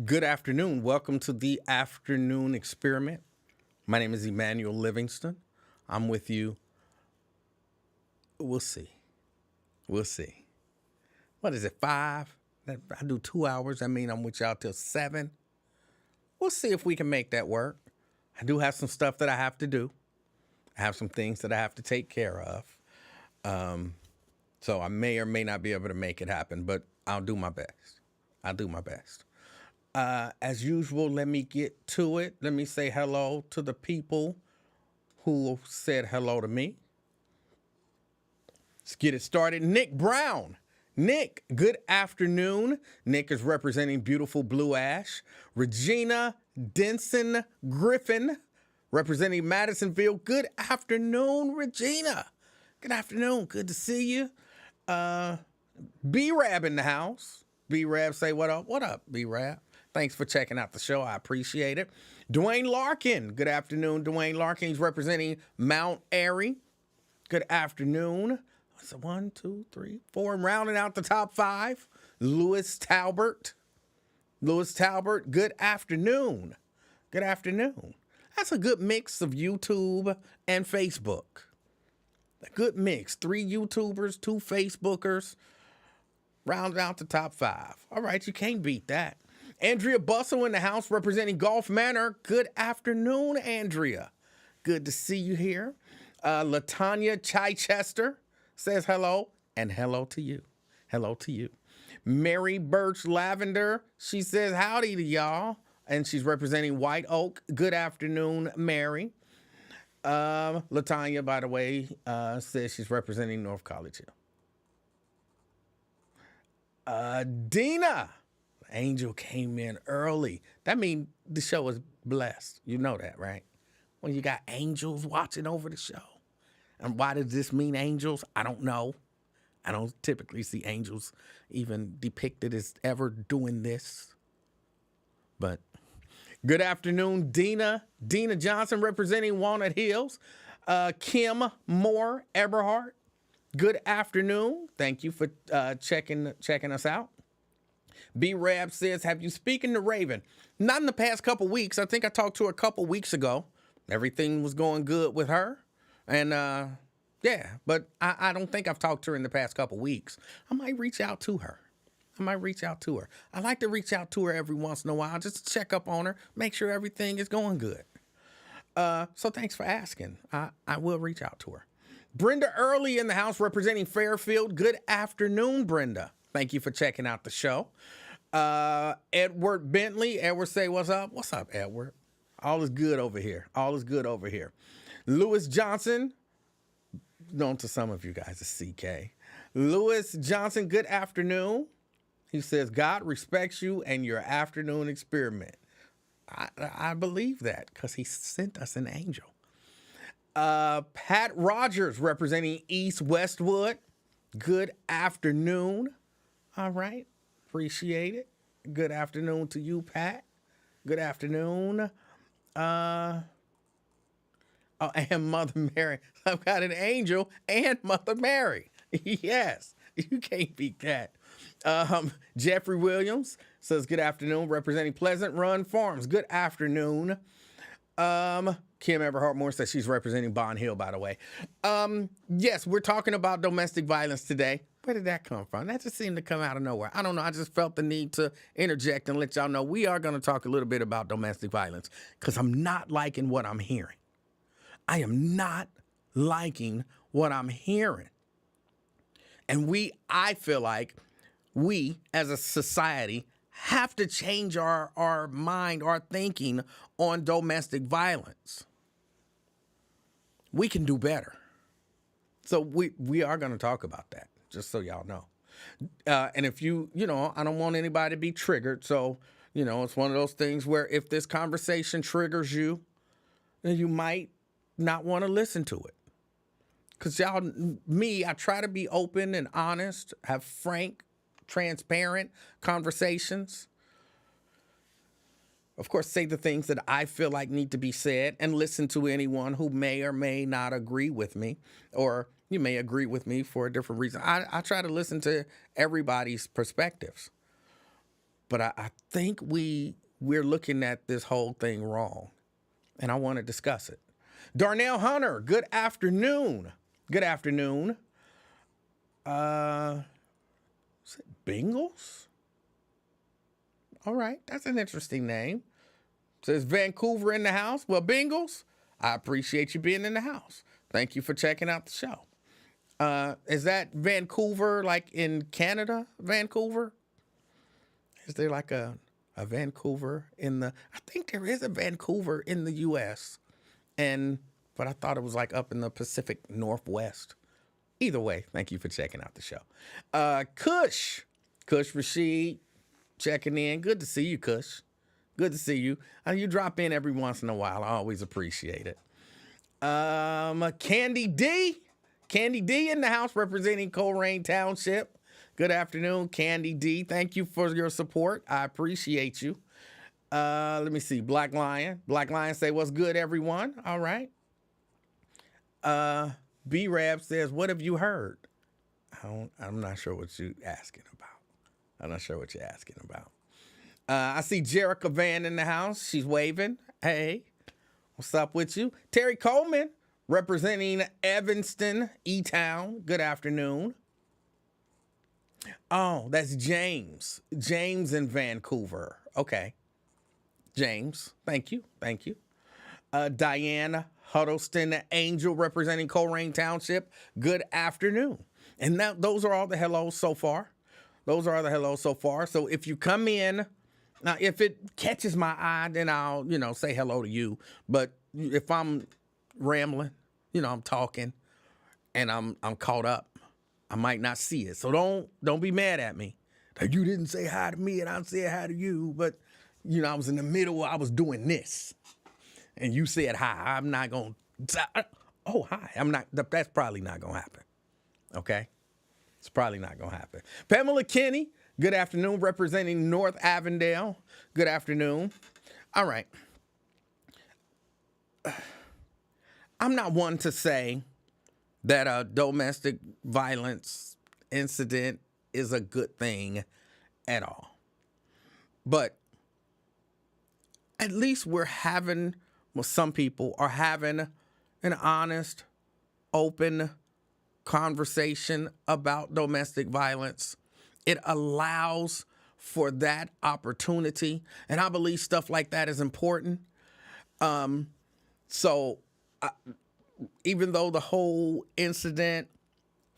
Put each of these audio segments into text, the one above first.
Good afternoon. Welcome to the afternoon experiment. My name is Emanuel Livingston. I'm with you. We'll see. We'll see. What is it, 5? I do 2 hours. I mean, I'm with y'all till 7. We'll see if we can make that work. I do have some stuff that I have to do. I have some things that I have to take care of. So I may or may not be able to make it happen, but I'll do my best. I'll do my best. As usual, let me get to it. Let me say hello to the people who said hello to me. Let's get it started. Nick Brown. Nick, good afternoon. Nick is representing beautiful Blue Ash. Regina Denson Griffin, representing Madisonville. Good afternoon, Regina. Good afternoon. Good to see you. B-Rab in the house. B-Rab, say what up? What up, B-Rab? Thanks for checking out the show. I appreciate it. Dwayne Larkin. Good afternoon, Dwayne Larkin. He's representing Mount Airy. Good afternoon. What's it? 1, 2, 3, 4. And rounding out the top 5, Lewis Talbert. Lewis Talbert, good afternoon. Good afternoon. That's a good mix of YouTube and Facebook. A good mix. 3 YouTubers, 2 Facebookers. Round out the top 5. All right, you can't beat that. Andrea Bustle in the house representing Gulf Manor. Good afternoon, Andrea. Good to see you here. Latanya Chichester says hello, and hello to you. Hello to you. Mary Birch Lavender, she says howdy to y'all, and she's representing White Oak. Good afternoon, Mary. Latanya, by the way, says she's representing North College Hill. Dina. Angel came in early. That means the show is blessed. You know that, right? When you got angels watching over the show. And why does this mean angels? I don't know. I don't typically see angels even depicted as ever doing this. But good afternoon, Dina. Dina Johnson representing Walnut Hills. Kim Moore Eberhardt. Good afternoon. Thank you for checking us out. B-Rab says, have you spoken to Raven? Not in the past couple weeks. I think I talked to her a couple weeks ago. Everything was going good with her. And, yeah, but I don't think I've talked to her in the past couple weeks. I might reach out to her. I like to reach out to her every once in a while just to check up on her, make sure everything is going good. So thanks for asking. I will reach out to her. Brenda Early in the house representing Fairfield. Good afternoon, Brenda. Thank you for checking out the show. Edward Bentley. Edward say, what's up? What's up, Edward? All is good over here. All is good over here. Lewis Johnson. Known to some of you guys as CK. Lewis Johnson, good afternoon. He says, God respects you and your afternoon experiment. I believe that because he sent us an angel. Pat Rogers representing East Westwood. Good afternoon. All right. Appreciate it. Good afternoon to you, Pat. Good afternoon. Oh, and Mother Mary. I've got an angel and Mother Mary. Yes. You can't beat that. Jeffrey Williams says, good afternoon, representing Pleasant Run Farms. Good afternoon. Kim Everhart Moore says she's representing Bond Hill, by the way. Yes, we're talking about domestic violence today. Where did that come from? That just seemed to come out of nowhere. I don't know. I just felt the need to interject and let y'all know we are going to talk a little bit about domestic violence because I'm not liking what I'm hearing. I am not liking what I'm hearing. And I feel like we as a society have to change our mind, our thinking on domestic violence. We can do better. So we are going to talk about that, just so y'all know. And if I don't want anybody to be triggered. So, it's one of those things where if this conversation triggers you, then you might not want to listen to it. Because I try to be open and honest, have frank, transparent conversations. Of course, say the things that I feel like need to be said and listen to anyone who may or may not agree with me, or you may agree with me for a different reason. I try to listen to everybody's perspectives. But I think we're looking at this whole thing wrong, and I want to discuss it. Darnell Hunter, good afternoon. Good afternoon. Is it Bengals? All right, that's an interesting name. Says Vancouver in the house. Well, Bengals, I appreciate you being in the house. Thank you for checking out the show. Is that Vancouver, like in Canada, Vancouver? Is there like a Vancouver in the... I think there is a Vancouver in the U.S., but I thought it was like up in the Pacific Northwest. Either way, thank you for checking out the show. Kush Rashid, checking in. Good to see you, Kush. Good to see you. You drop in every once in a while. I always appreciate it. Candy D in the house representing Coleraine Township. Good afternoon, Candy D. Thank you for your support. I appreciate you. Let me see. Black Lion say, what's good, everyone? All right. B-Rab says, what have you heard? I'm not sure what you're asking about. I see Jerica Van in the house. She's waving. Hey, what's up with you? Terry Coleman, representing Evanston, E-Town. Good afternoon. Oh, that's James. James in Vancouver. Okay. James, thank you. Diana Huddleston Angel, representing Coleraine Township. Good afternoon. And those are all the hellos so far. So if you come in, now if it catches my eye, then I'll, say hello to you. But if I'm rambling, I'm talking and I'm caught up, I might not see it. So don't be mad at me that you didn't say hi to me and I said hi to you. But, I was in the middle, I was doing this. And you said hi. I'm not going to, oh, hi. That's probably not going to happen. Okay? It's probably not going to happen. Pamela Kinney, good afternoon, representing North Avondale. Good afternoon. All right. I'm not one to say that a domestic violence incident is a good thing at all. But at least some people are having an honest, open conversation about domestic violence. It allows for that opportunity. And I believe stuff like that is important. Even though the whole incident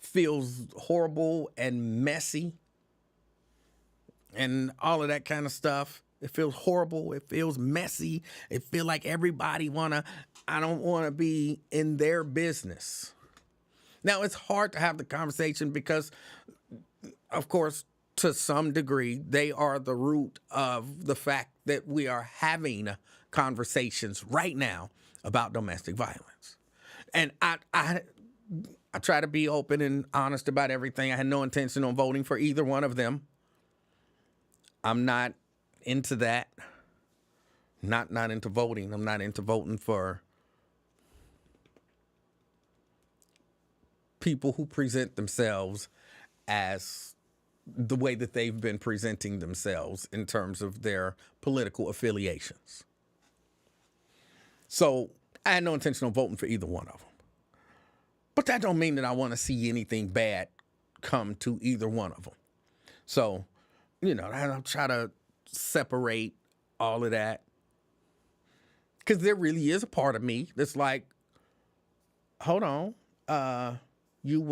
feels horrible and messy and all of that kind of stuff, it feels horrible. It feels messy. It feels like everybody I don't want to be in their business. Now, it's hard to have the conversation because, of course, to some degree, they are the root of the fact that we are having conversations right now about domestic violence. And I try to be open and honest about everything. I had no intention on voting for either one of them. I'm not into that. Not into voting. I'm not into voting for people who present themselves as the way that they've been presenting themselves in terms of their political affiliations. So I had no intention of voting for either one of them. But that don't mean that I want to see anything bad come to either one of them. So, I'll try to separate all of that. Because there really is a part of me that's like, hold on, you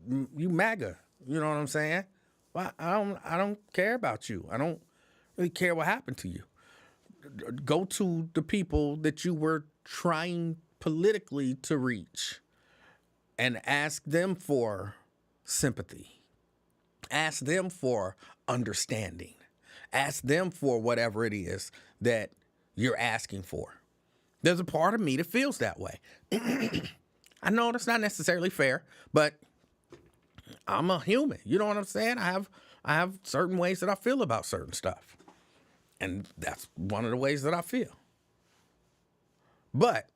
MAGA. You know what I'm saying? Well, I don't care about you. I don't really care what happened to you. Go to the people that you were trying politically to reach and ask them for sympathy. Ask them for understanding. Ask them for whatever it is that you're asking for. There's a part of me that feels that way. I know that's not necessarily fair, but I'm a human. You know what I'm saying? I have certain ways that I feel about certain stuff. And that's one of the ways that I feel. But,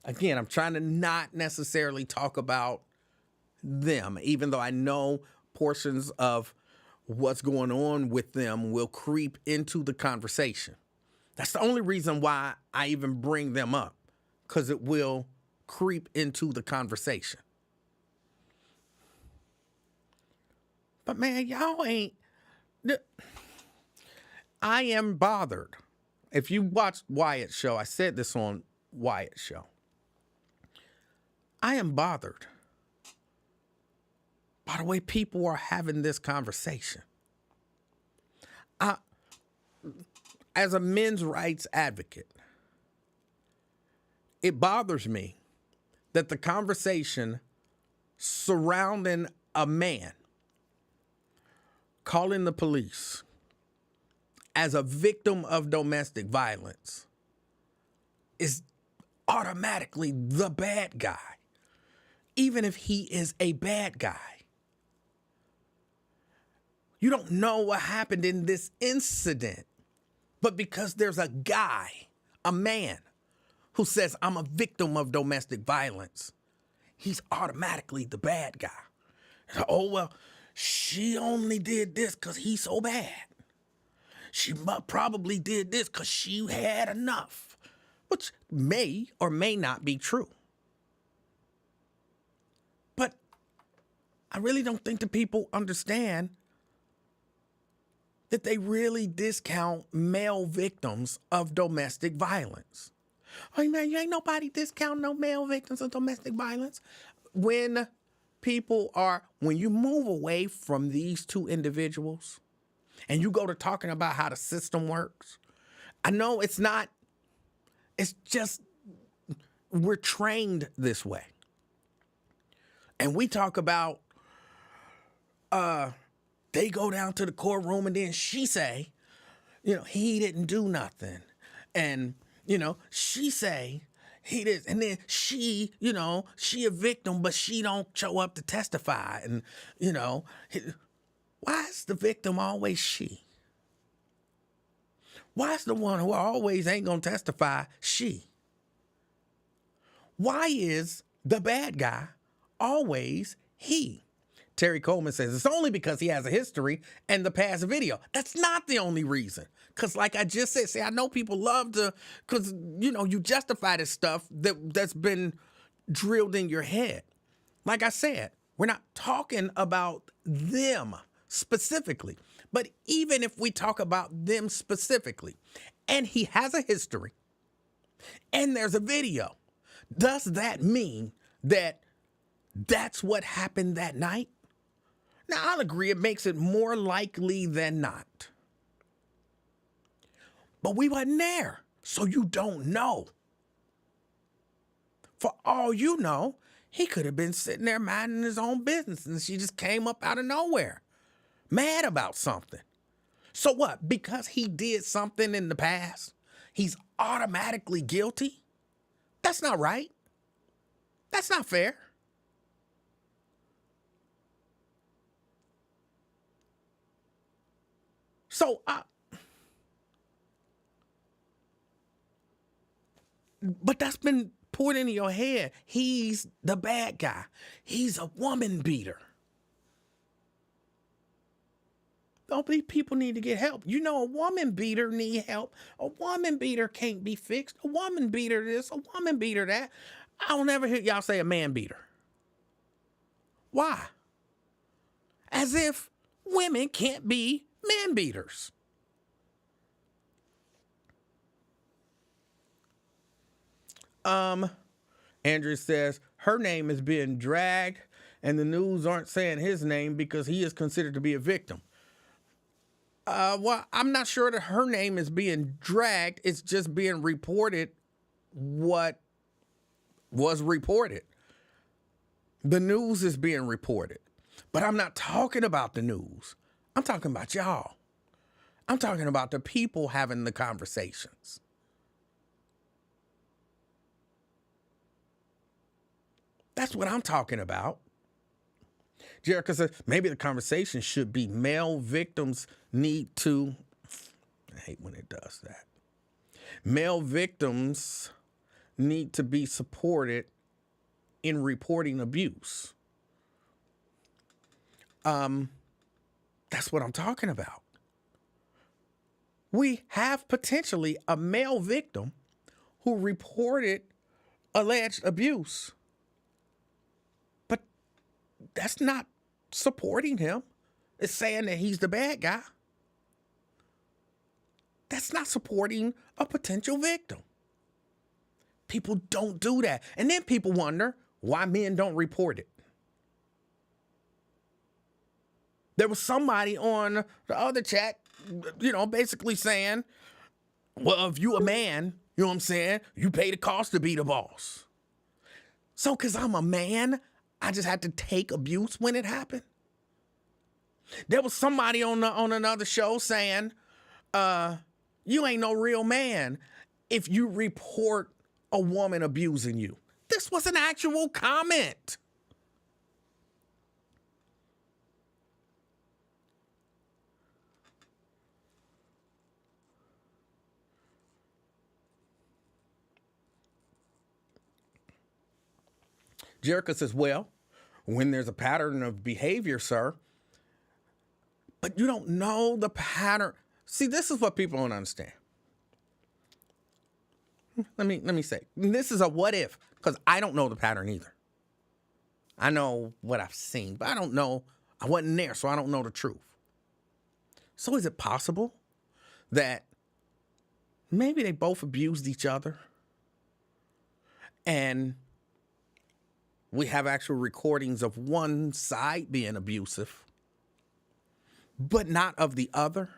again, I'm trying to not necessarily talk about them, even though I know portions of what's going on with them will creep into the conversation. That's the only reason why I even bring them up, because it will creep into the conversation. But man, y'all ain't. I am bothered. If you watched Wyatt's show, I said this on Wyatt's show. I am bothered by the way people are having this conversation. As a men's rights advocate, it bothers me that the conversation surrounding a man calling the police as a victim of domestic violence is automatically the bad guy, even if he is a bad guy. You don't know what happened in this incident, but because there's a guy, a man, who says, I'm a victim of domestic violence, he's automatically the bad guy. Oh, well, she only did this because he's so bad. She probably did this because she had enough, which may or may not be true. But I really don't think the people understand that they really discount male victims of domestic violence. Oh, man, you ain't nobody discounting no male victims of domestic violence. When you move away from these two individuals and you go to talking about how the system works, I know it's just, we're trained this way. And we talk about, they go down to the courtroom and then she say, he didn't do nothing. And, she say he did. And then she, she a victim, but she don't show up to testify. And, why is the victim always she? Why is the one who always ain't gonna testify she? Why is the bad guy always he? Terry Coleman says it's only because he has a history and the past video. That's not the only reason. Because like I just said, I know people love to, because, you justify this stuff that's been drilled in your head. Like I said, we're not talking about them specifically. But even if we talk about them specifically, and he has a history, and there's a video, does that mean that that's what happened that night? Now, I'll agree it makes it more likely than not. But we wasn't there, so you don't know. For all you know, he could have been sitting there minding his own business, and she just came up out of nowhere, mad about something. So what? Because he did something in the past, he's automatically guilty? That's not right. That's not fair. So, but that's been poured into your head. He's the bad guy. He's a woman beater. People need to get help. A woman beater need help. A woman beater can't be fixed. A woman beater this, a woman beater that. I don't ever hear y'all say a man beater. Why? As if women can't be man beaters. Andrew says her name is being dragged and the news aren't saying his name because he is considered to be a victim. Well, I'm not sure that her name is being dragged. It's just being reported what was reported. The news is being reported. But I'm not talking about the news. I'm talking about y'all. I'm talking about the people having the conversations. That's what I'm talking about. Jericho says maybe the conversation should be male victims need to, I hate when it does that. Male victims need to be supported in reporting abuse. That's what I'm talking about. We have potentially a male victim who reported alleged abuse, but that's not supporting him. It's saying that he's the bad guy. That's not supporting a potential victim. People don't do that. And then people wonder why men don't report it. There was somebody on the other chat, basically saying, well, if you a man, you know what I'm saying, you pay the cost to be the boss. So because I'm a man, I just had to take abuse when it happened. There was somebody on another show saying, you ain't no real man if you report a woman abusing you. This was an actual comment. Jericho says, well, when there's a pattern of behavior, sir, but you don't know the pattern. See, this is what people don't understand. Let me say, this is a what if, because I don't know the pattern either. I know what I've seen, but I don't know. I wasn't there, so I don't know the truth. So is it possible that maybe they both abused each other and we have actual recordings of one side being abusive, but not of the other?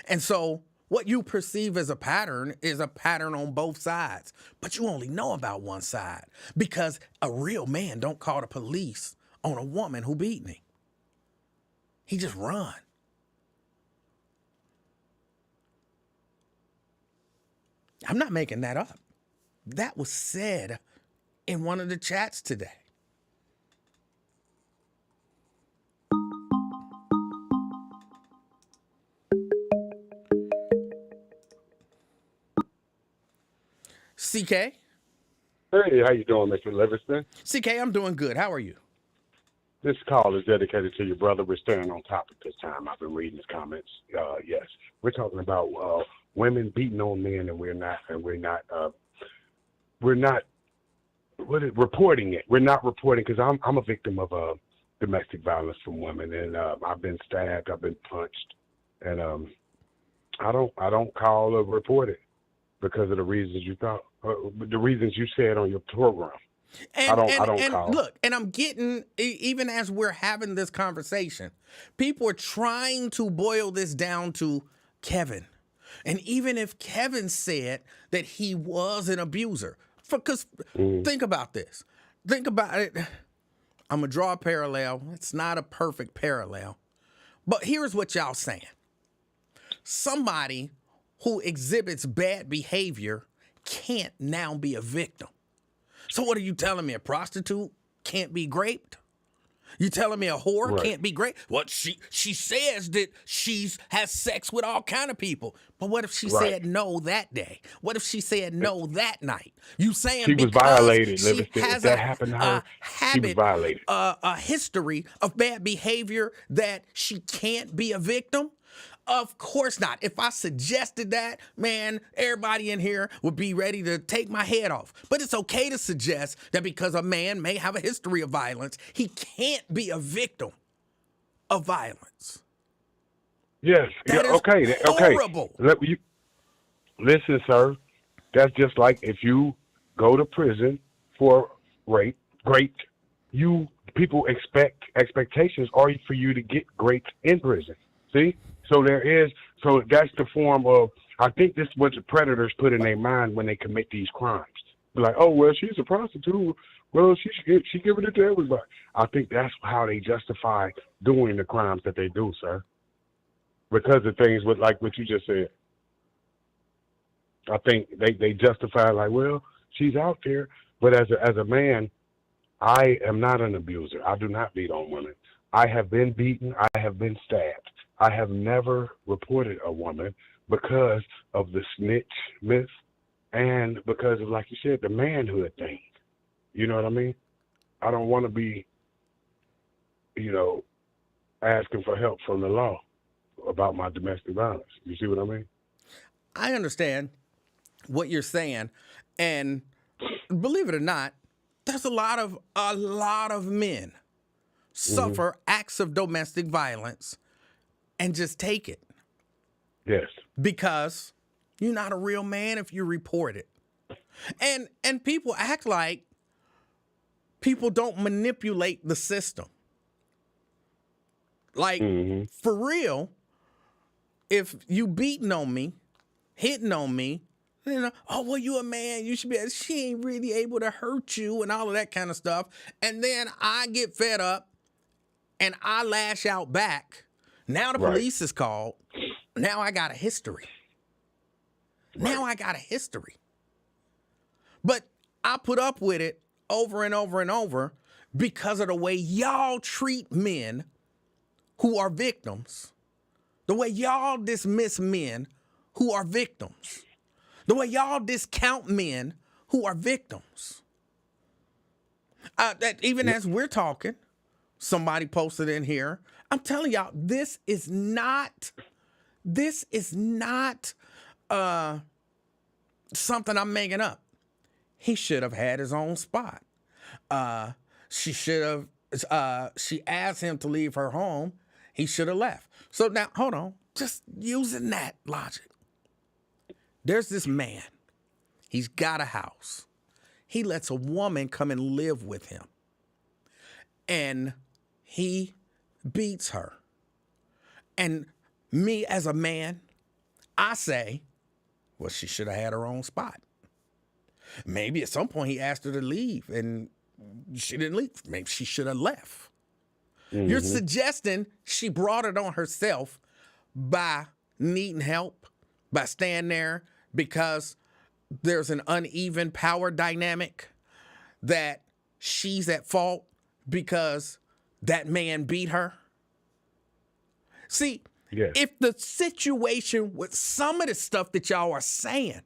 And so what you perceive as a pattern is a pattern on both sides, but you only know about one side because a real man don't call the police on a woman who beat him. He just run. I'm not making that up. That was said in one of the chats today. CK? Hey, how you doing, Mr. Livingston? CK, I'm doing good. How are you? This call is dedicated to your brother. We're staying on topic this time. I've been reading his comments. Yes, we're talking about women beating on men, and we're not reporting it. We're not reporting because I'm a victim of domestic violence from women, and I've been stabbed, I've been punched, and I don't call or report it because of the reasons the reasons you said on your program. I don't call. Look, and I'm getting, even as we're having this conversation, people are trying to boil this down to Kevin. And even if Kevin said that he was an abuser, because think about this. Think about it. I'm going to draw a parallel. It's not a perfect parallel. But here's what y'all saying. Somebody who exhibits bad behavior can't now be a victim. So what are you telling me? A prostitute can't be raped? You telling me a whore can't be raped? What she says that has sex with all kind of people. But what if she said no that day? What if she said no that night? You saying she was violated, she has that happened to her, she was violated. A history of bad behavior that she can't be a victim? Of course not. If I suggested that, man, everybody in here would be ready to take my head off. But it's okay to suggest that because a man may have a history of violence, he can't be a victim of violence. Yes. That is okay. horrible. Listen, sir. That's just like if you go to prison for rape, people expectations are for you to get raped in prison. See? So that's the form of, I think this is what the predators put in their mind when they commit these crimes. Be like, oh, well, she's a prostitute. Well, she giving it to everybody. I think that's how they justify doing the crimes that they do, sir. Because of things like what you just said. I think they justify like, well, she's out there. But as a man, I am not an abuser. I do not beat on women. I have been beaten. I have been stabbed. I have never reported a woman because of the snitch myth and because of, like you said, the manhood thing. You know what I mean? I don't want to be, asking for help from the law about my domestic violence. You see what I mean? I understand what you're saying, and believe it or not, there's a lot of men suffer acts of domestic violence and just take it Yes. because you're not a real man if you report it. And people act like people don't manipulate the system. Like, for real, if you beating on me, hitting on me, you know, oh, well, you a man, you should be, she ain't really able to hurt you and all of that kind of stuff. And then I get fed up and I lash out back. Now the police is called. Now I got a history. Now I got a history. But I put up with it over and over and over because of the way y'all treat men who are victims, the way y'all dismiss men who are victims, the way y'all discount men who are victims. That even as we're talking, somebody posted in here, I'm telling y'all, this is not something I'm making up. He should have had his own spot. She asked him to leave her home. He should have left. So now, hold on. Just using that logic. There's this man. He's got a house. He lets a woman come and live with him. And he beats her. And me as a man, I say, well, she should have had her own spot. Maybe at some point he asked her to leave and she didn't leave. Maybe she should have left. You're suggesting she brought it on herself by needing help, by staying there because there's an uneven power dynamic, that she's at fault because that man beat her. See, if the situation with some of the stuff that y'all are saying,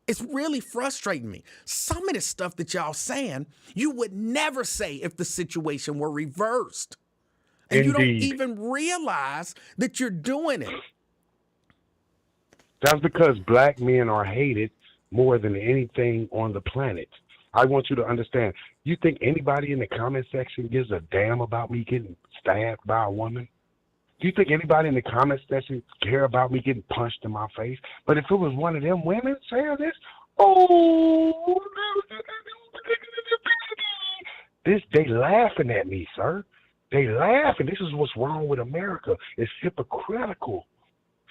it's really frustrating me. Some of the stuff that y'all saying, you would never say if the situation were reversed. And you don't even realize that you're doing it. That's because black men are hated more than anything on the planet. I want you to understand. You think anybody in the comment section gives a damn about me getting stabbed by a woman? Do you think anybody in the comment section care about me getting punched in my face? But if it was one of them women saying this, they laughing at me, sir. They laughing. This is what's wrong with America. It's hypocritical.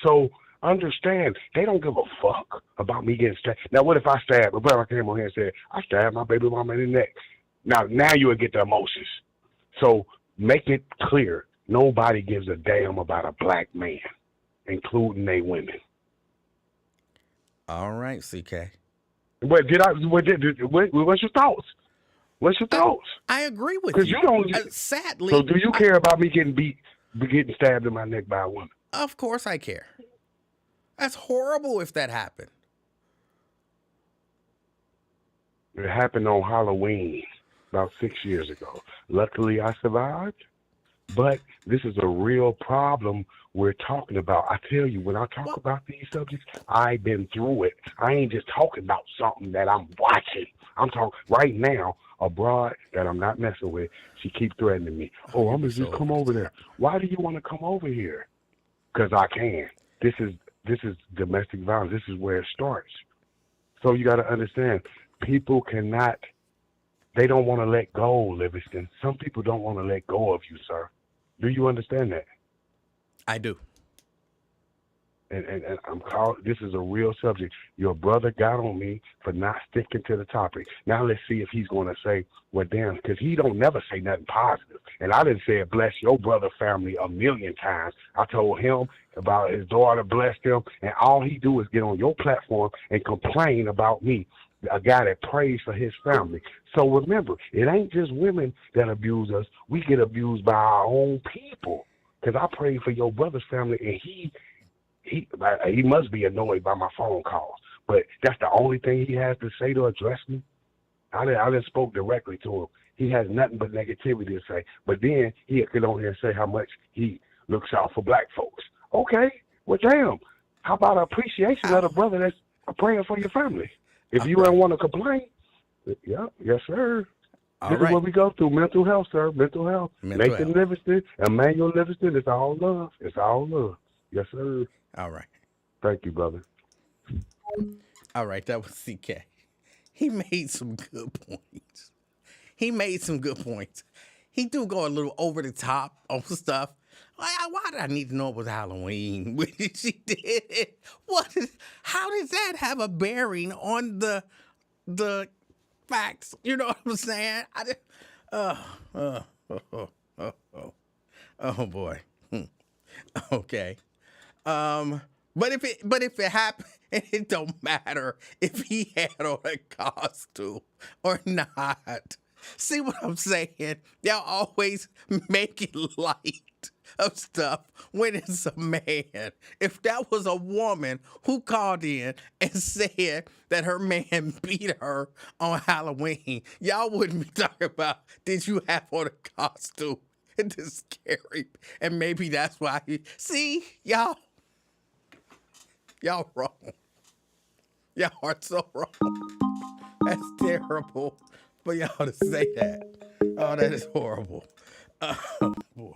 So understand, they don't give a fuck about me getting stabbed. Now, what if I stab? A brother came on here and said, I stabbed my baby mama in the neck. Now you would get the emotions. So make it clear. Nobody gives a damn about a black man, including they women. All right, CK. What's your thoughts? What's your thoughts? I agree with you. You don't. Sadly. So do you care about me getting stabbed in my neck by a woman? Of course I care. That's horrible if that happened. It happened on Halloween about 6 years ago. Luckily, I survived. But this is a real problem we're talking about. I tell you, when I talk about these subjects, I've been through it. I ain't just talking about something that I'm watching. I'm talking right now, a broad that I'm not messing with. She keep threatening me. I'm going to just come over there. Why do you want to come over here? Because I can. This is domestic violence. This is where it starts. So you got to understand, people cannot, they don't want to let go, Livingston. Some people don't want to let go of you, sir. Do you understand that? I do. And I'm called. This is a real subject. Your brother got on me for not sticking to the topic. Now let's see if he's going to say, well, damn, because he don't never say nothing positive. And I didn't say bless your brother family a million times. I told him about his daughter blessed him, and all he do is get on your platform and complain about me, a guy that prays for his family. So remember, it ain't just women that abuse us. We get abused by our own people. Because I prayed for your brother's family, and he must be annoyed by my phone calls. But that's the only thing he has to say to address me. I didn't spoke directly to him. He has nothing but negativity to say. But then he could on here and say how much he looks out for black folks. Okay, well, damn. How about an appreciation of the brother that's praying for your family? If you don't want to complain, yeah, yes, sir. All This right. is what we go through. Mental health, sir. Mental health. Mental Nathan health. Livingston, Emanuel Livingston. It's all love. It's all love. Yes, sir. All right. Thank you, brother. All right. That was CK. He made some good points. He made some good points. He do go a little over the top on stuff. Why did I need to know it was Halloween when she did it? How does that have a bearing on the facts? You know what I'm saying? Oh boy. Okay. But if it happened, it don't matter if he had on a costume or not. See what I'm saying? Y'all always make it light of stuff when it's a man. If that was a woman who called in and said that her man beat her on Halloween, y'all wouldn't be talking about, did you have on a costume? It's scary. And maybe that's why see, y'all wrong. Y'all are so wrong. That's terrible for y'all to say that. Oh, that is horrible. Oh, boy.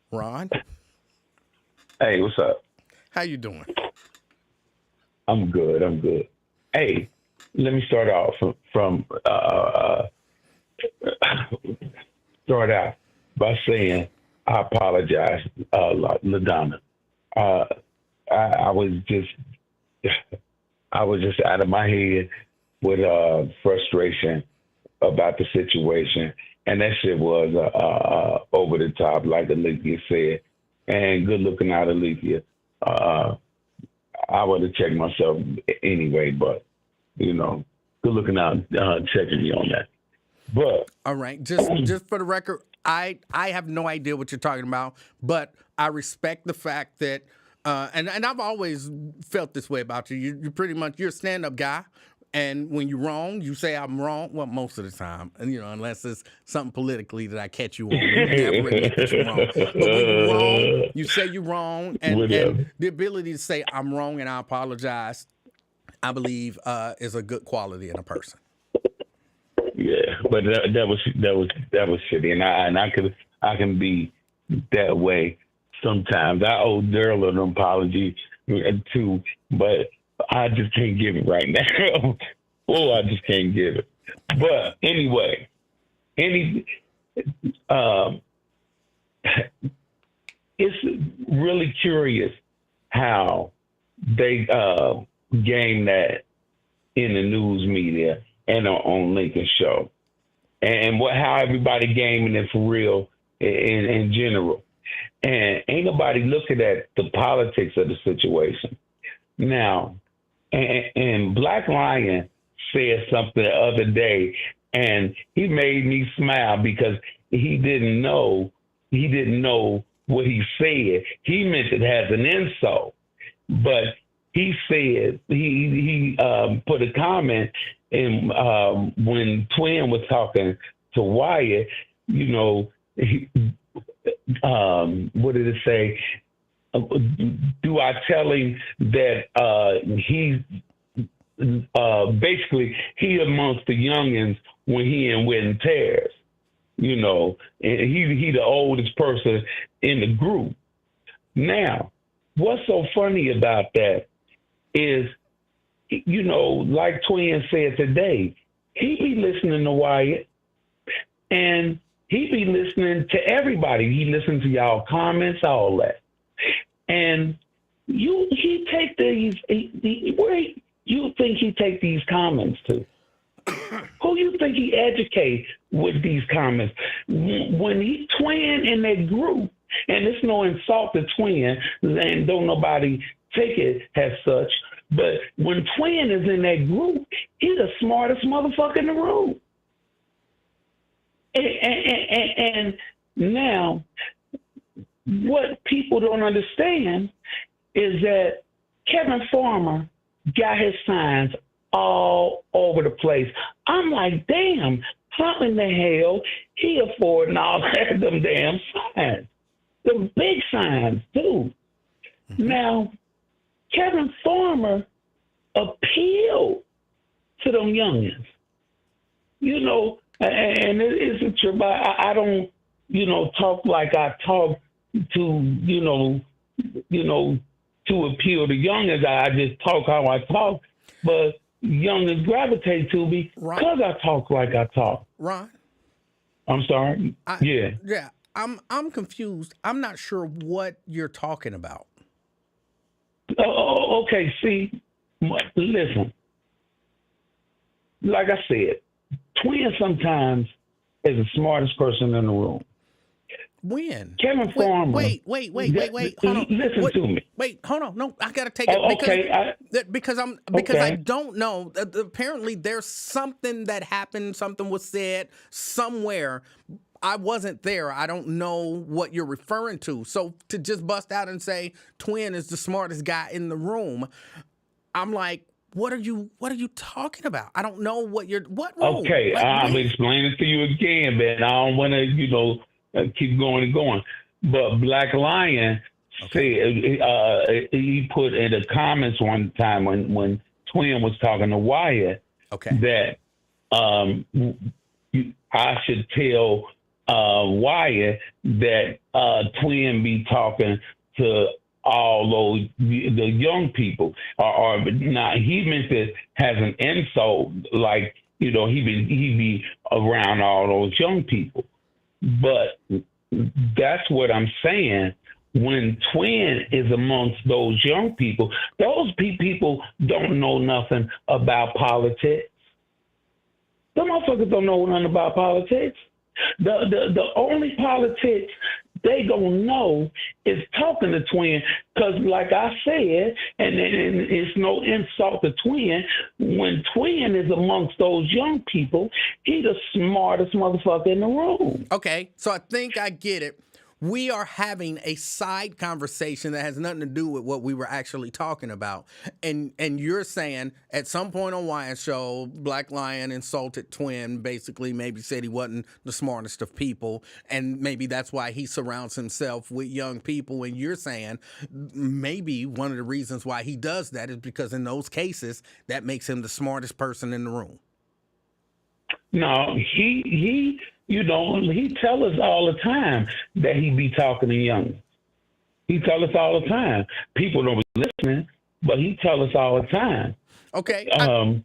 Ron, Hey, what's up? how you doing? I'm good. Hey, let me start off start out by saying I apologize, LaDonna. I was just out of my head with frustration about the situation, and that shit was over the top, like Alethea said. And good looking out, Alethea. I would have checked myself anyway, but good looking out, checking me on that. But All right, just for the record, I have no idea what you're talking about, but I respect the fact that, and I've always felt this way about you. You pretty much, you're a stand-up guy, and when you're wrong, you say I'm wrong. Well, most of the time, and unless it's something politically that I catch you on, you never admit that you're wrong. But when you're wrong, you say you're wrong, and the ability to say I'm wrong and I apologize, I believe, is a good quality in a person. yeah, but that was shitty, and I can be that way sometimes. I owe Daryl an apology too, but I just can't give it right now. I just can't give it. But anyway, it's really curious how they game that in the news media and on Lincoln's show, and how everybody gaming it for real in general, and ain't nobody looking at the politics of the situation now. And Black Lion said something the other day, and he made me smile because he didn't know what he said. He meant it as an insult, but he said he put a comment in when Twin was talking to Wyatt. What did it say? Do I tell him that he's basically he amongst the youngins when he in wedding tears, and he the oldest person in the group. Now, what's so funny about that is, like Twin said today, he be listening to Wyatt, and he be listening to everybody. He listens to y'all comments, all that. And he take where you think he take these comments to? Who you think he educate with these comments? When he Twin in that group, and it's no insult to Twin, and don't nobody take it as such, but when Twin is in that group, he's the smartest motherfucker in the room. And now, what people don't understand is that Kevin Farmer got his signs all over the place. I'm like, damn, how in the hell he affording all that them damn signs? The big signs too. Now, Kevin Farmer appealed to them youngins. You know, and it's a trip. I don't, talk like I talk to, to appeal to youngins. I just talk how I talk. But youngins gravitate to me because I talk like I talk. Ron? I'm sorry? Yeah, I'm confused. I'm not sure what you're talking about. Oh, okay, see, listen. Like I said, Twin sometimes is the smartest person in the room. When? Kevin Farmer. Wait. Hold on. Listen to me. Wait, hold on. No, I gotta take it because I don't know. Apparently, there's something that happened. Something was said somewhere. I wasn't there. I don't know what you're referring to. So to just bust out and say Twin is the smartest guy in the room, I'm like, what are you talking about? I don't know what room? Okay, I'm explaining to you again, man. I don't want to, keep going and going. But Black Lion said he put in the comments one time when Twin was talking to Wyatt that I should tell Wyatt that Twin be talking to all those the young people, or now he meant it as an insult, like he be around all those young people. But that's what I'm saying. When Twin is amongst those young people, those people don't know nothing about politics. The motherfuckers don't know nothing about politics. The only politics they gonna know is talking to Twin, because like I said, and it's no insult to Twin, when Twin is amongst those young people, he the smartest motherfucker in the room. Okay, so I think I get it. We are having a side conversation that has nothing to do with what we were actually talking about. And you're saying at some point on Wyatt's show, Black Lion insulted Twin, basically maybe said he wasn't the smartest of people, and maybe that's why he surrounds himself with young people. And you're saying maybe one of the reasons why he does that is because in those cases, that makes him the smartest person in the room. No, he tell us all the time that he be talking to young. He tell us all the time. People don't be listening, but he tell us all the time. Okay, I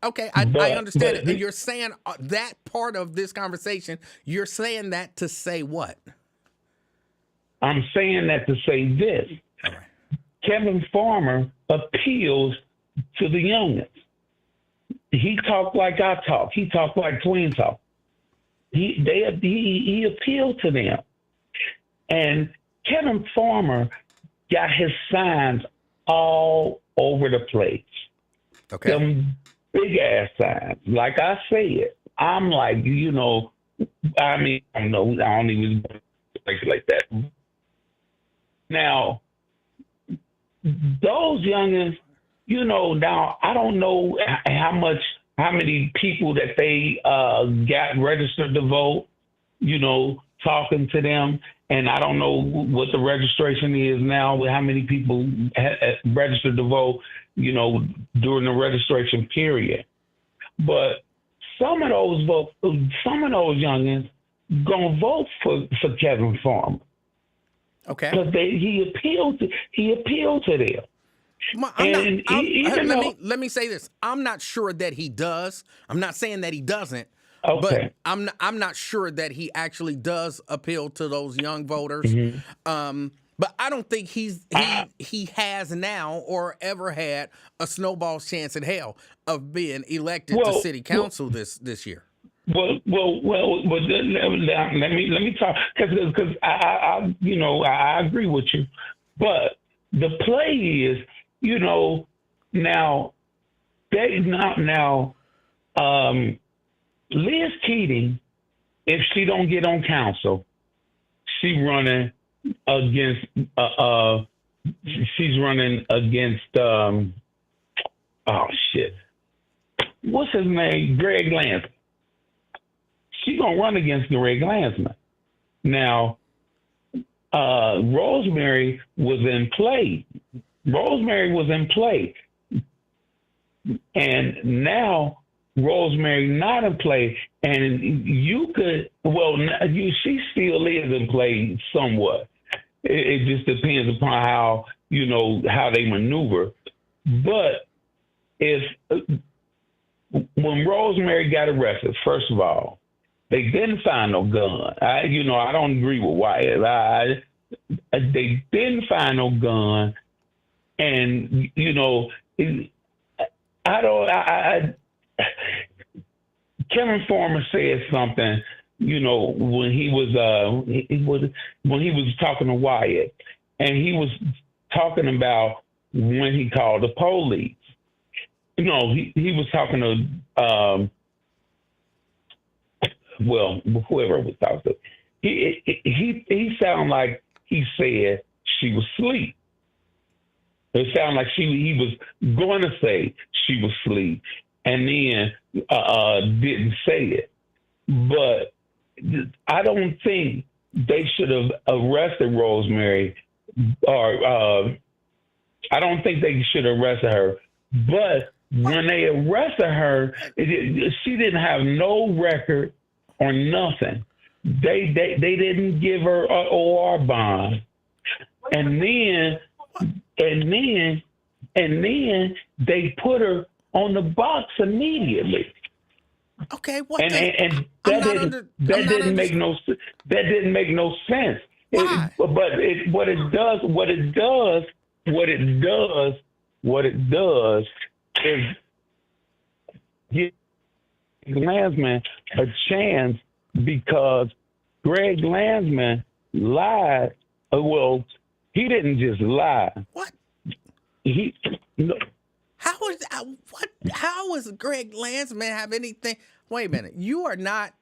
understand it. And you're saying that part of this conversation, you're saying that to say what? I'm saying that to say this. All right. Kevin Farmer appeals to the youngest. He talk like I talk. He talk like Twin talk. He appealed to them. And Kevin Farmer got his signs all over the place. Okay. Them big ass signs. Like I said, I'm like, I don't even think like that. Now, those youngins, now I don't know how many people that they got registered to vote, talking to them. And I don't know what the registration is now, how many people registered to vote, during the registration period. But some of those youngins gonna vote for Kevin Farmer. Okay. Because he appealed to them. Let me say this. I'm not sure that he does. I'm not saying that he doesn't. Okay. But I'm not sure that he actually does appeal to those young voters. Mm-hmm. But I don't think he has now or ever had a snowball's chance in hell of being elected to city council this year. Well. Let me talk, because I agree with you, but the play is, Liz Keating, if she don't get on council, she's running against what's his name? Greg Lance. She's gonna run against Greg Landsman. Now, Rosemary was in play. Rosemary was in play, and now Rosemary not in play, and you could she still is in play somewhat. It just depends upon how how they maneuver. But if when Rosemary got arrested, first of all, they didn't find no gun. I don't agree with Wyatt. They didn't find no gun, and Kevin Foreman said something, when he was talking to Wyatt, and he was talking about when he called the police. He was talking to whoever was talking to. He sounded like he said she was asleep. It sounded like he was going to say she was asleep, and then didn't say it. But I don't think they should have arrested Rosemary, or I don't think they should have arrested her. But when they arrested her, she didn't have no record or nothing. They didn't give her an OR bond, and then they put her on the box immediately. Okay, that didn't make no sense. Why? What it does is give Landsman a chance, because Greg Landsman lied. Well, he didn't just lie. What? How is Greg Landsman have anything? Wait a minute. You're not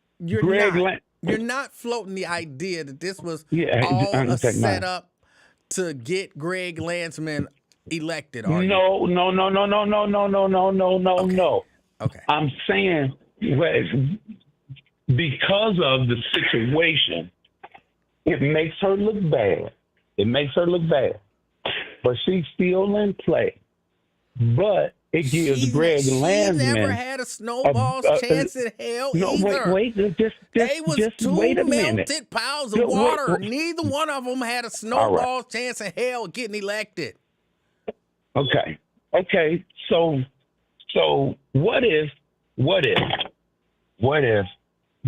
floating the idea that this was all a setup to get Greg Landsman elected, are you? No. Okay. I'm saying because of the situation, it makes her look bad. But she's still in play. But it gives Greg Landsman. She never had a snowball's chance in hell either. They was two melted piles of water. Neither one of them had a snowball's chance in hell getting elected. Okay. So what if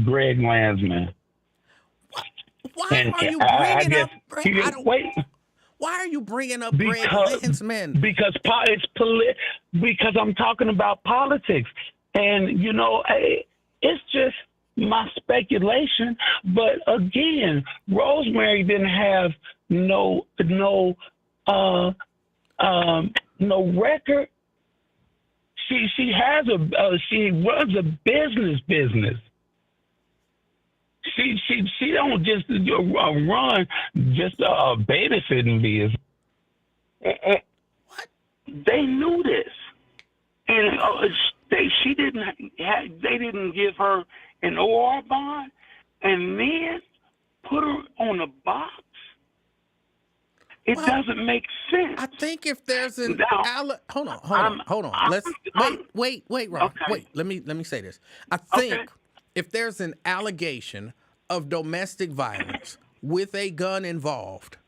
Greg Landsman? Why are you bringing up Greg? Why are you bringing up Greg Landsman? Because I'm talking about politics, and it's just my speculation. But again, Rosemary didn't have no record. She runs a business. She don't just run just a babysitting business. What? They knew this, and they didn't give her an OR bond, and then put her on a box. It doesn't make sense. I think if there's an hold on. Let's wait, Ron. Okay. Wait, let me say this. I think if there's an allegation of domestic violence with a gun involved,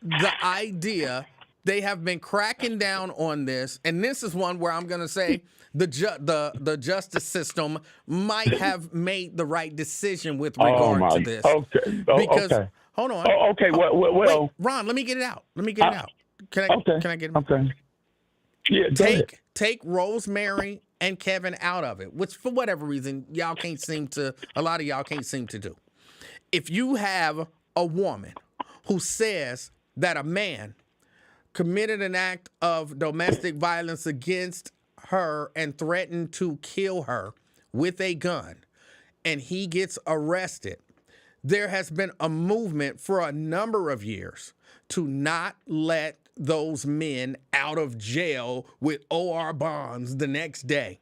the idea they have been cracking down on this, and this is one where I'm going to say the justice system might have made the right decision with regard to this. Because hold on. Well, wait, Ron, let me get it out. Can I get it? Okay. Yeah. Take Rosemary and Kevin out of it, which for whatever reason a lot of y'all can't seem to do. If you have a woman who says that a man committed an act of domestic violence against her and threatened to kill her with a gun, and he gets arrested, there has been a movement for a number of years to not let those men out of jail with OR bonds the next day,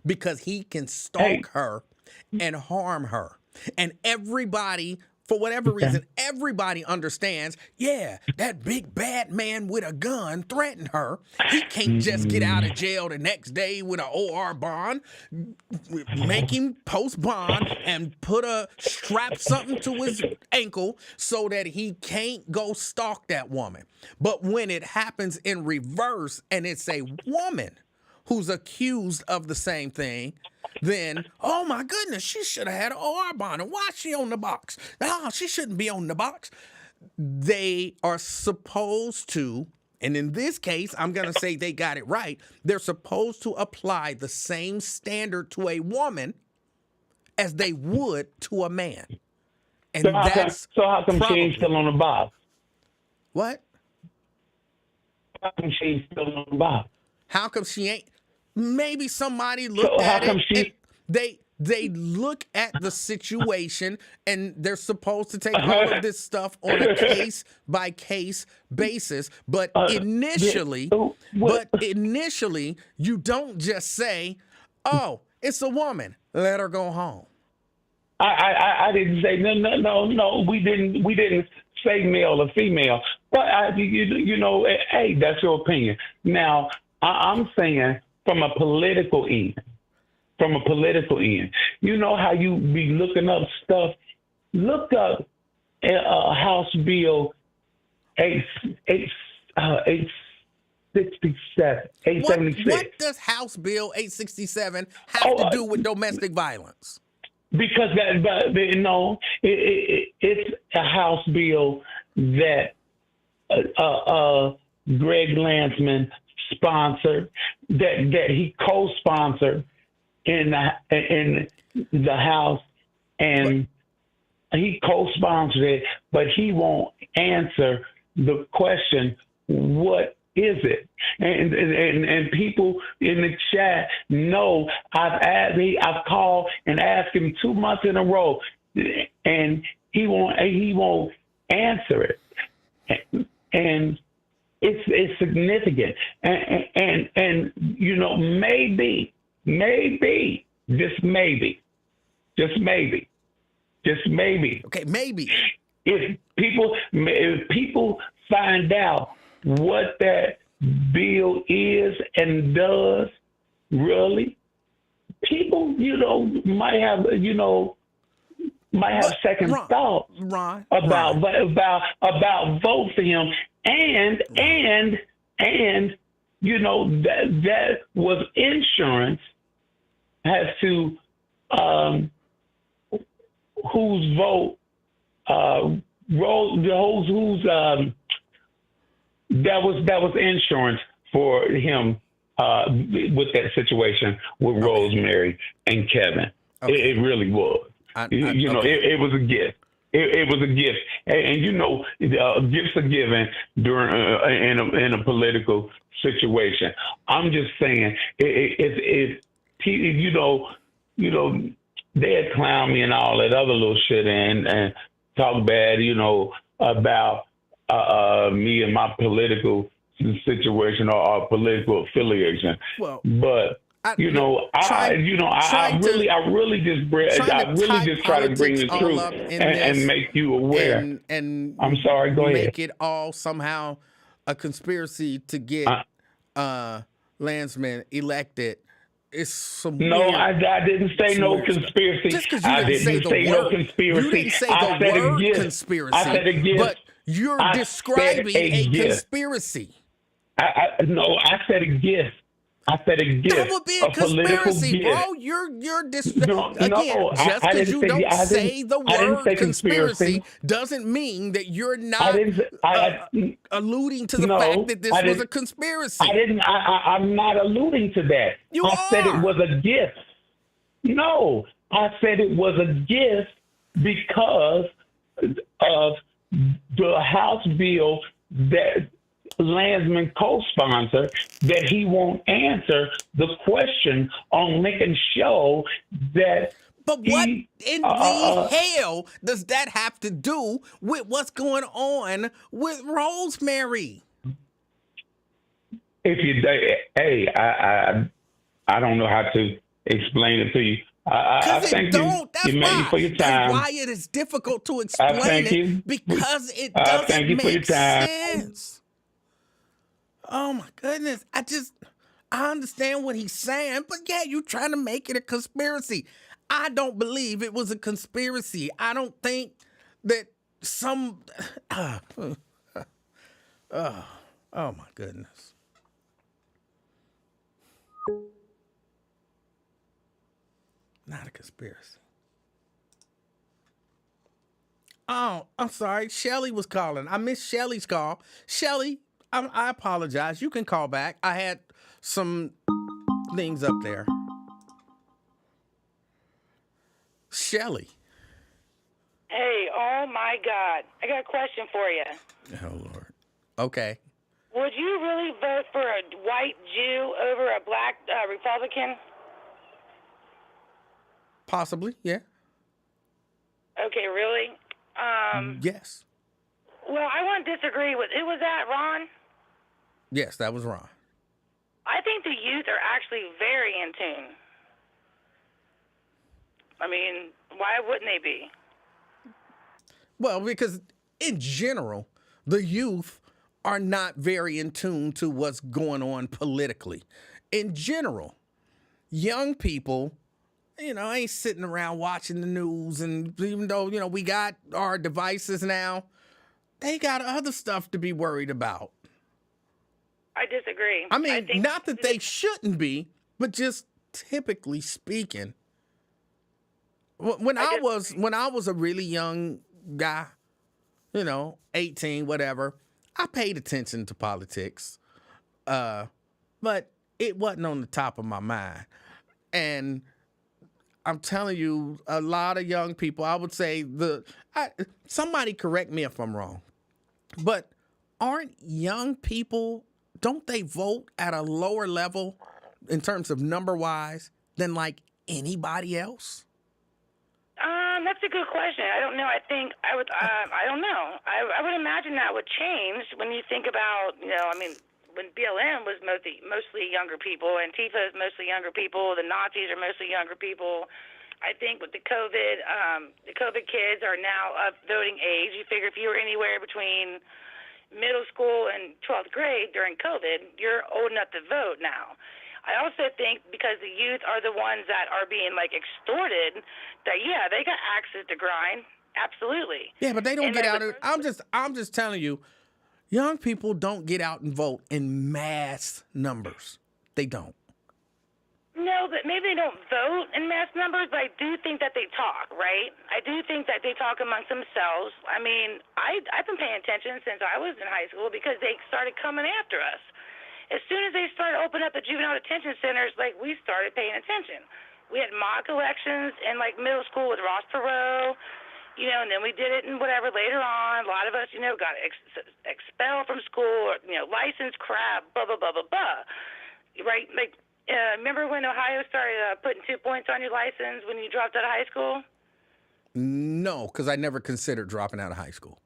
because he can stalk her and harm her. And everybody, for whatever reason, everybody understands, yeah, that big bad man with a gun threatened her. He can't just get out of jail the next day with an OR bond. Make him post bond and strap something to his ankle so that he can't go stalk that woman. But when it happens in reverse and it's a woman who's accused of the same thing, then, oh my goodness, she should have had an OR bond. And why is she on the box? No, she shouldn't be on the box. They are supposed to, and in this case, I'm going to say they got it right. They're supposed to apply the same standard to a woman as they would to a man. And so how come she ain't still on the box? What? How come she ain't still on the box? How come she ain't? Maybe somebody looked at it. They look at the situation and they're supposed to take all of this stuff on a case by case basis. But initially, you don't just say, "Oh, it's a woman. Let her go home." I didn't say no. We didn't say male or female. But you know, hey, that's your opinion. Now I'm saying. From a political end, you know how you be looking up stuff. Look up House Bill 876. What does House Bill 867 have to do with domestic violence? Because it's a House bill that Greg Landsman sponsored, that he co-sponsored in the House, and he co-sponsored it, but he won't answer the question, what is it? And people in the chat know I've called and asked him 2 months in a row, and he won't answer it. And it's significant, and you know, maybe, just maybe, okay, maybe if people find out what that bill is and does, really, people, you know, might have second thoughts about vote for him. And you know, that was insurance as to whose vote that was insurance for him with that situation with Rosemary and Kevin. It really was. It was a gift. It was a gift, and you know, gifts are given during in a political situation. I'm just saying, if you know, they'd clown me and all that other little shit and talk bad, you know, about me and my political situation or political affiliation. Well, but. I really just try to bring the truth and make you aware. And I'm sorry, go ahead. Make it all somehow a conspiracy to get Landsman elected. It's some no, weird, I didn't say no conspiracy. Just because you didn't say the word, no conspiracy. You didn't say the word conspiracy. I said a gift. But you're describing a conspiracy. No, I said a gift. I said a gift. That would be a conspiracy, bro. You're just because you don't say the word conspiracy doesn't mean that you're not alluding to the fact that this was a conspiracy. I'm not alluding to that. I said it was a gift. No, I said it was a gift because of the House bill that Landsman co-sponsor, that he won't answer the question on Lincoln's show that. But what in the hell does that have to do with what's going on with Rosemary? If you, I don't know how to explain it to you. Because I it thank you, don't. That's Emmanuel, why. for your That's time. why it is difficult to I explain thank it you. because it I doesn't thank you for make your time. sense. Oh my goodness. I understand what he's saying, but yeah, you're trying to make it a conspiracy. I don't believe it was a conspiracy. I don't think that some. Oh my goodness. Not a conspiracy. Oh, I'm sorry. Shelly was calling. I missed Shelly's call. Shelly, I apologize. You can call back. I had some things up there. Shelly. Hey, oh my God. I got a question for you. Oh, Lord. Okay. Would you really vote for a white Jew over a black Republican? Possibly, yeah. Okay, really? Yes. Well, I want to disagree with, who was that, Ron? Yes, that was Ron. I think the youth are actually very in tune. I mean, why wouldn't they be? Well, because in general, the youth are not very in tune to what's going on politically. In general, young people, ain't sitting around watching the news. And even though, we got our devices now, they got other stuff to be worried about. I disagree. I mean, I think not that they shouldn't be, but just typically speaking. When I was a really young guy, 18, whatever, I paid attention to politics. But it wasn't on the top of my mind. And I'm telling you, a lot of young people, I would say somebody correct me if I'm wrong, but aren't young people, don't they vote at a lower level in terms of number wise than like anybody else? That's a good question. I don't know. I think I would. I don't know. I would imagine that would change when you think about. When BLM was mostly younger people, Antifa is mostly younger people, the Nazis are mostly younger people. I think with the COVID kids are now of voting age. You figure if you were anywhere between middle school and 12th grade during COVID, you're old enough to vote now. I also think because the youth are the ones that are being extorted, that they got access to grind, absolutely. Yeah, but they don't get out. I'm just telling you, young people don't get out and vote in mass numbers. They don't. No, but maybe they don't vote in mass numbers, but I do think that they talk, right? I do think that they talk amongst themselves. I mean, I've been paying attention since I was in high school because they started coming after us. As soon as they started opening up the juvenile detention centers, we started paying attention. We had mock elections in middle school with Ross Perot, and then we did it and whatever later on. A lot of us, got expelled from school, or, license crap, blah, blah, blah, blah, blah. Right? Remember when Ohio started putting 2 points on your license when you dropped out of high school? No, because I never considered dropping out of high school.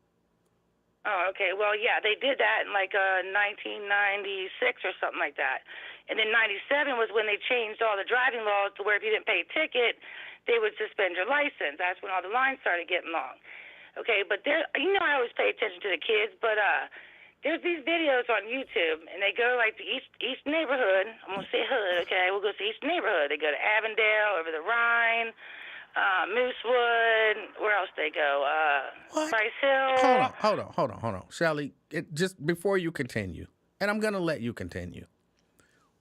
Oh, okay. Well, yeah, they did that in 1996 or something like that. And then 97 was when they changed all the driving laws to where if you didn't pay a ticket, they would suspend your license. That's when all the lines started getting long. Okay, but I always pay attention to the kids, but there's these videos on YouTube, and they go to each neighborhood. I'm going to say hood, okay? We'll go to each neighborhood. They go to Avondale, over the Rhine, Moosewood. Where else they go? Price Hill. Hold on. Shelly, just before you continue, and I'm going to let you continue.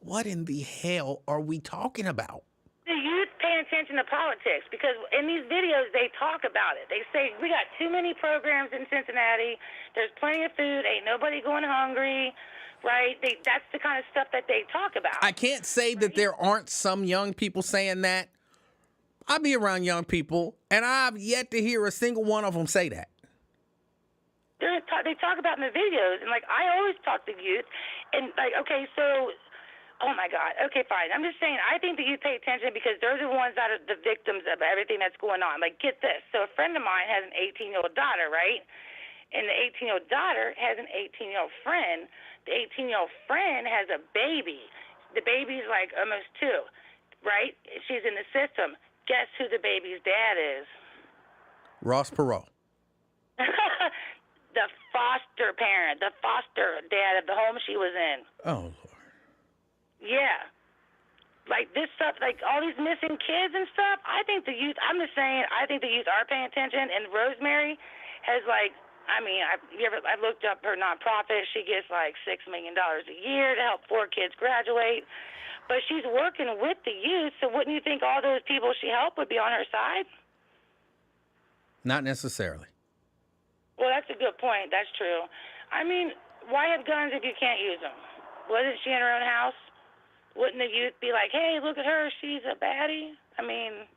What in the hell are we talking about? The youth paying attention to politics because in these videos they talk about it. They say we got too many programs in Cincinnati. There's plenty of food. Ain't nobody going hungry, right? That's the kind of stuff that they talk about. I can't say that there aren't some young people saying that. I be around young people, and I've yet to hear a single one of them say that. They talk about in the videos, and I always talk to youth, and okay, so. Oh, my God. Okay, fine. I'm just saying, I think that you pay attention because they're the ones that are the victims of everything that's going on. Get this. So a friend of mine has an 18-year-old daughter, right? And the 18-year-old daughter has an 18-year-old friend. The 18-year-old friend has a baby. The baby's almost 2, right? She's in the system. guess who the baby's dad is? Ross Perot. The foster parent, the foster dad of the home she was in. Oh, Lord. Yeah. Like this stuff, like all these missing kids and stuff, I think the youth, I'm just saying, I think the youth are paying attention. And Rosemary has I've looked up her nonprofit. She gets like $6 million a year to help 4 kids graduate. But she's working with the youth, so wouldn't you think all those people she helped would be on her side? Not necessarily. Well, that's a good point. That's true. I mean, why have guns if you can't use them? Wasn't she in her own house? Wouldn't the youth be like, hey, look at her, she's a baddie? I mean,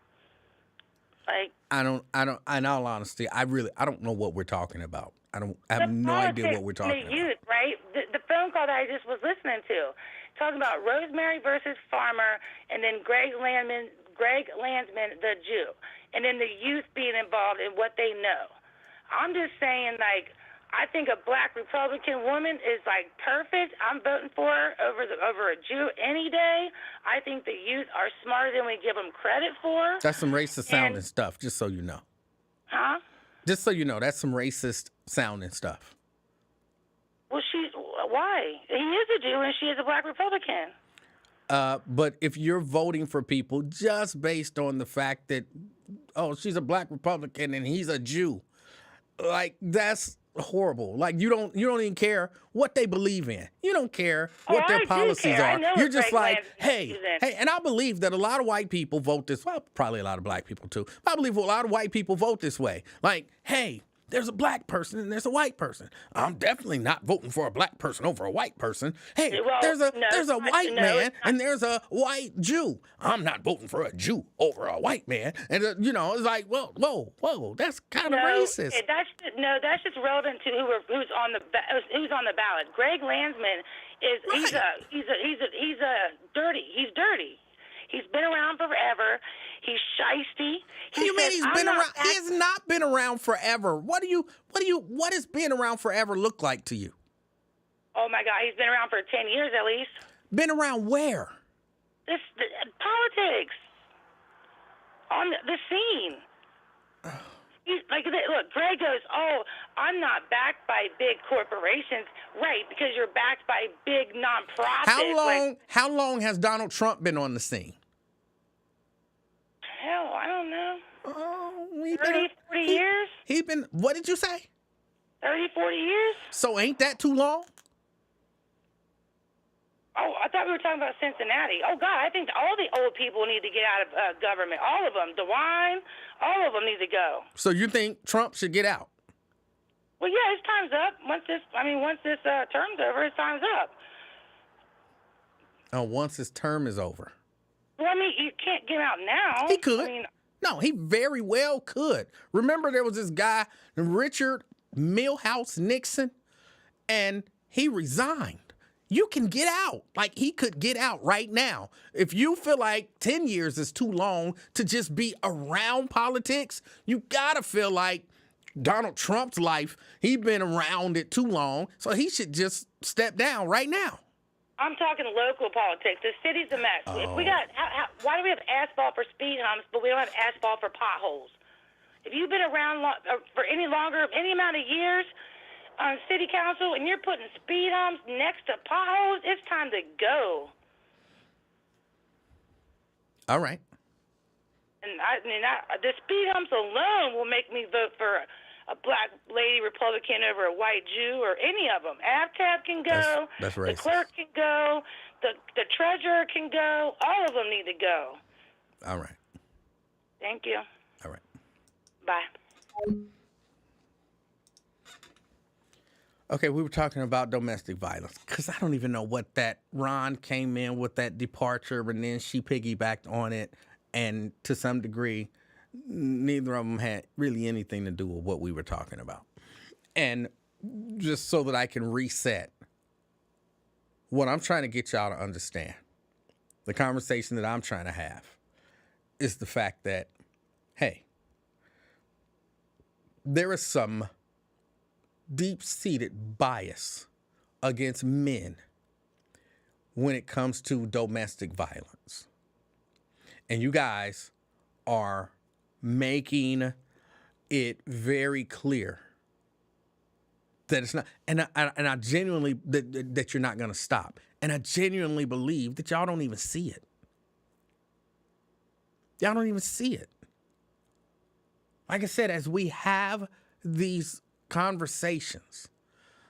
like... I don't, in all honesty, I don't know what we're talking about. I have no idea what we're talking about. The youth, right? The phone call that I just was listening to, talking about Rosemary versus Farmer, and then Greg Landsman, the Jew, and then the youth being involved in what they know. I'm just saying, like, I think a black Republican woman is like perfect. I'm voting for her over a Jew any day. I think the youth are smarter than we give them credit for. That's some racist sounding stuff, just so you know. Huh? Just so you know, that's some racist sounding stuff. Well, why? He is a Jew and she is a black Republican. But if you're voting for people just based on the fact that, oh, she's a black Republican and he's a Jew, like, that's horrible. Like, you don't even care what they believe in. You don't care what their policies are. You're just like, hey, and I believe that a lot of white people vote this way. Well, probably a lot of black people too. But I believe a lot of white people vote this way. Like, hey, there's a black person and there's a white person. I'm definitely not voting for a black person over a white person. Hey, there's a white man and there's a white Jew. I'm not voting for a Jew over a white man. And it's like, whoa, that's kind of racist. That's just relevant to who's on the ballot. Greg Landsman is he's dirty. He's dirty. He's been around forever. He's shiesty. You mean he's been around? He has not been around forever. What does being around forever look like to you? Oh my God, he's been around for 10 years at least. Been around where? Politics. On the scene. Look, Greg goes, oh, I'm not backed by big corporations. Right, because you're backed by big nonprofits. How long has Donald Trump been on the scene? Hell, I don't know. Oh, 30, 40 years? He's been, what did you say? 30, 40 years? So ain't that too long? Oh, I thought we were talking about Cincinnati. Oh, God, I think all the old people need to get out of government. All of them. DeWine, all of them need to go. So you think Trump should get out? Well, yeah, his time's up. Once this term's over, his time's up. Oh, once his term is over. Well, I mean, you can't get out now. He could. No, he very well could. Remember there was this guy, Richard Milhouse Nixon, and he resigned. You can get out. Like, he could get out right now. If you feel like 10 years is too long to just be around politics, you gotta feel like Donald Trump's life, he's been around it too long, so he should just step down right now. I'm talking local politics. The city's a mess. Oh. If we got, why do we have asphalt for speed humps, but we don't have asphalt for potholes? If you've been around for any amount of years on city council, and you're putting speed humps next to potholes, it's time to go. All right. And the speed humps alone will make me vote for a black lady Republican over a white Jew or any of them. ABTAB can go. That's racist. The clerk can go. The treasurer can go. All of them need to go. All right. Thank you. All right. Bye. Okay, we were talking about domestic violence because I don't even know what that Ron came in with that departure and then she piggybacked on it. And to some degree, neither of them had really anything to do with what we were talking about. And just so that I can reset, what I'm trying to get y'all to understand, the conversation that I'm trying to have, is the fact that, hey, there is some deep-seated bias against men when it comes to domestic violence. And you guys are making it very clear that it's not, and I genuinely that you're not going to stop, and I genuinely believe that y'all don't even see it. Y'all don't even see it. Like I said, as we have these conversations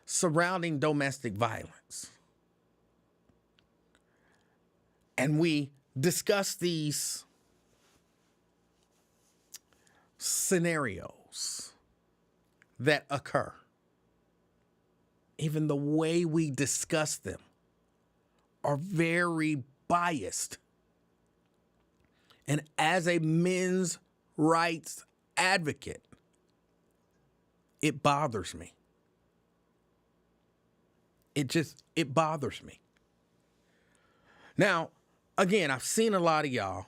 surrounding domestic violence, and we discuss these scenarios that occur, even the way we discuss them are very biased. And as a men's rights advocate, it bothers me. It bothers me. Now, again, I've seen a lot of y'all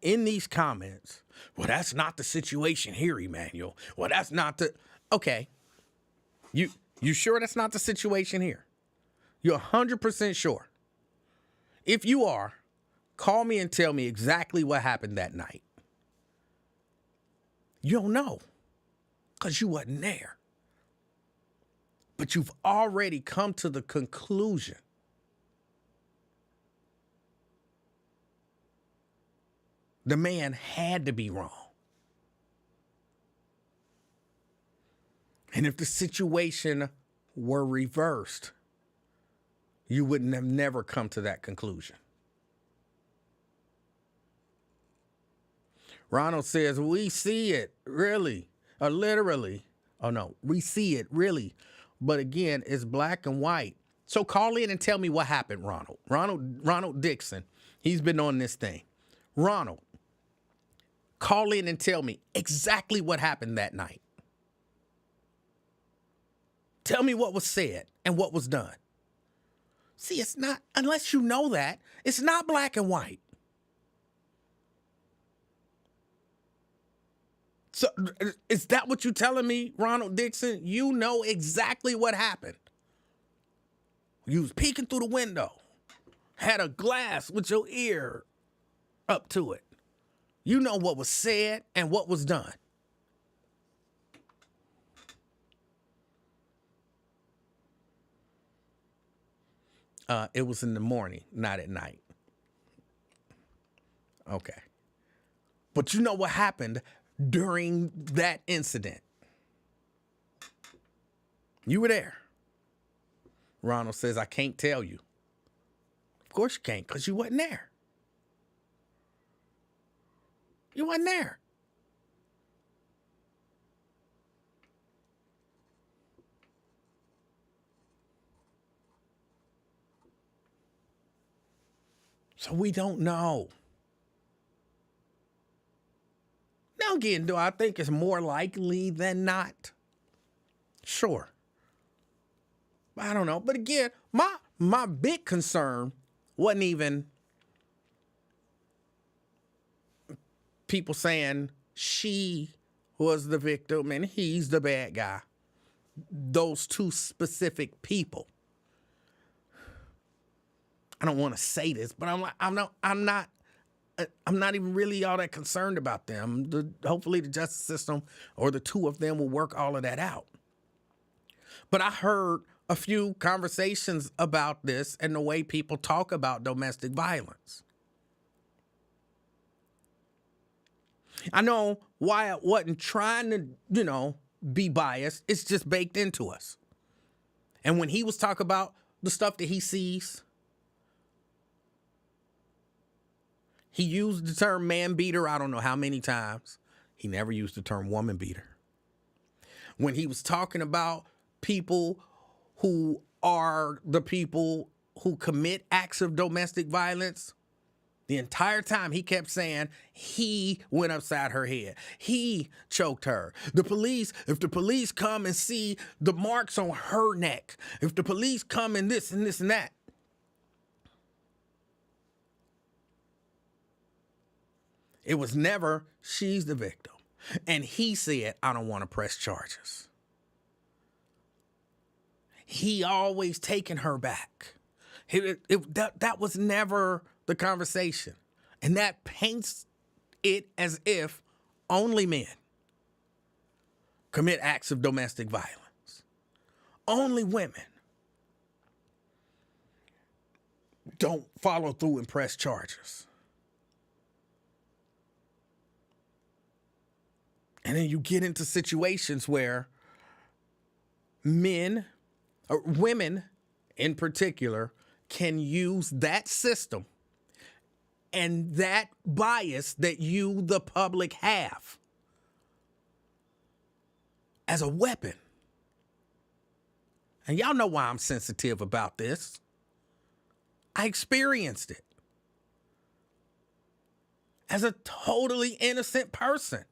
in these comments. Well, that's not the situation here, Emanuel. Well, that's not the... Okay. You sure that's not the situation here? You're 100% sure? If you are, call me and tell me exactly what happened that night. You don't know because you wasn't there. But you've already come to the conclusion the man had to be wrong. And if the situation were reversed, you wouldn't have never come to that conclusion. Ronald says, we see it, really, or literally. Oh, no, we see it, really. But again, it's black and white. So call in and tell me what happened, Ronald. Ronald Dixon, he's been on this thing. Ronald, call in and tell me exactly what happened that night. Tell me what was said and what was done. See, it's not, unless you know that, it's not black and white. So is that what you're telling me, Ronald Dixon? You know exactly what happened. You was peeking through the window, had a glass with your ear up to it. You know what was said and what was done. It was in the morning, not at night. Okay. But you know what happened during that incident? You were there. Ronald says, I can't tell you. Of course you can't, because you wasn't there. You wasn't there. So we don't know. Now again, do I think it's more likely than not? Sure. I don't know. But again, my big concern wasn't even people saying she was the victim and he's the bad guy. Those two specific people. I don't want to say this, but I'm not even really all that concerned about them. Hopefully the justice system or the two of them will work all of that out. But I heard a few conversations about this and the way people talk about domestic violence. I know why I wasn't trying to, be biased. It's just baked into us. And when he was talking about the stuff that he sees, he used the term man beater, I don't know how many times. He never used the term woman beater. When he was talking about people who are the people who commit acts of domestic violence, the entire time he kept saying he went upside her head. He choked her. If the police come and see the marks on her neck, if the police come and this and this and that. It was never, she's the victim. And he said, I don't want to press charges. He always taking her back. That was never the conversation. And that paints it as if only men commit acts of domestic violence. Only women don't follow through and press charges. And then you get into situations where men, or women in particular, can use that system and that bias that you, the public, have as a weapon. And y'all know why I'm sensitive about this. I experienced it as a totally innocent person.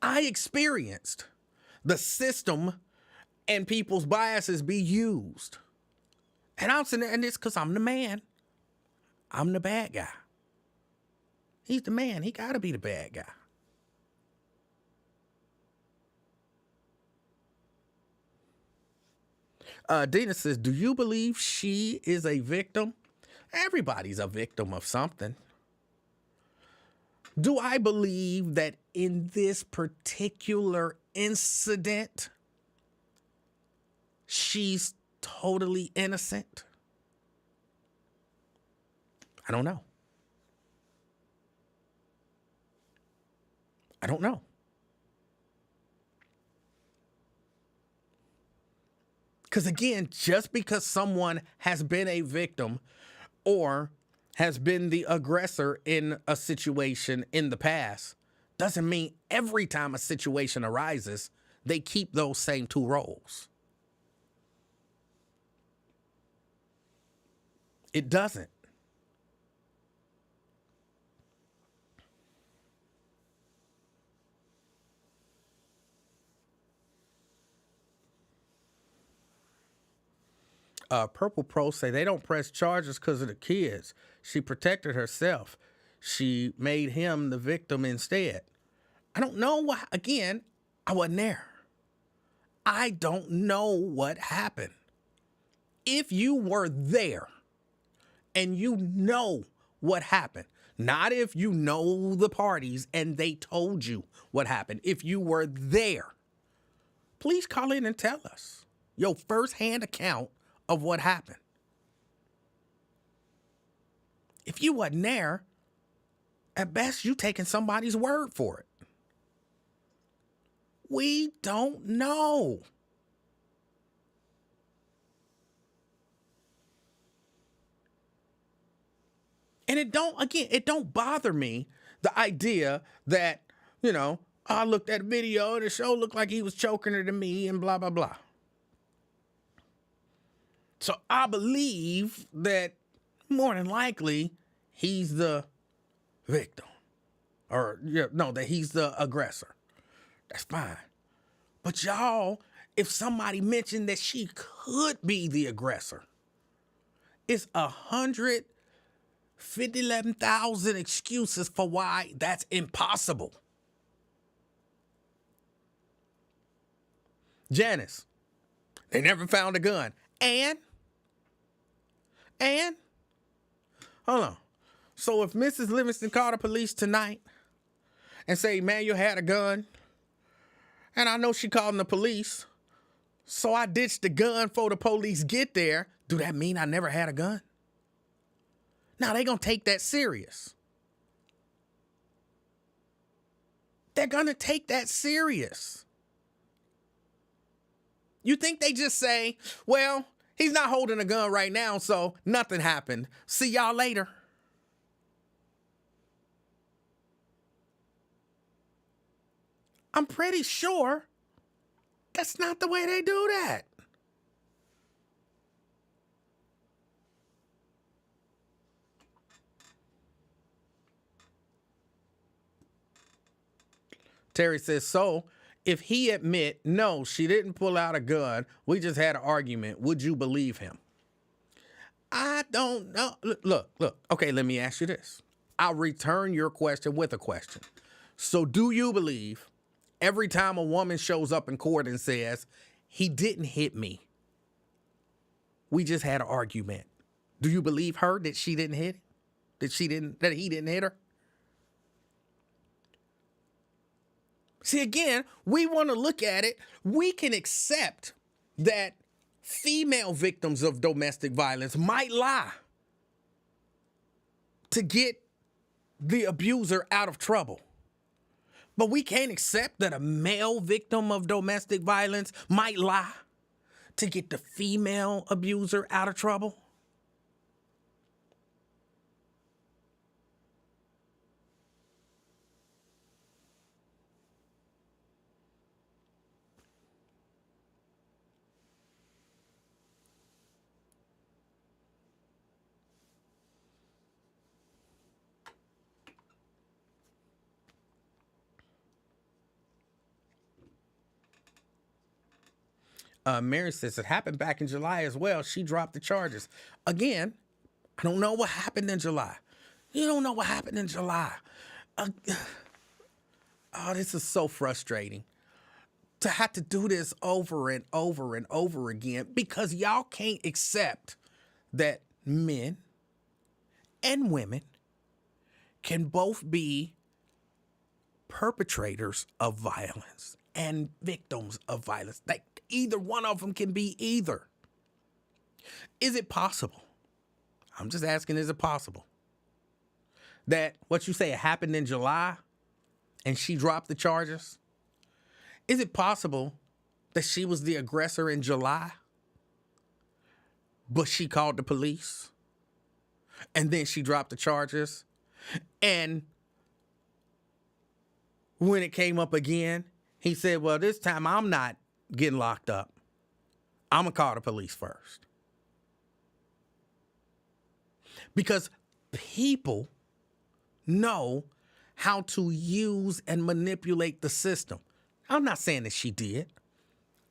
I experienced the system and people's biases be used. And I'm sitting there, and it's because I'm the man. I'm the bad guy. He's the man. He got to be the bad guy. Dina says, do you believe she is a victim? Everybody's a victim of something. Do I believe that in this particular incident, she's totally innocent? I don't know. I don't know. Because again, just because someone has been a victim or has been the aggressor in a situation in the past doesn't mean every time a situation arises, they keep those same two roles. It doesn't. Purple Pro say they don't press charges because of the kids. She protected herself. She made him the victim instead. I don't know what, again, I wasn't there. I don't know what happened. If you were there and you know what happened, not if you know the parties and they told you what happened. If you were there, please call in and tell us your firsthand account of what happened. If you wasn't there, at best you taking somebody's word for it. We don't know. And it don't bother me, the idea that, I looked at a video and the show looked like he was choking her to me and blah, blah, blah. So I believe that more than likely he's the victim. That he's the aggressor. That's fine. But y'all, if somebody mentioned that she could be the aggressor, it's 111,000 excuses for why that's impossible. Janice, they never found a gun. And, hold on. So if Mrs. Livingston called the police tonight and say Emanuel had a gun, and I know she called the police, so I ditched the gun before the police get there, do that mean I never had a gun? Now they gonna take that serious. They're gonna take that serious. You think they just say, well, he's not holding a gun right now, so nothing happened. See y'all later. I'm pretty sure that's not the way they do that. Terry says, so if he admit, no, she didn't pull out a gun, we just had an argument, would you believe him? I don't know. Look. Okay, let me ask you this. I'll return your question with a question. So do you believe every time a woman shows up in court and says, he didn't hit me, we just had an argument, do you believe her that she didn't hit him? That he didn't hit her? See, again, we want to look at it. We can accept that female victims of domestic violence might lie to get the abuser out of trouble. But we can't accept that a male victim of domestic violence might lie to get the female abuser out of trouble. Mary says it happened back in July as well. She dropped the charges. Again, I don't know what happened in July. You don't know what happened in July. Oh, this is so frustrating to have to do this over and over and over again because y'all can't accept that men and women can both be perpetrators of violence and victims of violence. Like either one of them can be either. Is it possible? I'm just asking, is it possible that what you say happened in July and she dropped the charges? Is it possible that she was the aggressor in July, but she called the police and then she dropped the charges? And when it came up again, he said, well, this time I'm not getting locked up. I'm going to call the police first. Because people know how to use and manipulate the system. I'm not saying that she did.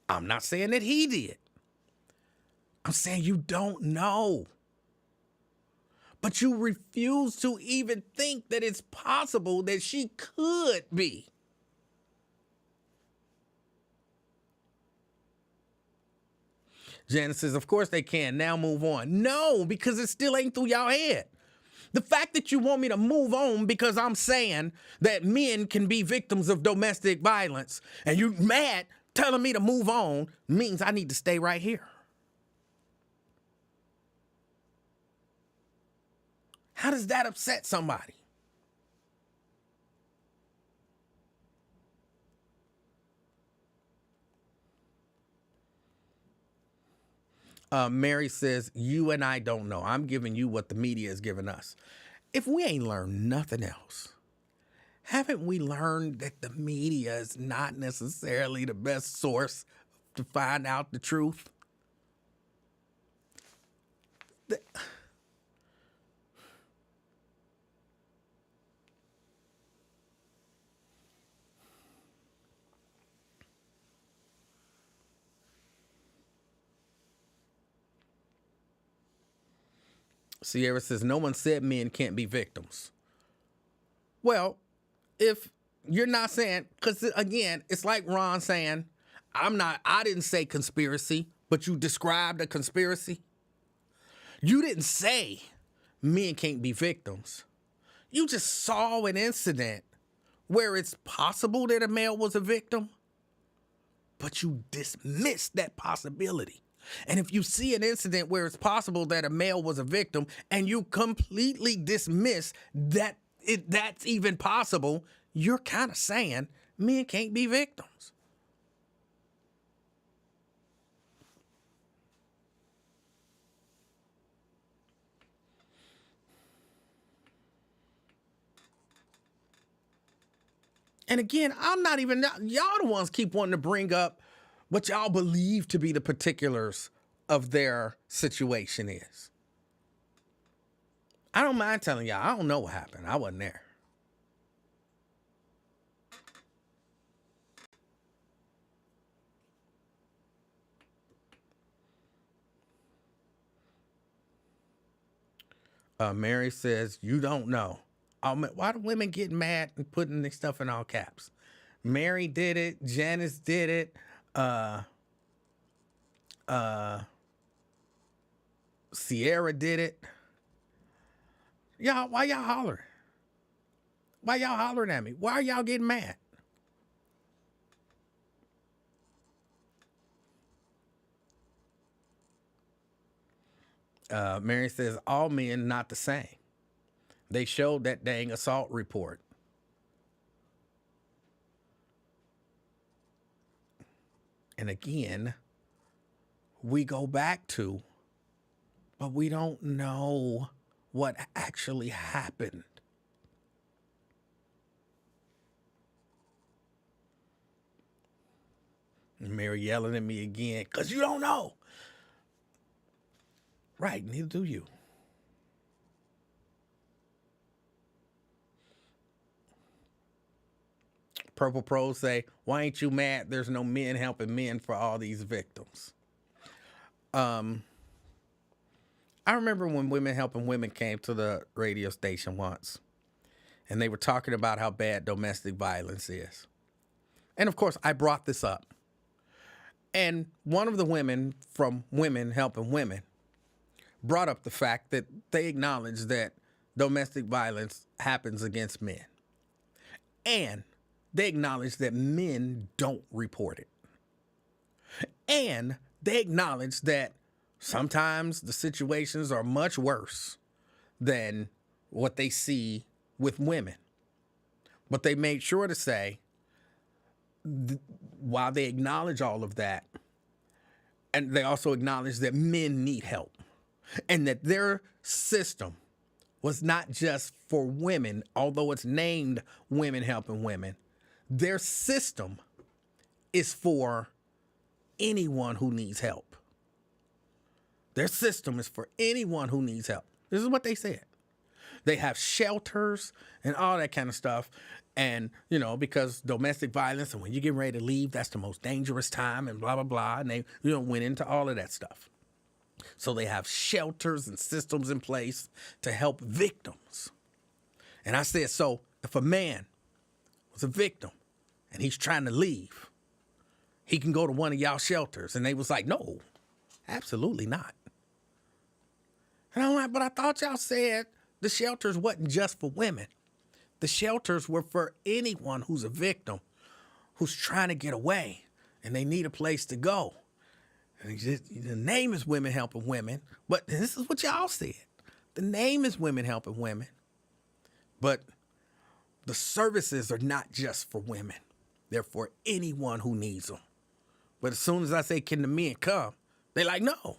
I'm not saying that he did. I'm saying you don't know. But you refuse to even think that it's possible that she could be. Janice says, of course they can. Now move on. No, because it still ain't through y'all head. The fact that you want me to move on because I'm saying that men can be victims of domestic violence and you mad telling me to move on means I need to stay right here. How does that upset somebody? Mary says, you and I don't know. I'm giving you what the media is giving us. If we ain't learned nothing else, haven't we learned that the media is not necessarily the best source to find out the truth? Sierra says, no one said men can't be victims. Well, if you're not saying, because again, it's like Ron saying, I didn't say conspiracy, but you described a conspiracy. You didn't say men can't be victims. You just saw an incident where it's possible that a male was a victim, but you dismissed that possibility. And if you see an incident where it's possible that a male was a victim and you completely dismiss that that's even possible, you're kind of saying men can't be victims. And again, I'm not even, y'all the ones keep wanting to bring up what y'all believe to be the particulars of their situation is. I don't mind telling y'all, I don't know what happened. I wasn't there. Mary says, you don't know. Why do women get mad and putting this stuff in all caps? Mary did it. Janice did it. Sierra did it. Y'all, why y'all hollering? Why y'all hollering at me? Why are y'all getting mad? Mary says, all men not the same. They showed that dang assault report. And again, we go back to, but we don't know what actually happened. And Mary yelling at me again, because you don't know. Right, neither do you. Purple Pros say, why ain't you mad there's no men helping men for all these victims? I remember when Women Helping Women came to the radio station once, and they were talking about how bad domestic violence is. And of course, I brought this up. And one of the women from Women Helping Women brought up the fact that they acknowledge that domestic violence happens against men. And they acknowledge that men don't report it. And they acknowledge that sometimes the situations are much worse than what they see with women. But they made sure to say, while they acknowledge all of that, and they also acknowledge that men need help, and that their system was not just for women, although it's named Women Helping Women. Their system is for anyone who needs help. Their system is for anyone who needs help. This is what they said. They have shelters and all that kind of stuff. And, you know, because domestic violence, and when you get ready to leave, that's the most dangerous time and blah, blah, blah. And they, went into all of that stuff. So they have shelters and systems in place to help victims. And I said, so if a man was a victim and he's trying to leave, he can go to one of y'all shelters. And they was like, no, absolutely not. And I'm like, but I thought y'all said the shelters wasn't just for women. The shelters were for anyone who's a victim, who's trying to get away, and they need a place to go. And the name is Women Helping Women, but this is what y'all said. The name is Women Helping Women, but the services are not just for women. They're for anyone who needs them. But as soon as I say, can the men come? They're like, no.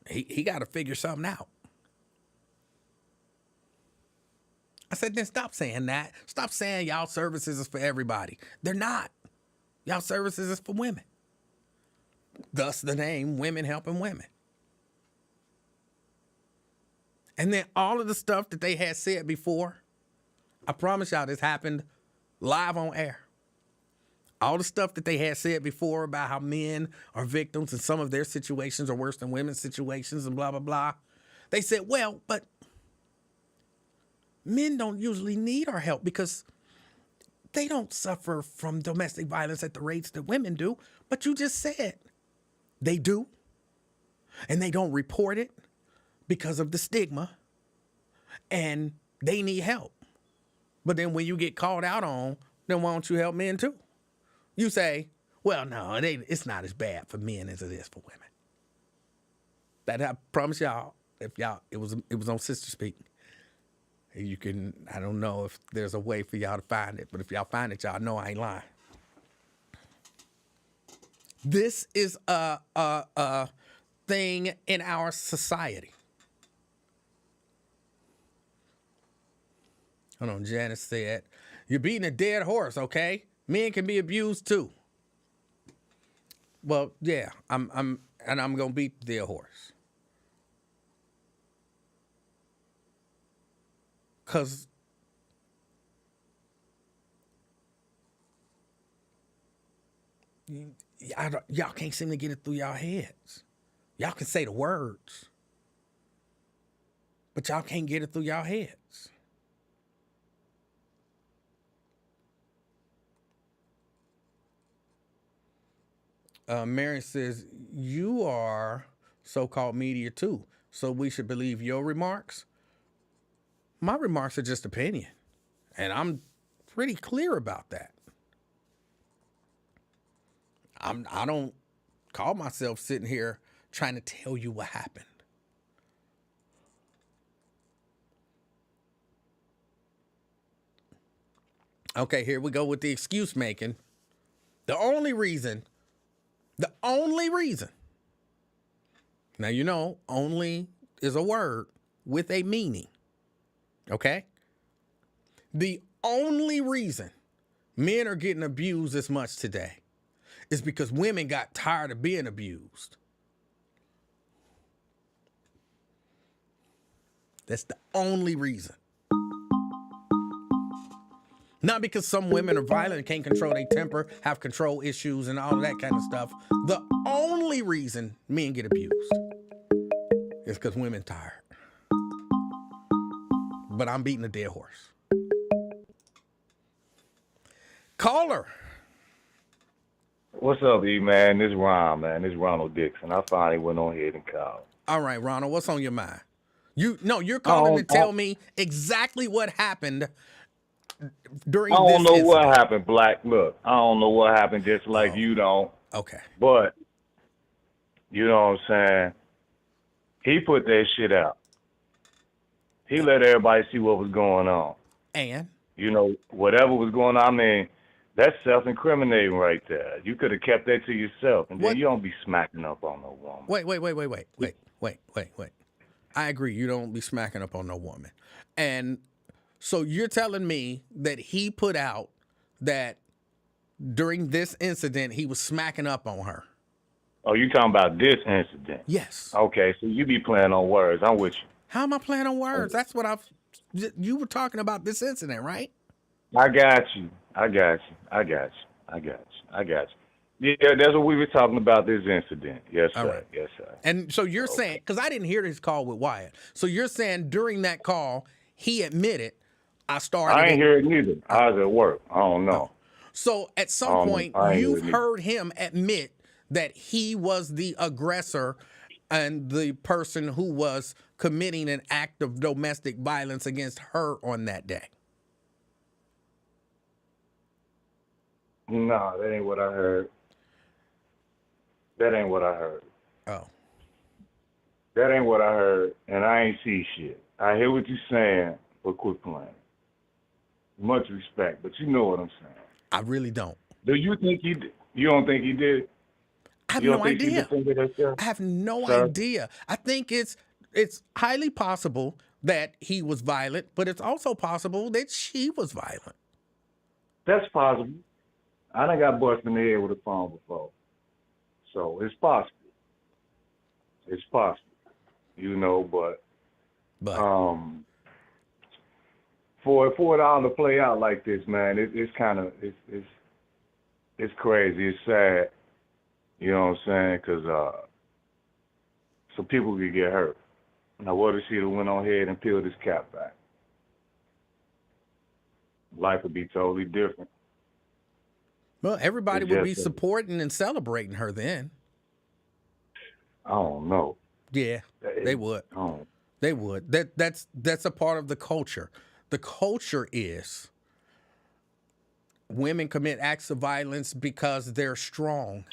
He got to figure something out. I said, then stop saying that. Stop saying y'all services is for everybody. They're not. Y'all services is for women. Thus the name Women Helping Women. And then all of the stuff that they had said before, I promise y'all this happened live on air. All the stuff that they had said before about how men are victims and some of their situations are worse than women's situations and blah, blah, blah. They said, well, but men don't usually need our help because they don't suffer from domestic violence at the rates that women do. But you just said they do. And they don't report it because of the stigma. And they need help. But then when you get called out on, then why don't you help men too? You say, well, no, it's not as bad for men as it is for women. That I promise y'all, it was on Sister Speak. You can, I don't know if there's a way for y'all to find it, but if y'all find it, y'all know I ain't lying. This is a thing in our society. Hold on, Janice said, you're beating a dead horse, okay? Men can be abused too. Well, yeah, I'm gonna beat the dead horse. Cause y'all can't seem to get it through y'all heads. Y'all can say the words, but y'all can't get it through y'all heads. Mary says, you are so-called media too, so we should believe your remarks. My remarks are just opinion, and I'm pretty clear about that. I don't call myself sitting here trying to tell you what happened. Okay, here we go with the excuse making. The only reason, now you know, only is a word with a meaning, okay? The only reason men are getting abused as much today is because women got tired of being abused. That's the only reason. Not because some women are violent and can't control their temper, have control issues and all of that kind of stuff. The only reason men get abused is because women tired. But I'm beating a dead horse. Caller. What's up, E, man? This Ron, man. This Ronald Dixon. I finally went on ahead and called. All right, Ronald, what's on your mind? You're calling to tell me exactly what happened during this I don't know incident. what happened, Black. Look, I don't know what happened, just like you don't. Okay. But, you know what I'm saying? He put that shit out. He let everybody see what was going on. And? You know, whatever was going on, I mean, that's self-incriminating right there. You could have kept that to yourself, and then you don't be smacking up on no woman. Wait. I agree. You don't be smacking up on no woman. And so you're telling me that he put out that during this incident, he was smacking up on her. Oh, you talking about this incident? Yes. Okay, so you be playing on words. I'm with you. How am I playing on words? That's what you were talking about this incident, right? I got you. Yeah, that's what we were talking about, this incident. Yes, sir. Right. Yes, sir. And so you're saying, because I didn't hear this call with Wyatt, so you're saying during that call, he admitted, I ain't hear it neither. I was at work. I don't know. So at some point, you've heard him admit that he was the aggressor and the person who was committing an act of domestic violence against her on that day. No, that ain't what I heard. Oh. That ain't what I heard, and I ain't see shit. I hear what you're saying, but quit playing. Much respect, but you know what I'm saying. I really don't. Do you think he did? You don't think he did? I have no idea. I have no idea. I think it's highly possible that he was violent, but it's also possible that she was violent. That's possible. I done got busted in the head with a phone before. So it's possible. It's possible. You know, but for it all to play out like this, man, it's kind of it's crazy. It's sad. You know what I'm saying? Because some people could get hurt. Now, what if she'd have went on ahead and peeled his cap back? Life would be totally different. Well, everybody would be supporting and celebrating her then. I don't know. Yeah, they would. They would. That's a part of the culture. The culture is women commit acts of violence because they're strong.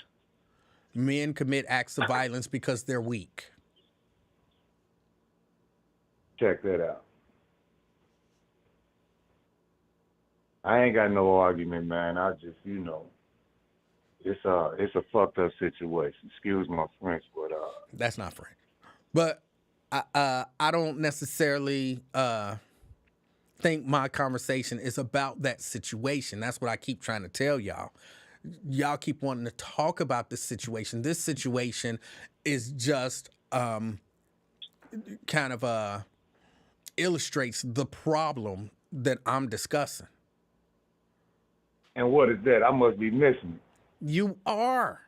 Men commit acts of violence because they're weak. Check that out. I ain't got no argument, man. I just, you know, it's a fucked up situation. Excuse my French, but that's not French. But I don't necessarily think my conversation is about that situation. That's what I keep trying to tell y'all. Y'all keep wanting to talk about this situation. This situation is just kind of illustrates the problem that I'm discussing. And what is that? I must be missing it. You are.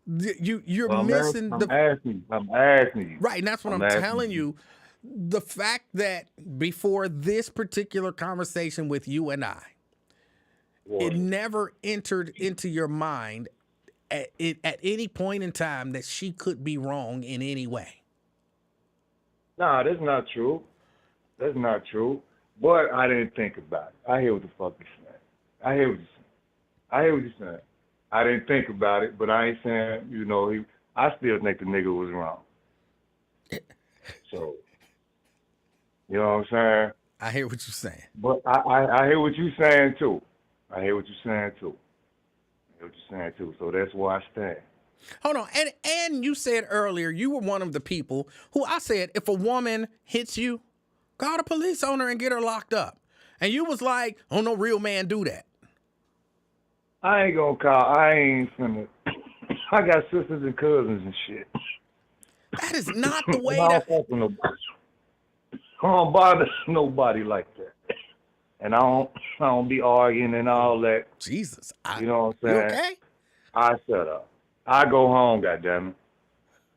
You're missing I'm asking you. Right, and that's what I'm telling you. The fact that before this particular conversation with you and I, it never entered into your mind at any point in time that she could be wrong in any way. Nah, that's not true. That's not true. But I didn't think about it. I hear what the fuck you're saying. I hear what you're saying. I didn't think about it, but I ain't saying, you know, I still think the nigga was wrong. So, you know what I'm saying? I hear what you're saying. But I hear what you're saying too. I hear what you're saying too. I hear what you're saying too. So that's where I stand. Hold on. And you said earlier you were one of the people who I said if a woman hits you, call the police on her and get her locked up. And you was like, oh, no real man do that. I ain't gonna call. I ain't finna. I got sisters and cousins and shit. That is not the And way I that. don't fuck with nobody. I don't bother nobody like that. And I don't be arguing and all that. Jesus. You know what I'm You saying? okay? I shut up. I go home, goddammit.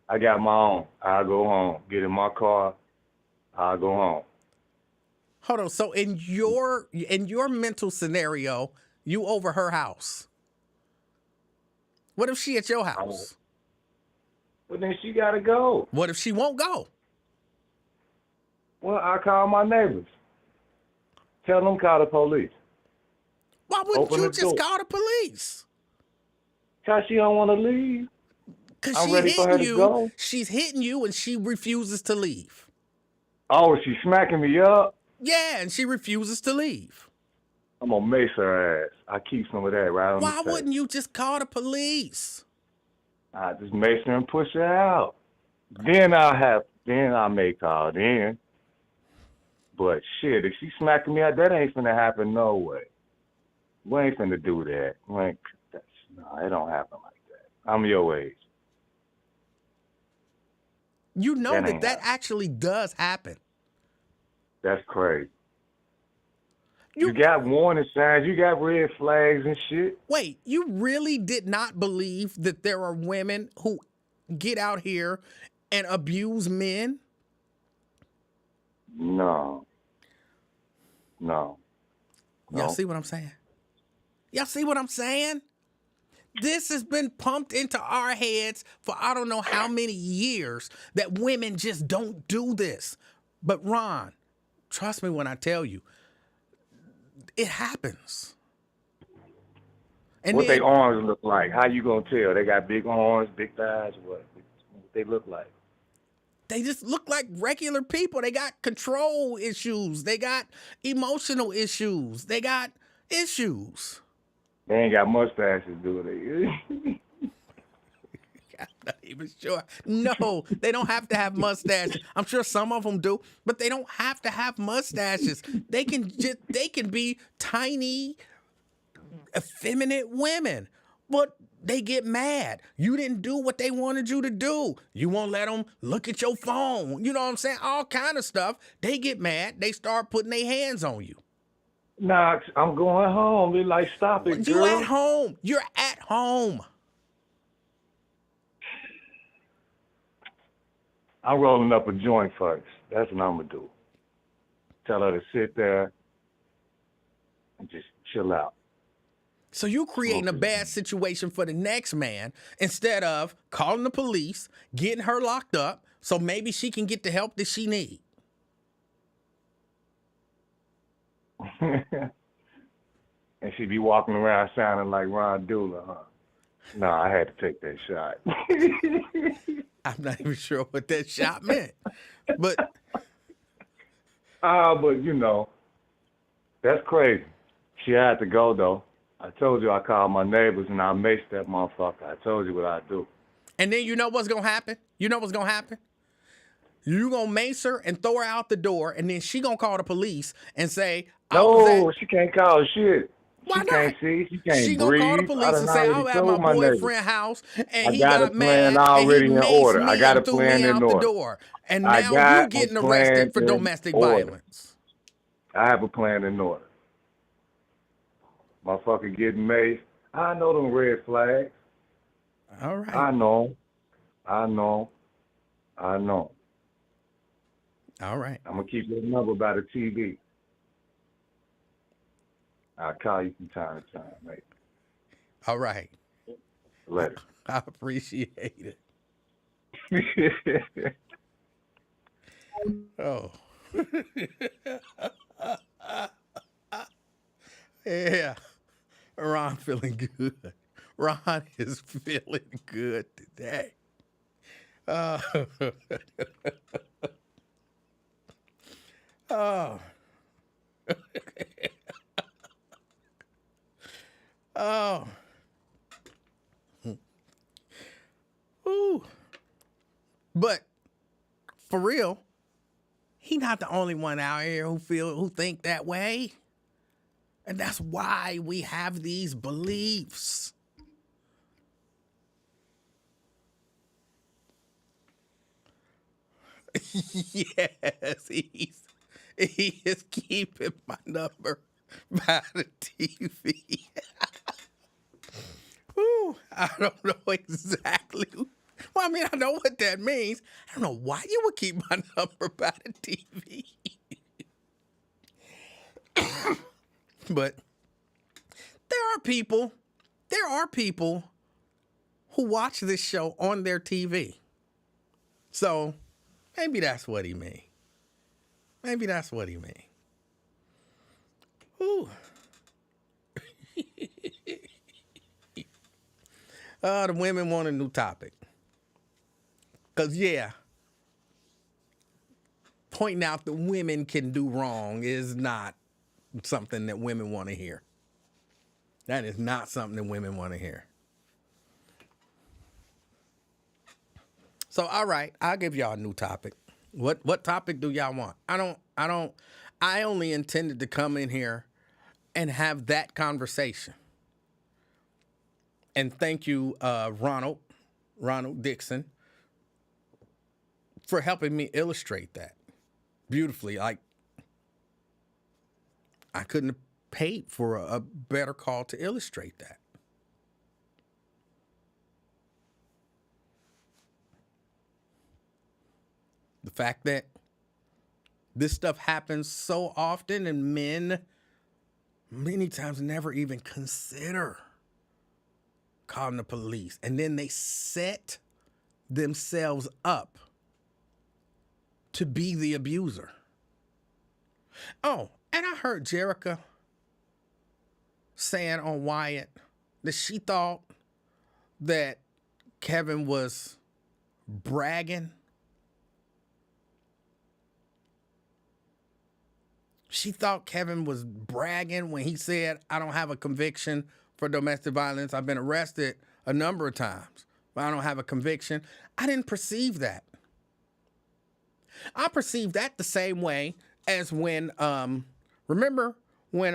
I got my own. I go home. Get in my car. I go home. Hold on. So in your mental scenario, you over her house. What if she at your house? But then she gotta go. What if she won't go? Well, I call my neighbors. Tell them call the police. Why wouldn't Open you the just door. call the police? Cause she don't want to leave. Because I'm she ready for her hitting to you. go. She's hitting you and she refuses to leave. Oh, she smacking me up. Yeah, and she refuses to leave. I'm gonna mace her ass. I keep some of that right on Why the table. wouldn't you just call the police? I just mace her and push her out. Then I may call then. But shit, if she smacking me out, that ain't finna happen no way. We ain't finna do that. No, it don't happen like that. I'm your age. You know That that ain't that happening. actually does happen. That's crazy. You You got warning signs, you got red flags and shit. wait, you really did not believe that there are women who get out here and abuse men? No. Y'all see what I'm saying? Y'all see what I'm saying? This has been pumped into our heads for I don't know how many years that women just don't do this. But Ron, trust me when I tell you, it happens. And What then they arms look like? How you gonna tell? They got big arms, big thighs, what they look like? they just look like regular people. They got control issues. They got emotional issues. They got issues. They ain't got mustaches, do they? I'm not even sure. No, they don't have to have mustaches. I'm sure some of them do, but they don't have to have mustaches. They can be tiny, effeminate women, but they get mad. You didn't do what they wanted you to do. You won't let them look at your phone. You know what I'm saying? All kind of stuff. They get mad. They start putting their hands on you. Nah, I'm going home. They like, stop it, You girl. at home. You're at home. I'm rolling up a joint first. That's what I'm gonna do. Tell her to sit there and just chill out. So you creating a bad situation for the next man instead of calling the police, getting her locked up, so maybe she can get the help that she needs. And she be walking around sounding like Ron Dula, huh? No, I had to take that shot. I'm not even sure what that shot meant, but But you know, that's crazy. She had to go though. I told you I called my neighbors and I maced that motherfucker. I told you what I do. and then you know what's gonna happen? You know what's gonna happen? You gonna mace her and throw her out the door, and then she gonna call the police and say, No, she can't call shit. Why She can't not? see. She can't She breathe. gonna call the I police done and say, I already was at my told my neighbors. boyfriend's house and I he got a got plan mad and he already in maced order. I me got a and threw plan me in out the order. door. And I now got you a getting plan arrested for in domestic order. violence. I have a plan in order. Motherfucker getting maced. I know them red flags. All right. I know. All right. I'm going to keep your number by the TV. I'll call you from time to time, mate. All right. Later. I appreciate it. Oh. Yeah. Ron feeling good. Ron is feeling good today. Oh. Oh. Ooh. But for real, he not the only one out here who think that way. And that's why we have these beliefs. Yes, he is keeping my number by the TV. Whew, I don't know exactly. Well, I mean, I know what that means. I don't know why you would keep my number by the TV. But there are people who watch this show on their TV. So maybe that's what he mean. Maybe that's what he mean. Ooh. The women want a new topic. Because, yeah, pointing out that women can do wrong is not something that women want to hear. That is not something that women want to hear. So, all right, I'll give y'all a new topic. What topic do y'all want? I only intended to come in here and have that conversation. And thank you, Ronald Dixon, for helping me illustrate that beautifully. Like, I couldn't have paid for a better call to illustrate that. The fact that this stuff happens so often and men many times never even consider calling the police. And then they set themselves up to be the abuser. Oh, and I heard Jerica saying on Wyatt that she thought that Kevin was bragging. She thought Kevin was bragging when he said, I don't have a conviction for domestic violence. I've been arrested a number of times, but I don't have a conviction. I didn't perceive that. I perceived that the same way as when, remember when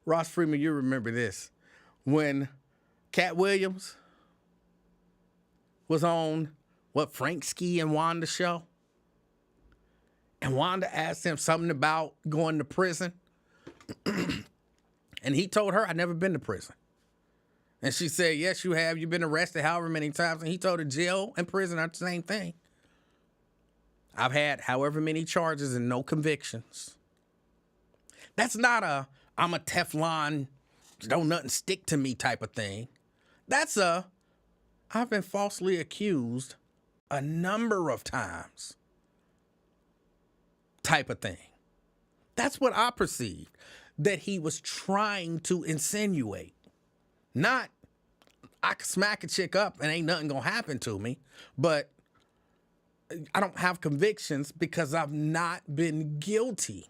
Ross Freeman, you remember this, when Cat Williams was on, Frank Ski and Wanda show? And Wanda asked him something about going to prison. And he told her, I've never been to prison. And she said, yes, you have. You've been arrested however many times. And he told her jail and prison are the same thing. I've had however many charges and no convictions. That's not I'm a Teflon, don't nothing stick to me type of thing. That's I've been falsely accused a number of times type of thing. That's what I perceived that he was trying to insinuate. Not, I could smack a chick up and ain't nothing gonna happen to me, but I don't have convictions because I've not been guilty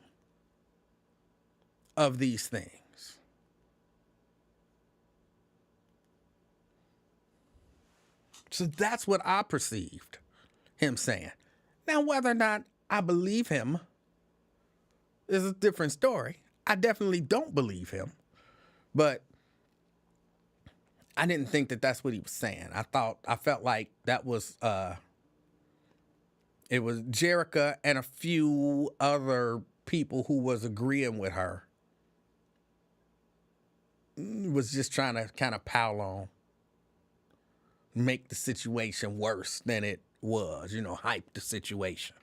of these things. So that's what I perceived him saying. Now, whether or not I believe him is a different story. I definitely don't believe him, but I didn't think that that's what he was saying. I felt like that was, it was Jerica and a few other people who was agreeing with her. Was just trying to kind of pile on, make the situation worse than it was, hype the situation.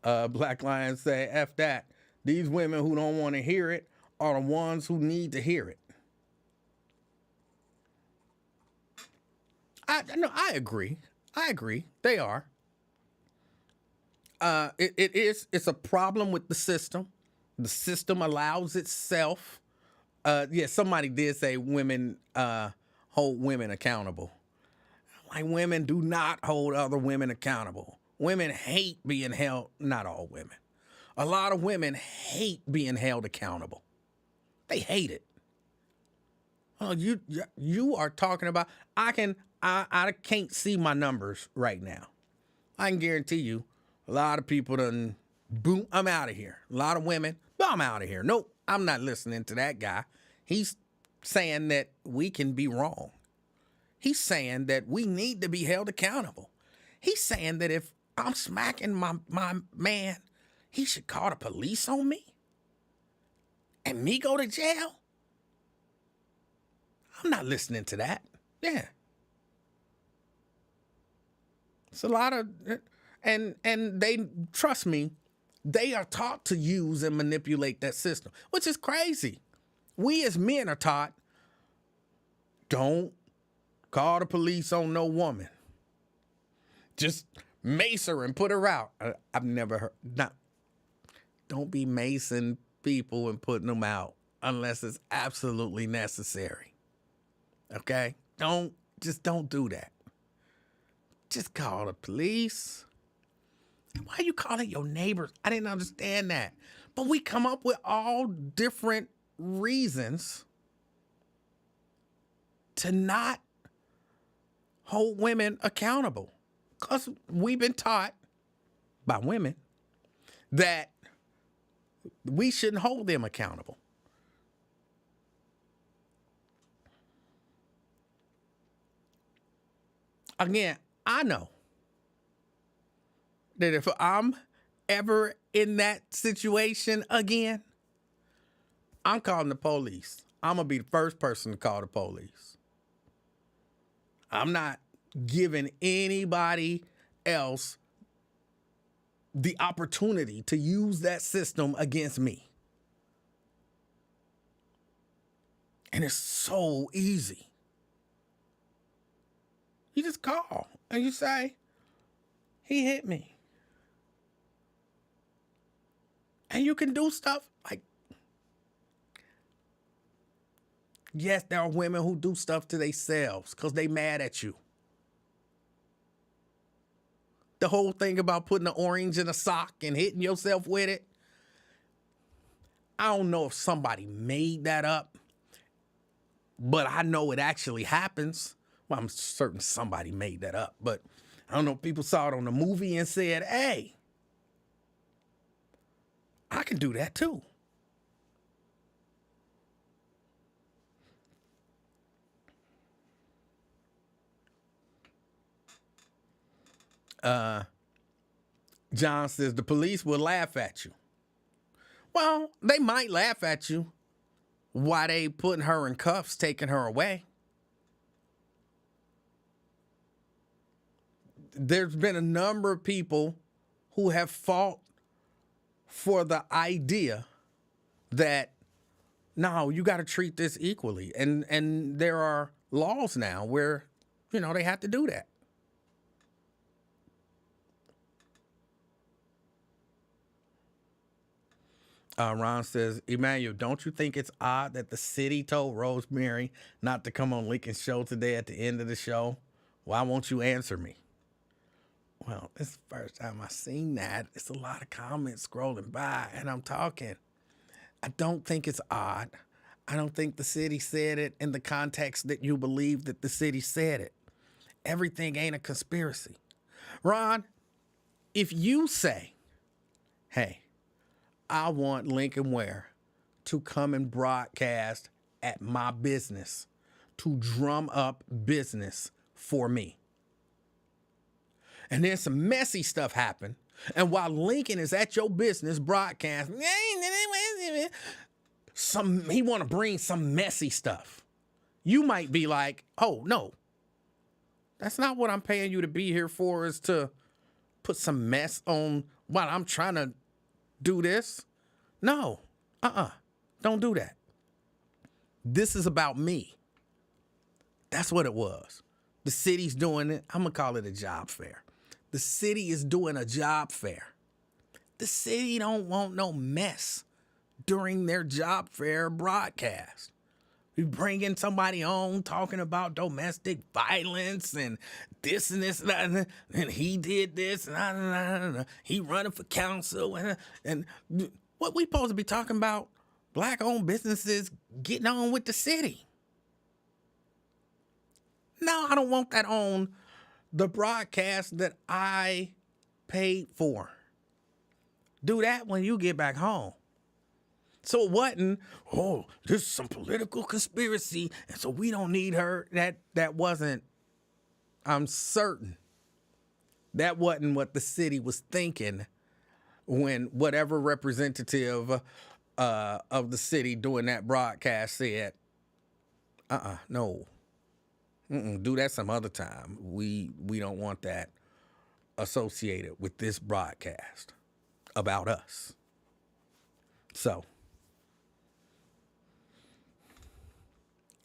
Black Lion say, F that. These women who don't want to hear it are the ones who need to hear it. I agree. They are. It's a problem with the system. The system allows itself. Somebody did say women hold women accountable. Like, women do not hold other women accountable. Women hate being held, not all women. A lot of women hate being held accountable. They hate it. Oh, you are talking about, I can't see my numbers right now. I can guarantee you, a lot of people done, boom, I'm out of here. A lot of women, I'm out of here. Nope, I'm not listening to that guy. He's saying that we can be wrong. He's saying that we need to be held accountable. He's saying that if I'm smacking my man, he should call the police on me and me go to jail. I'm not listening to that. Yeah. It's a lot of, and they, trust me, they are taught to use and manipulate that system, which is crazy. We as men are taught, don't call the police on no woman. Just mace her and put her out. I've never heard, don't be macing people and putting them out unless it's absolutely necessary. Okay? Don't do that. Just call the police. Why are you calling your neighbors? I didn't understand that. But we come up with all different reasons to not hold women accountable. Because we've been taught by women that we shouldn't hold them accountable. Again, I know that if I'm ever in that situation again, I'm calling the police. I'm going to be the first person to call the police. I'm not giving anybody else the opportunity to use that system against me. And it's so easy. You just call and you say, he hit me. And you can do stuff like, yes, there are women who do stuff to themselves because they mad at you. The whole thing about putting an orange in a sock and hitting yourself with it, I don't know if somebody made that up, but I know it actually happens. Well, I'm certain somebody made that up, but I don't know if people saw it on the movie and said, hey, I can do that too. John says the police will laugh at you. Well, they might laugh at you while they putting her in cuffs, taking her away. There's been a number of people who have fought for the idea that, no, you got to treat this equally. And there are laws now where, they have to do that. Ron says, Emanuel, don't you think it's odd that the city told Rosemary not to come on Lincoln's show today at the end of the show? Why won't you answer me? Well, it's the first time I've seen that. It's a lot of comments scrolling by, and I'm talking. I don't think it's odd. I don't think the city said it in the context that you believe that the city said it. Everything ain't a conspiracy. Ron, if you say, hey, I want Lincoln Ware to come and broadcast at my business to drum up business for me. And then some messy stuff happened. And while Lincoln is at your business broadcasting, he want to bring some messy stuff. You might be like, oh, no, that's not what I'm paying you to be here for, is to put some mess on while I'm trying to do this. No, don't do that. This is about me. That's what it was. The city's doing it. I'm going to call it a job fair. The city is doing a job fair. The city don't want no mess during their job fair broadcast. We bringing somebody on talking about domestic violence and this and this and he did this and he running for council and what we supposed to be talking about? Black-owned businesses getting on with the city. No, I don't want that on the broadcast that I paid for. Do that when you get back home. So it wasn't, oh, this is some political conspiracy, and so we don't need her. That wasn't, I'm certain, that wasn't what the city was thinking when whatever representative of the city doing that broadcast said, no. Do that some other time. We don't want that associated with this broadcast about us. So,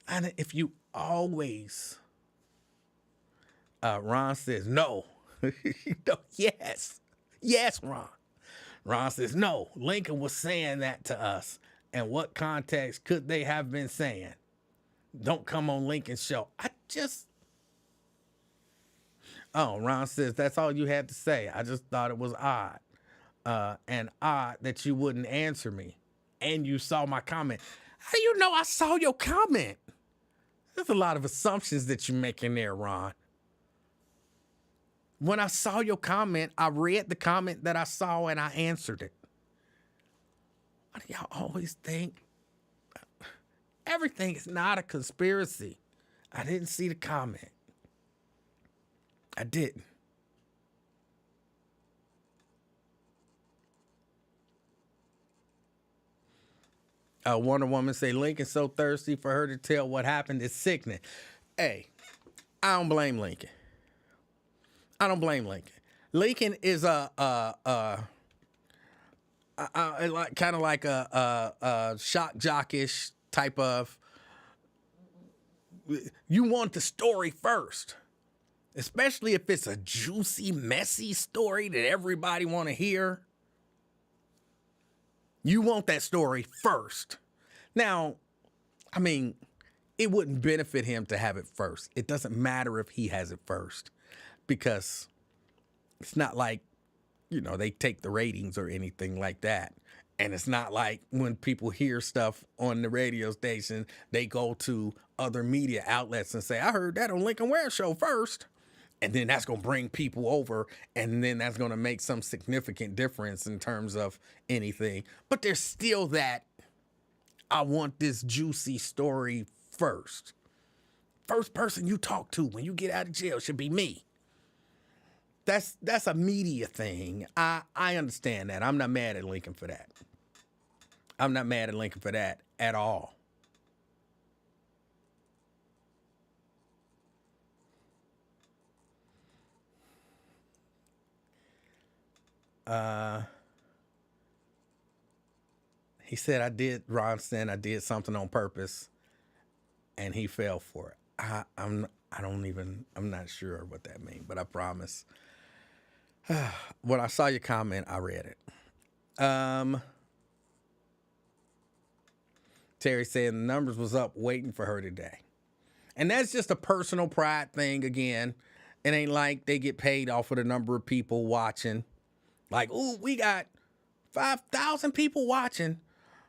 and if you always, Ron says no. No, yes, Ron. Ron says no. Lincoln was saying that to us. And what context could they have been saying? Don't come on Lincoln's show. Ron says that's all you had to say. I just thought it was odd. And odd that you wouldn't answer me. And you saw my comment. How do you know I saw your comment? There's a lot of assumptions that you're making there, Ron. When I saw your comment, I read the comment that I saw and I answered it. Why do y'all always think everything is not a conspiracy? I didn't see the comment. I didn't. Wonder Woman say Lincoln's so thirsty for her to tell what happened is sickening. Hey, I don't blame Lincoln. Lincoln is kind of like a shock jockish type of. You want the story first, especially if it's a juicy, messy story that everybody want to hear. You want that story first. Now, I mean, it wouldn't benefit him to have it first. It doesn't matter if he has it first because it's not like, they take the ratings or anything like that. And it's not like when people hear stuff on the radio station, they go to other media outlets and say, I heard that on Lincoln Ware Show first. And then that's going to bring people over, and then that's going to make some significant difference in terms of anything. But there's still that, I want this juicy story first. First person you talk to when you get out of jail should be me. That's a media thing. I understand that. I'm not mad at Lincoln for that. I'm not mad at Lincoln for that at all. He said, Ron said I did something on purpose and he fell for it. I'm not sure what that means, but I promise. When I saw your comment, I read it. Terry said the numbers was up waiting for her today. And that's just a personal pride thing again. It ain't like they get paid off of the number of people watching. Like, ooh, we got 5,000 people watching,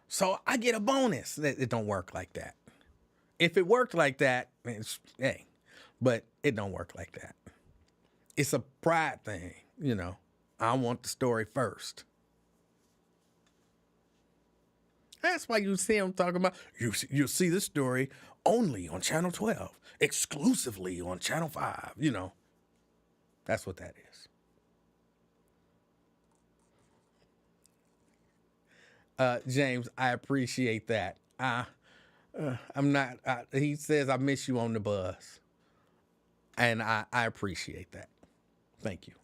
so I get a bonus. It don't work like that. If it worked like that, but it don't work like that. It's a pride thing, I want the story first. That's why you see him talking about, you'll see this story only on Channel 12, exclusively on Channel 5, That's what that is. James, I appreciate that. I'm not, he says, I miss you on the bus. And I appreciate that. Thank you.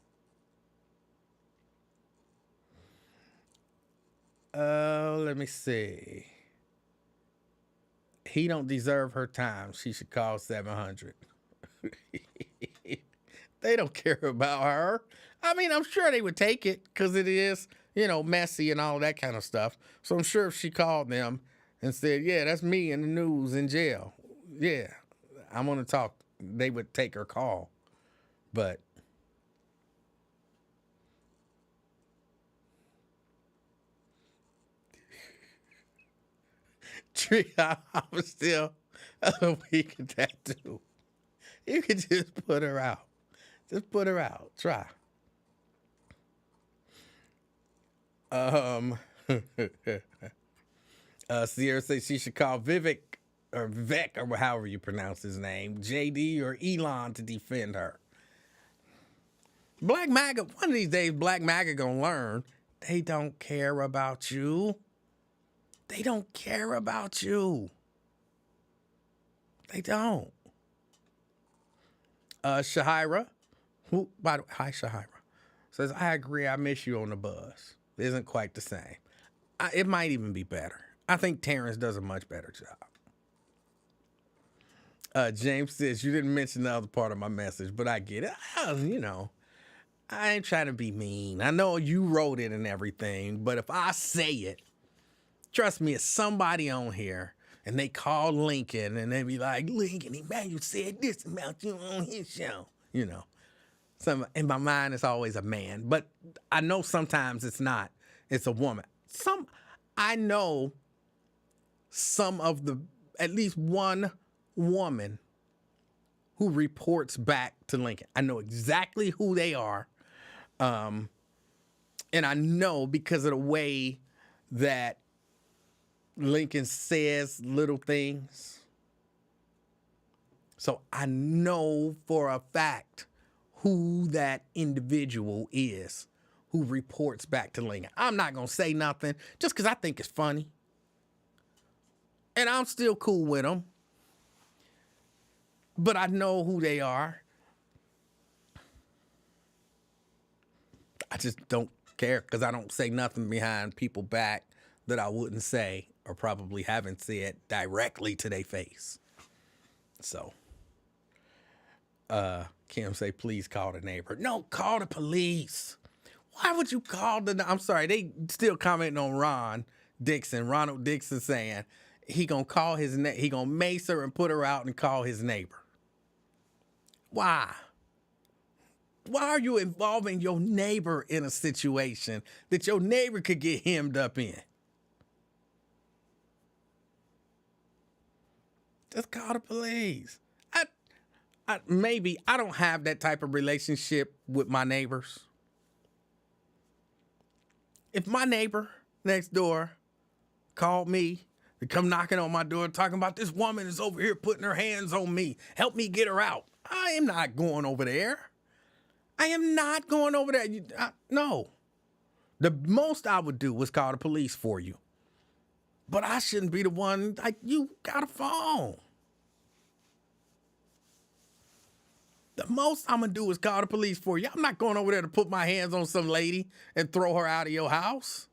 Let me see. He don't deserve her time. She should call 700. They don't care about her. I mean, I'm sure they would take it because it is, messy and all that kind of stuff. So I'm sure if she called them and said, yeah, that's me in the news in jail. Yeah, I want to talk. They would take her call. But Tree, I was still a week at that too. You could just put her out. Just put her out. Try. Sierra says she should call Vivek or Vivek or however you pronounce his name, JD or Elon to defend her. Black MAGA, one of these days, Black MAGA gonna learn they don't care about you. They don't care about you. They don't. Shahira, hi Shahira, says, I agree, I miss you on the bus. It isn't quite the same. It might even be better. I think Terrence does a much better job. James says, you didn't mention the other part of my message, but I get it. You know, I ain't trying to be mean. I know you wrote it and everything, but if I say it, trust me, it's somebody on here and they call Lincoln and they be like, Lincoln, Emanuel said this about you on his show. You know, in my mind, it's always a man, but I know sometimes it's not. It's a woman. I know some of at least one woman who reports back to Lincoln. I know exactly who they are. And I know because of the way that Lincoln says little things. So I know for a fact who that individual is who reports back to Lincoln. I'm not going to say nothing just because I think it's funny. And I'm still cool with them. But I know who they are. I just don't care because I don't say nothing behind people back that I wouldn't say or probably haven't said directly to their face. So, Kim say, please call the neighbor. No, call the police. Why would you call I'm sorry, they still commenting on Ronald Dixon saying he gonna call he gonna mace her and put her out and call his neighbor. Why? Why are you involving your neighbor in a situation that your neighbor could get hemmed up in? Just call the police. Maybe I don't have that type of relationship with my neighbors. If my neighbor next door called me to come knocking on my door talking about this woman is over here putting her hands on me, help me get her out, I am not going over there. I am not going over there. No. The most I would do was call the police for you. But I shouldn't be the one, like, you got a phone. The most I'm going to do is call the police for you. I'm not going over there to put my hands on some lady and throw her out of your house.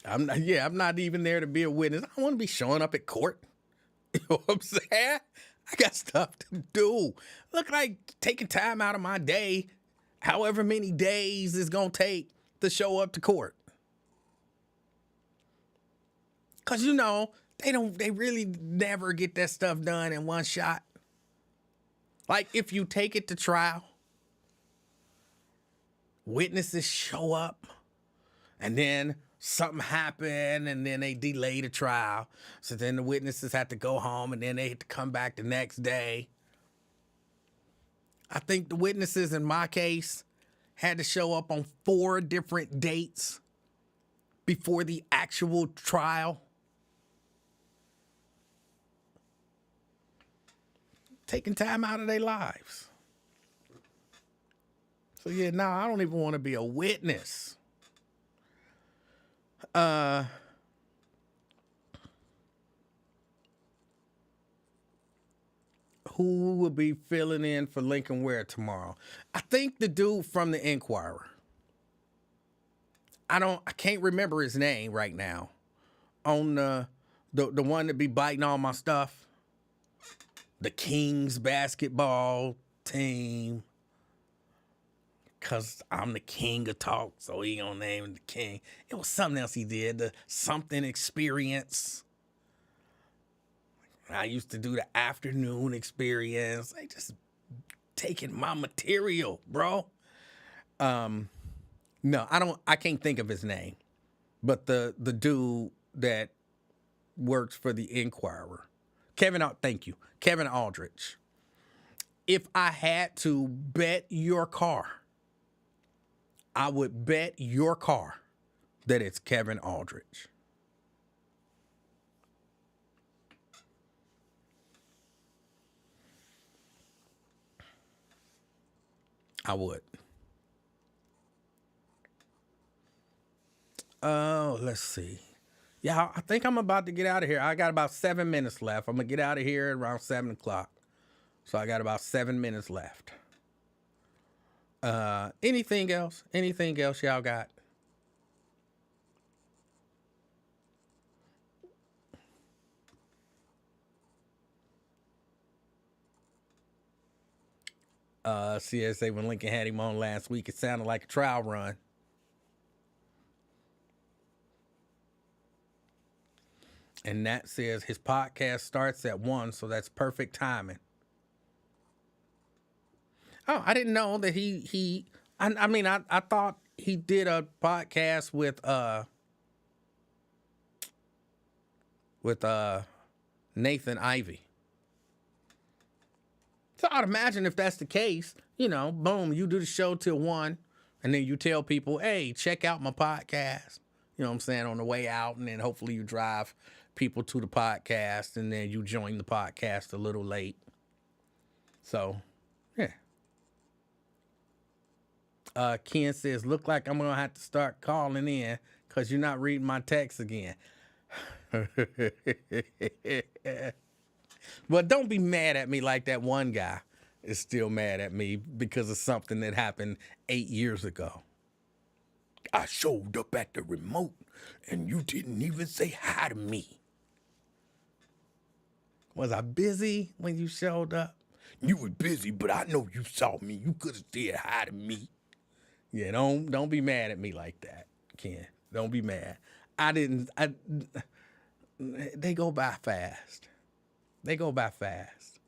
I'm not even there to be a witness. I don't want to be showing up at court. You know what I'm saying? I got stuff to do. Look like taking time out of my day, however many days it's going to take to show up to court. Because, you know, they really never get that stuff done in one shot. Like if you take it to trial, witnesses show up and then something happened and then they delay the trial. So then the witnesses have to go home and then they have to come back the next day. I think the witnesses in my case had to show up on 4 different dates before the actual trial. Taking time out of their lives. So yeah, no, I don't even want to be a witness. Who will be filling in for Lincoln Ware tomorrow? I think the dude from the Inquirer. I can't remember his name right now. On the The one that be biting all my stuff. The Kings basketball team. Cause I'm the king of talk, so he gonna name him the king. It was something else he did, the something experience. I used to do the afternoon experience. They just taking my material, bro. No, I can't think of his name. But the dude that works for the Inquirer. Thank you. Kevin Aldrich. If I had to bet your car, I would bet your car that it's Kevin Aldrich. I would. Oh, let's see. Yeah, I think I'm about to get out of here. I got about 7 minutes left. I'm going to get out of here at around 7 o'clock. So I got about 7 minutes left. Anything else? Anything else y'all got? CSA, when Lincoln had him on last week, it sounded like a trial run. And Nat says his podcast starts at 1, so that's perfect timing. Oh, I didn't know that I thought he did a podcast with Nathan Ivey. So I'd imagine if that's the case, boom, you do the show till 1, and then you tell people, hey, check out my podcast. You know what I'm saying, on the way out, and then hopefully you drive people to the podcast, and then you join the podcast a little late. So, yeah. Ken says, look like I'm going to have to start calling in because you're not reading my text again. But don't be mad at me like that one guy is still mad at me because of something that happened 8 years ago. I showed up at the remote and you didn't even say hi to me. Was I busy when you showed up? You were busy, but I know you saw me. You could have said hi to me. Yeah, don't be mad at me like that, Ken. Don't be mad. They go by fast. They go by fast.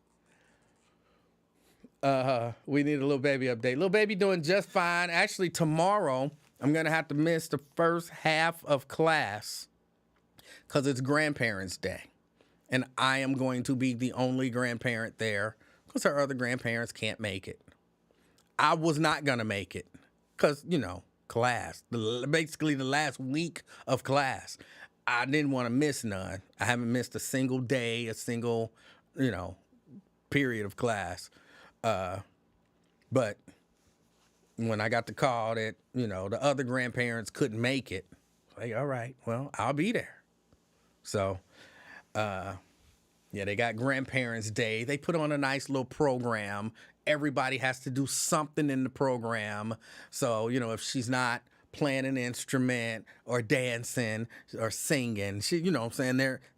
We need a little baby update. Little baby doing just fine. Actually, tomorrow, I'm going to have to miss the first half of class because it's Grandparents' Day. And I am going to be the only grandparent there because her other grandparents can't make it. I was not going to make it because, class. Basically, the last week of class. I didn't want to miss none. I haven't missed a single day, a single, period of class. But when I got the call that, the other grandparents couldn't make it, like, all right, well, I'll be there. So, they got Grandparents' Day. They put on a nice little program. Everybody has to do something in the program. So, if she's not playing an instrument or dancing or singing,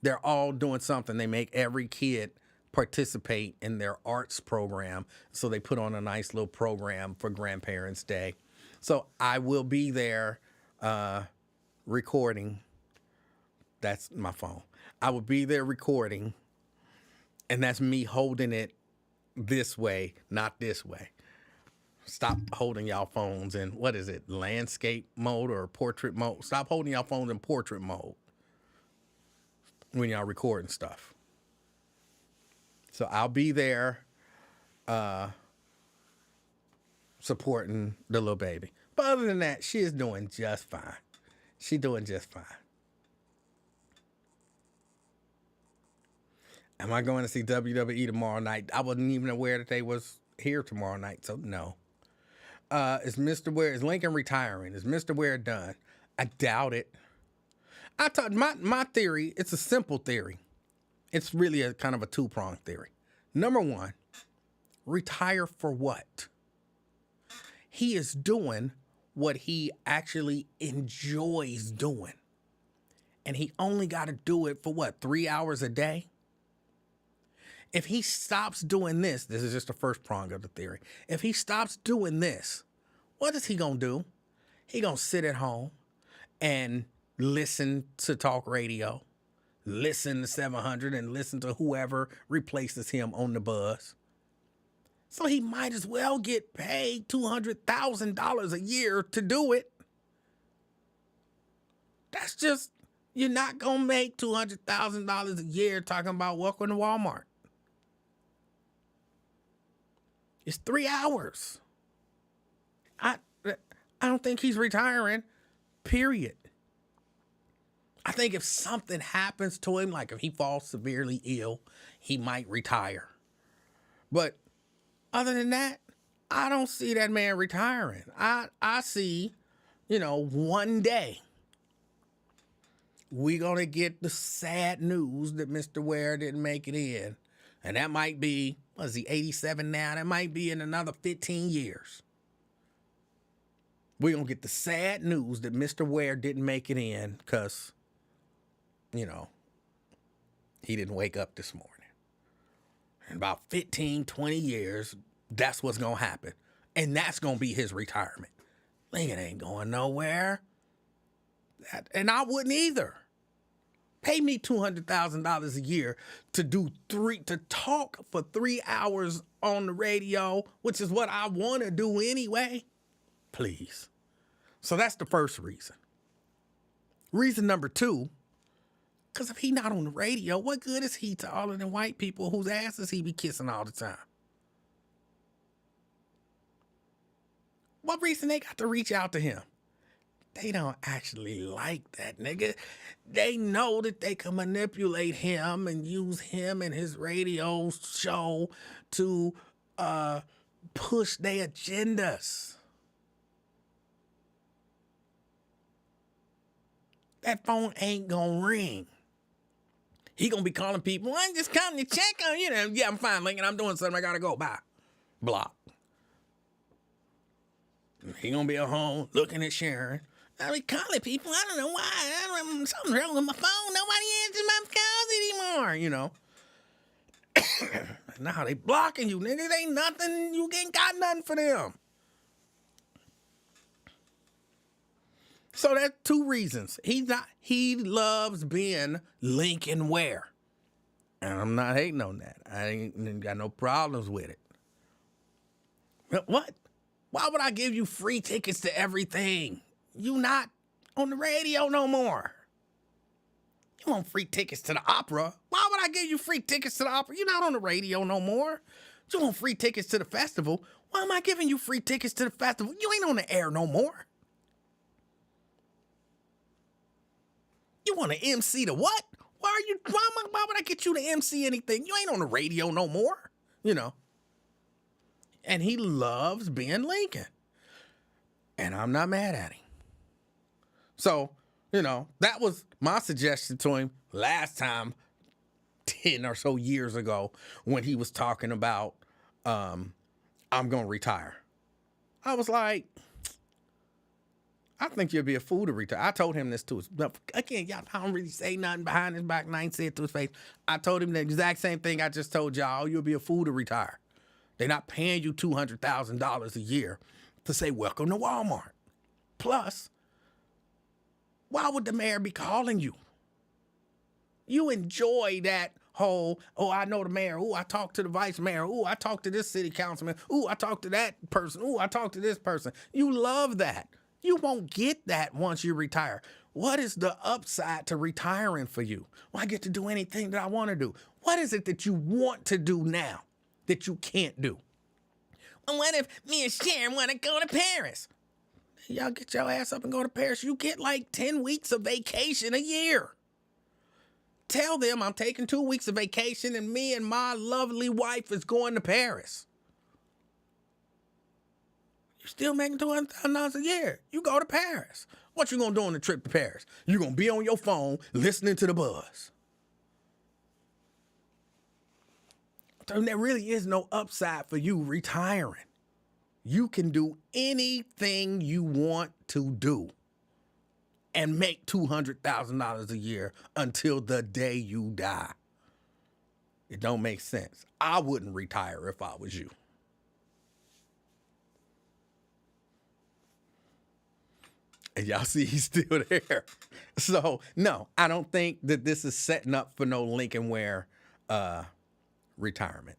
they're all doing something. They make every kid participate in their arts program. So they put on a nice little program for Grandparents' Day. So I will be there recording. That's my phone. I will be there recording, and that's me holding it this way, not this way. Stop holding y'all phones in, what is it, landscape mode or portrait mode? Stop holding y'all phones in portrait mode when y'all recording stuff. So I'll be there supporting the little baby. But other than that, she is doing just fine. She's doing just fine. Am I going to see WWE tomorrow night? I wasn't even aware that they was here tomorrow night, so no. Is Lincoln retiring? Is Mr. Ware done? I doubt it. My theory, it's a simple theory. It's really a kind of a two-pronged theory. Number one, retire for what? He is doing what he actually enjoys doing. and he only got to do it for what, 3 hours a day? If he stops doing this is just the first prong of the theory. If he stops doing this, what is he going to do? He going to sit at home and listen to talk radio, listen to 700, and listen to whoever replaces him on the buzz. So he might as well get paid $200,000 a year to do it. That's just, you're not going to make $200,000 a year talking about welcome to Walmart. It's 3 hours. I don't think he's retiring, period. I think if something happens to him, like if he falls severely ill, he might retire. But other than that, I don't see that man retiring. I see, one day we're going to get the sad news that Mr. Ware didn't make it in. And that might be, what is he, 87 now? That might be in another 15 years. We're going to get the sad news that Mr. Ware didn't make it in because, he didn't wake up this morning. In about 15, 20 years, that's what's going to happen. And that's going to be his retirement. Lincoln ain't going nowhere. And I wouldn't either. Pay me $200,000 a year to talk for 3 hours on the radio, which is what I want to do anyway. Please. So that's the first reason. Reason number two, because if he not on the radio, what good is he to all of them white people whose asses he be kissing all the time? What reason they got to reach out to him? They don't actually like that nigga. They know that they can manipulate him and use him and his radio show to push their agendas. That phone ain't gonna ring. He gonna be calling people, I'm just coming to check on you. Yeah, I'm fine, Lincoln. I'm doing something. I gotta go. Bye. Block. He gonna be at home looking at Sharon. I be calling people. I don't know why. Something's wrong with my phone. Nobody answers my calls anymore, Now they blocking you, nigga. Ain't nothing. You ain't got nothing for them. So that's two reasons. He loves being Lincoln Ware. And I'm not hating on that. I ain't got no problems with it. But what? Why would I give you free tickets to everything? You not on the radio no more. You want free tickets to the opera? Why would I give you free tickets to the opera? You're not on the radio no more. You want free tickets to the festival? Why am I giving you free tickets to the festival? You ain't on the air no more. You want to MC the what? Why would I get you to MC anything? You ain't on the radio no more, And he loves being Lincoln. And I'm not mad at him. So, that was my suggestion to him last time, 10 or so years ago, when he was talking about, I'm going to retire. I was like, I think you'll be a fool to retire. I told him this too. Again, y'all, I don't really say nothing behind his back, and I ain't say it to his face. I told him the exact same thing I just told y'all. You'll be a fool to retire. They're not paying you $200,000 a year to say, welcome to Walmart. Plus, why would the mayor be calling you? You enjoy that whole, I know the mayor. I talked to the vice mayor. I talked to this city councilman. I talked to that person. I talked to this person. You love that. You won't get that once you retire. What is the upside to retiring for you? Well, I get to do anything that I want to do. What is it that you want to do now that you can't do? Well, what if me and Sharon want to go to Paris? Y'all get your ass up and go to Paris. You get like 10 weeks of vacation a year. Tell them I'm taking 2 weeks of vacation and me and my lovely wife is going to Paris. You're still making $200,000 a year. You go to Paris. What you gonna do on the trip to Paris? You're gonna be on your phone listening to the buzz. There really is no upside for you retiring. You can do anything you want to do. and make $200,000 a year until the day you die. It don't make sense. I wouldn't retire if I was you. And y'all see he's still there. So, no, I don't think that this is setting up for no Lincoln Ware retirement.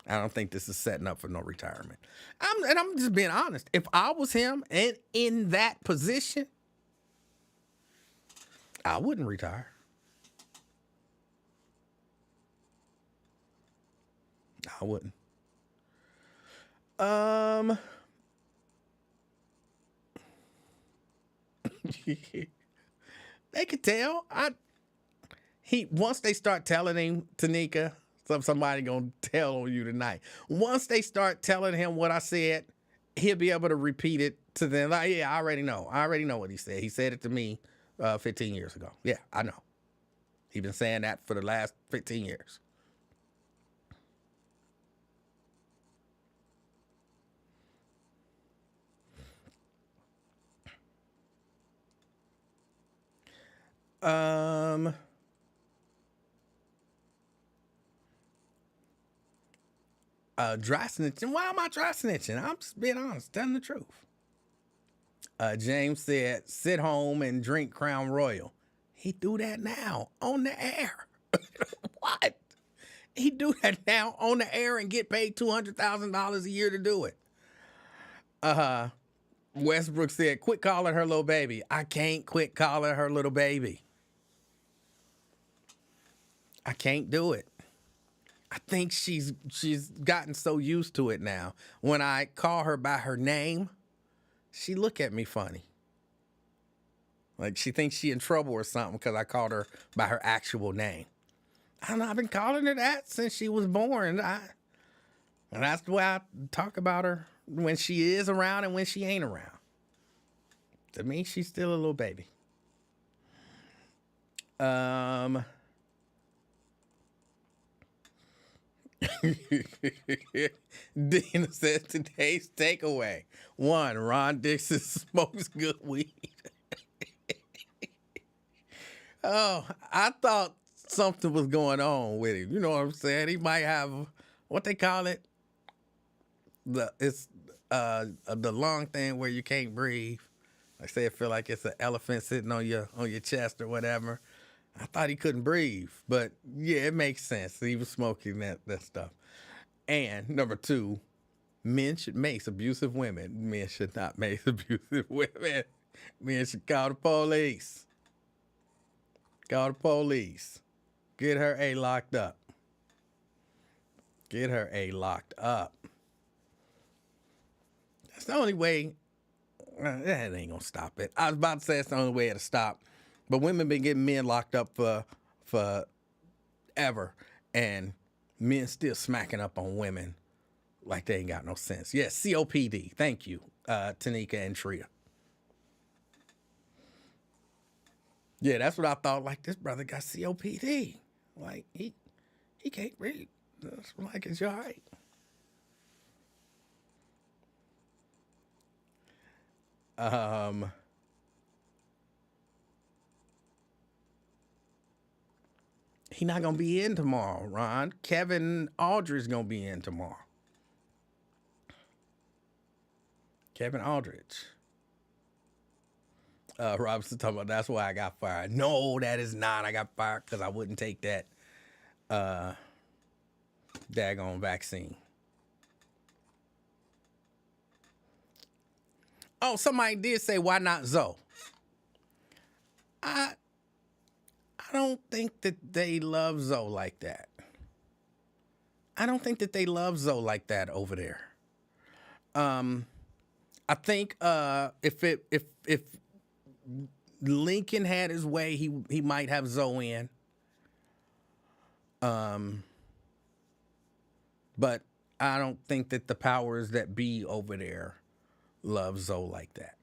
I don't think this is setting up for no retirement. I'm just being honest. If I was him and in that position, I wouldn't retire. I wouldn't. They could tell. Once they start telling him, Tanika, somebody gonna tell on you tonight. Once they start telling him what I said, he'll be able to repeat it to them. Like, yeah, I already know. I already know what he said. He said it to me 15 years ago. Yeah, I know. He's been saying that for the last 15 years. Dry snitching. Why am I dry snitching? I'm just being honest, telling the truth. James said, sit home and drink Crown Royal. He do that now on the air. What? He do that now on the air and get paid $200,000 a year to do it. Westbrook said, quit calling her little baby. I can't quit calling her little baby. I can't do it. I think she's gotten so used to it now. When I call her by her name, she look at me funny. Like she thinks she in trouble or something because I called her by her actual name. I don't know, I've been calling her that since she was born. And that's the way I talk about her when she is around and when she ain't around. To me, she's still a little baby. Dina says today's takeaway. 1, Ron Dixon smokes good weed. Oh, I thought something was going on with him. You know what I'm saying? He might have what they call it. It's the lung thing where you can't breathe. Like say it feel like it's an elephant sitting on your chest or whatever. I thought he couldn't breathe, but yeah, it makes sense. He was smoking that stuff. And number 2, men should mace abusive women. Men should not mace abusive women. Men should call the police. Call the police. Get her locked up. Get her locked up. That's the only way. That ain't gonna stop it. I was about to say it's the only way to stop. But women been getting men locked up for ever, and men still smacking up on women like they ain't got no sense. Yes, COPD. Thank you, Tanika and Tria. Yeah, that's what I thought. Like this brother got COPD. Like he can't breathe. That's like it's all right. He not gonna be in tomorrow, Ron. Kevin Aldridge gonna be in tomorrow. Kevin Aldridge. Robinson talking about that's why I got fired. No, that is not. I got fired because I wouldn't take that daggone vaccine. Oh, somebody did say, why not Zoe? I don't think that they love Zoe like that. I don't think that they love Zoe like that over there. I think if Lincoln had his way, he might have Zoe in. But I don't think that the powers that be over there love Zoe like that.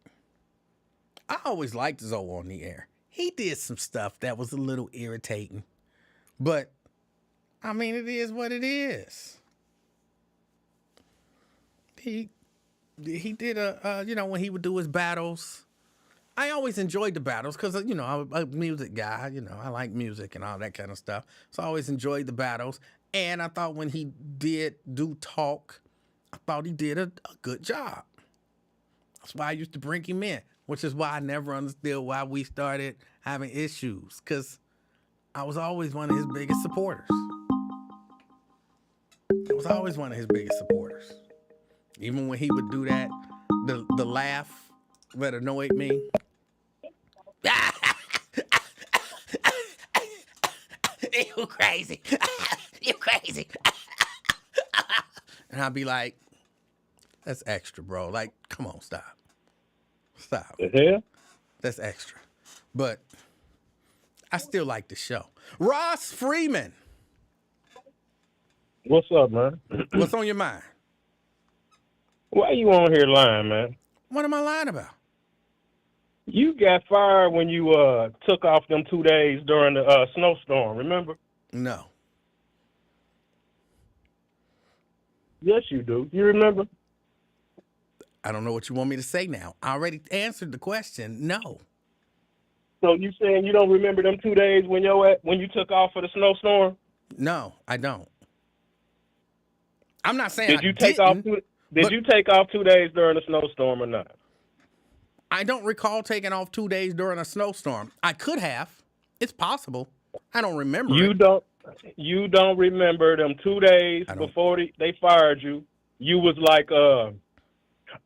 I always liked Zoe on the air. He did some stuff that was a little irritating. But, I mean, it is what it is. He did when he would do his battles, I always enjoyed the battles because, I'm a music guy. I like music and all that kind of stuff. So I always enjoyed the battles. And I thought when he did do talk, I thought he did a good job. That's why I used to bring him in, which is why I never understood why we started having issues, because I was always one of his biggest supporters. I was always one of his biggest supporters. Even when he would do that, the laugh that annoyed me. You crazy. You crazy. And I'd be like, that's extra, bro. Like, come on, stop. Stop. The hell? That's extra. But I still like the show. Ross Freeman, What's up, man? what's on your mind? Why you on here lying, man? What am I lying about? You got fired when you took off them 2 days during the snowstorm, remember? No. Yes, you do. You remember? I don't know what you want me to say now. I already answered the question. No. So you saying you don't remember them 2 days when you took off for the snowstorm? No, I don't. I'm not saying Did you I take didn't, off? Did you take off 2 days during the snowstorm or not? I don't recall taking off 2 days during a snowstorm. I could have. It's possible. I don't remember You it. don't. You don't remember them 2 days before they fired you. You was like, oh,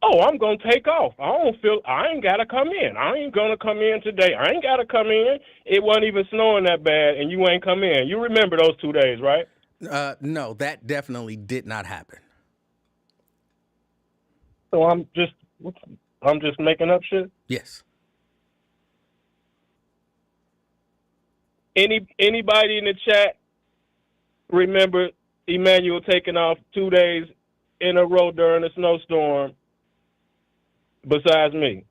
I'm gonna take off. I ain't gotta come in. I ain't gonna come in today. I ain't gotta come in. It wasn't even snowing that bad, and you ain't come in. You remember those 2 days, right? No, that definitely did not happen. So I'm just making up shit. Yes. Anybody in the chat remember Emanuel taking off 2 days in a row during a snowstorm besides me?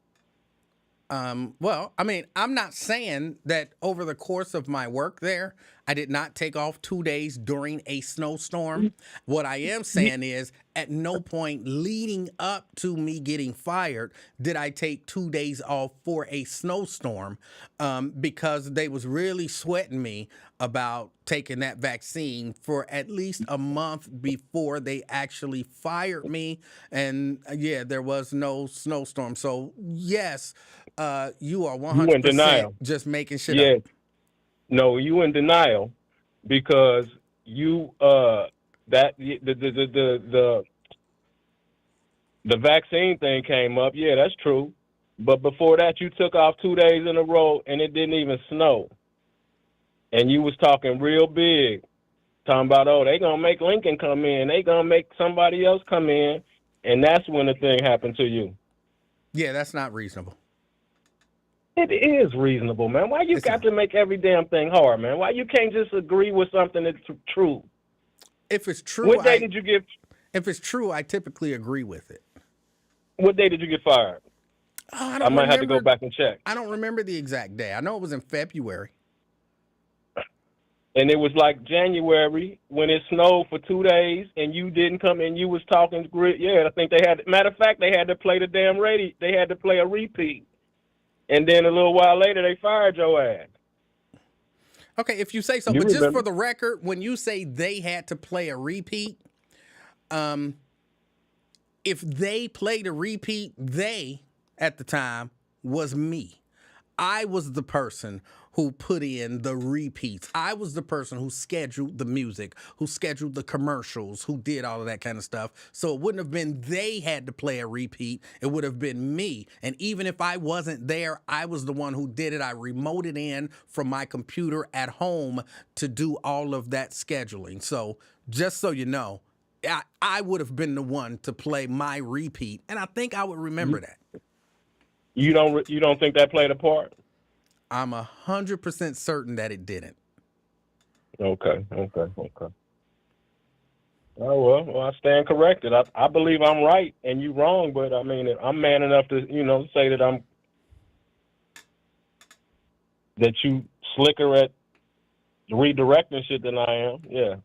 Well, I mean, I'm not saying that over the course of my work there, I did not take off 2 days during a snowstorm. What I am saying is, at no point leading up to me getting fired did I take 2 days off for a snowstorm, because they was really sweating me about taking that vaccine for at least a month before they actually fired me. And yeah, there was no snowstorm. So yes, you are You in 100% denial. just making shit Yeah. up. No, you in denial because you that the vaccine thing came up. Yeah, that's true. But before that, you took off 2 days in a row and it didn't even snow. And you was talking real big, talking about, oh, they gonna make Lincoln come in, they gonna make somebody else come in, and that's when the thing happened to you. Yeah, that's not reasonable. It is reasonable, man. Why you It's got not. to make every damn thing hard, man? Why you can't just agree with something that's true? If it's true, What day did you get? if it's true, I typically agree with it. What day did you get fired? Oh, I might have to go back and check. I don't remember the exact day. I know it was in February. And it was like January when it snowed for 2 days, and you didn't come in. You was talking grit. Yeah, I think they had. Matter of fact, they had to play the damn radio. They had to play a repeat, and then a little while later, they fired your ass. Okay, if you say so. You But just remember. for the record, when you say they had to play a repeat, if they played a repeat, they at the time was me. I was the person who put in the repeats. I was the person who scheduled the music, who scheduled the commercials, who did all of that kind of stuff. So it wouldn't have been they had to play a repeat. It would have been me. And even if I wasn't there, I was the one who did it. I remoted in from my computer at home to do all of that scheduling. So just so you know, I would have been the one to play my repeat. And I think I would remember that. You don't think that played a part? I'm 100% certain that it didn't. Okay. Oh well, I stand corrected. I believe I'm right and you wrong, but I mean I'm man enough to say that you slicker at redirecting shit than I am. Yeah.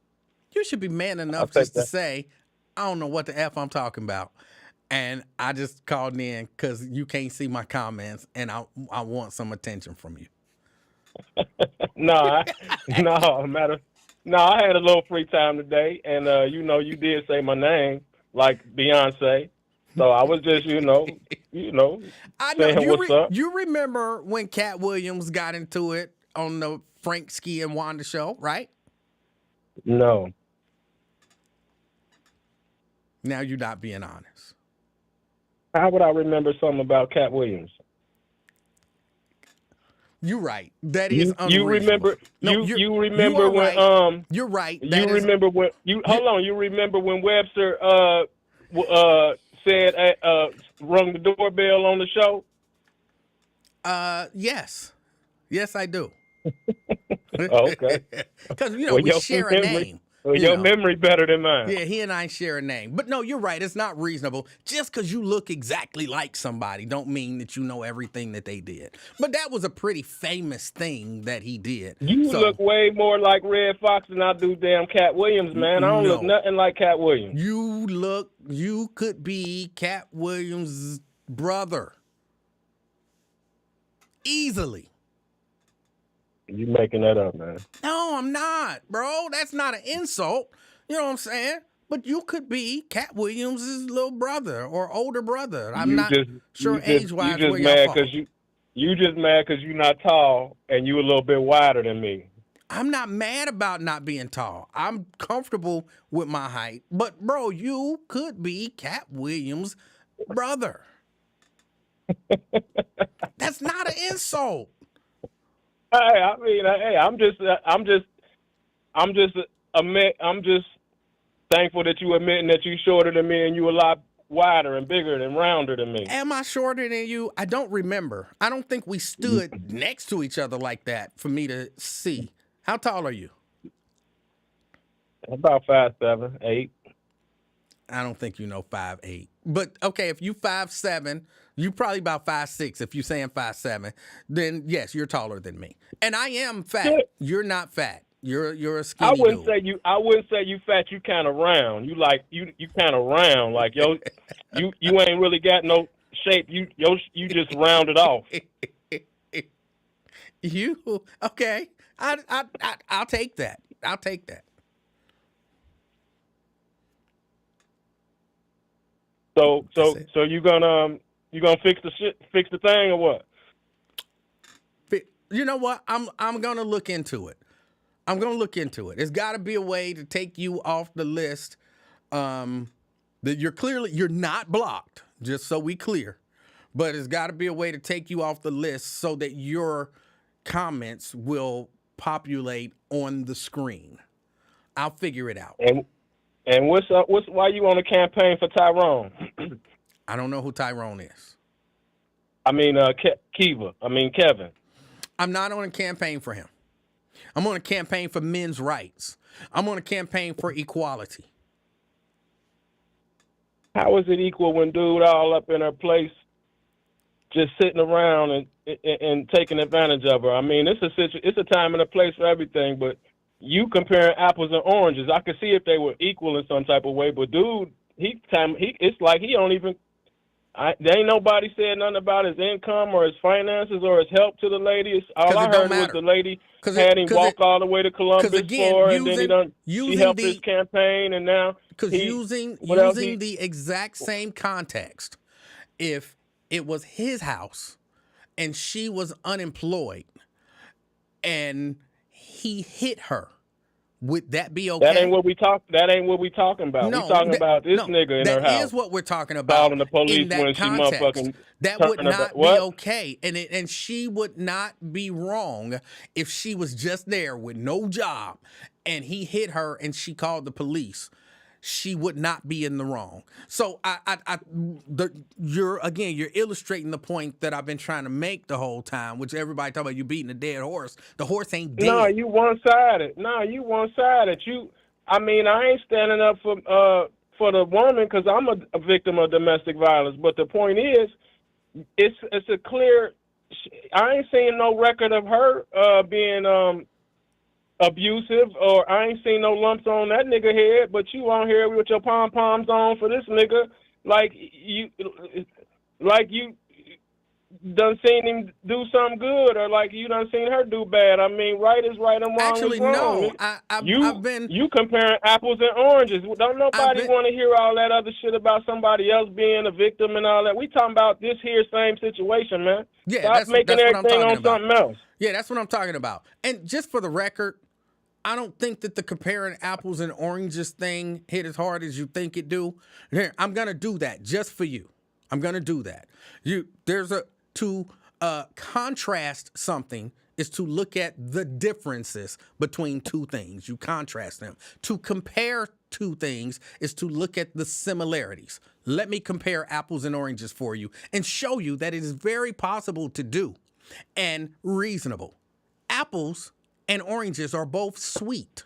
You should be man enough take just to that. say, I don't know what the F I'm talking about. And I just called in because you can't see my comments, and I want some attention from you. No, I had a little free time today, and you did say my name like Beyonce, so I was just I know saying what's up. You remember when Cat Williams got into it on the Frank Ski and Wanda show, right? No. Now you're not being honest. How would I remember something about Cat Williams? You're right. That is unreasonable. You remember? No, you remember you when? Right. You're right. Remember when? Hold on. You remember when Webster said rung the doorbell on the show? Yes, I do. Okay. Because we share a name. Well, your memory better than mine. Yeah, he and I share a name. But no, you're right. It's not reasonable. Just because you look exactly like somebody don't mean that you know everything that they did. But that was a pretty famous thing that he did. You look way more like Red Fox than I do damn Cat Williams, man. I don't look nothing like Cat Williams. You could be Cat Williams' brother. Easily. You making that up, man. No, I'm not, bro. That's not an insult. You know what I'm saying? But you could be Cat Williams' little brother or older brother. I'm not sure age-wise where y'all fall. You just mad because you're not tall and you a little bit wider than me. I'm not mad about not being tall. I'm comfortable with my height. But, bro, you could be Cat Williams' brother. That's not an insult. I'm just thankful that you admitting that you shorter than me and you a lot wider and bigger and rounder than me. Am I shorter than you? I don't remember. I don't think we stood next to each other like that for me to see. How tall are you? About 5'7", 8. I don't think you know 5'8". But okay, if you 5'7", you probably about 5'6". If you're saying 5'7", then yes, you're taller than me. And I am fat. Yeah. You're not fat. You're a skinny I wouldn't dude. I wouldn't say you fat. You kind of round. You kind of round. Like you ain't really got no shape. You just rounded off. You okay? I'll take that. I'll take that. So you gonna fix the thing or what? You know what? I'm gonna look into it. There's got to be a way to take you off the list. That you're not blocked. Just so we clear, but it's got to be a way to take you off the list so that your comments will populate on the screen. I'll figure it out. And what's up? Why you on a campaign for Tyrone? I don't know who Tyrone is. I mean, Kevin. I'm not on a campaign for him. I'm on a campaign for men's rights. I'm on a campaign for equality. How is it equal when dude all up in her place, just sitting around and taking advantage of her? I mean, it's a time and a place for everything, but you comparing apples and oranges. I could see if they were equal in some type of way, but dude, it's like he don't even. There ain't nobody said nothing about his income or his finances or his help to the lady. All I heard was the lady had him walk all the way to Columbus for her, and then she helped his campaign, and now using the exact same context, if it was his house and she was unemployed and he hit her, would that be okay? That ain't what we talking about. No, we talking about this nigga in her house. That is what we're talking about. Calling the police in that when context. she motherfucking that would not be okay, and she would not be wrong if she was just there with no job and he hit her and she called the police. She would not be in the wrong. So you're illustrating the point that I've been trying to make the whole time, which everybody talking about you beating a dead horse. The horse ain't dead. No, you one-sided. I ain't standing up for the woman because I'm a victim of domestic violence. But the point is, it's a clear. I ain't seeing no record of her being abusive, or I ain't seen no lumps on that nigga head, but you on here with your pom-poms on for this nigga like you done seen him do something good, or like you done seen her do bad. I mean, right is right and wrong Actually, is wrong. no. You comparing apples and oranges. Don't nobody want to hear all that other shit about somebody else being a victim and all that. We talking about this here same situation, man. Yeah, Stop that's making what I'm everything talking on about. something else. Yeah, that's what I'm talking about. And just for the record, I don't think that the comparing apples and oranges thing hit as hard as you think it do. Here, I'm gonna do that just for you. I'm gonna do that. To contrast something is to look at the differences between two things. You contrast them. To compare two things is to look at the similarities. Let me compare apples and oranges for you and show you that it is very possible to do and reasonable. Apples and oranges are both sweet.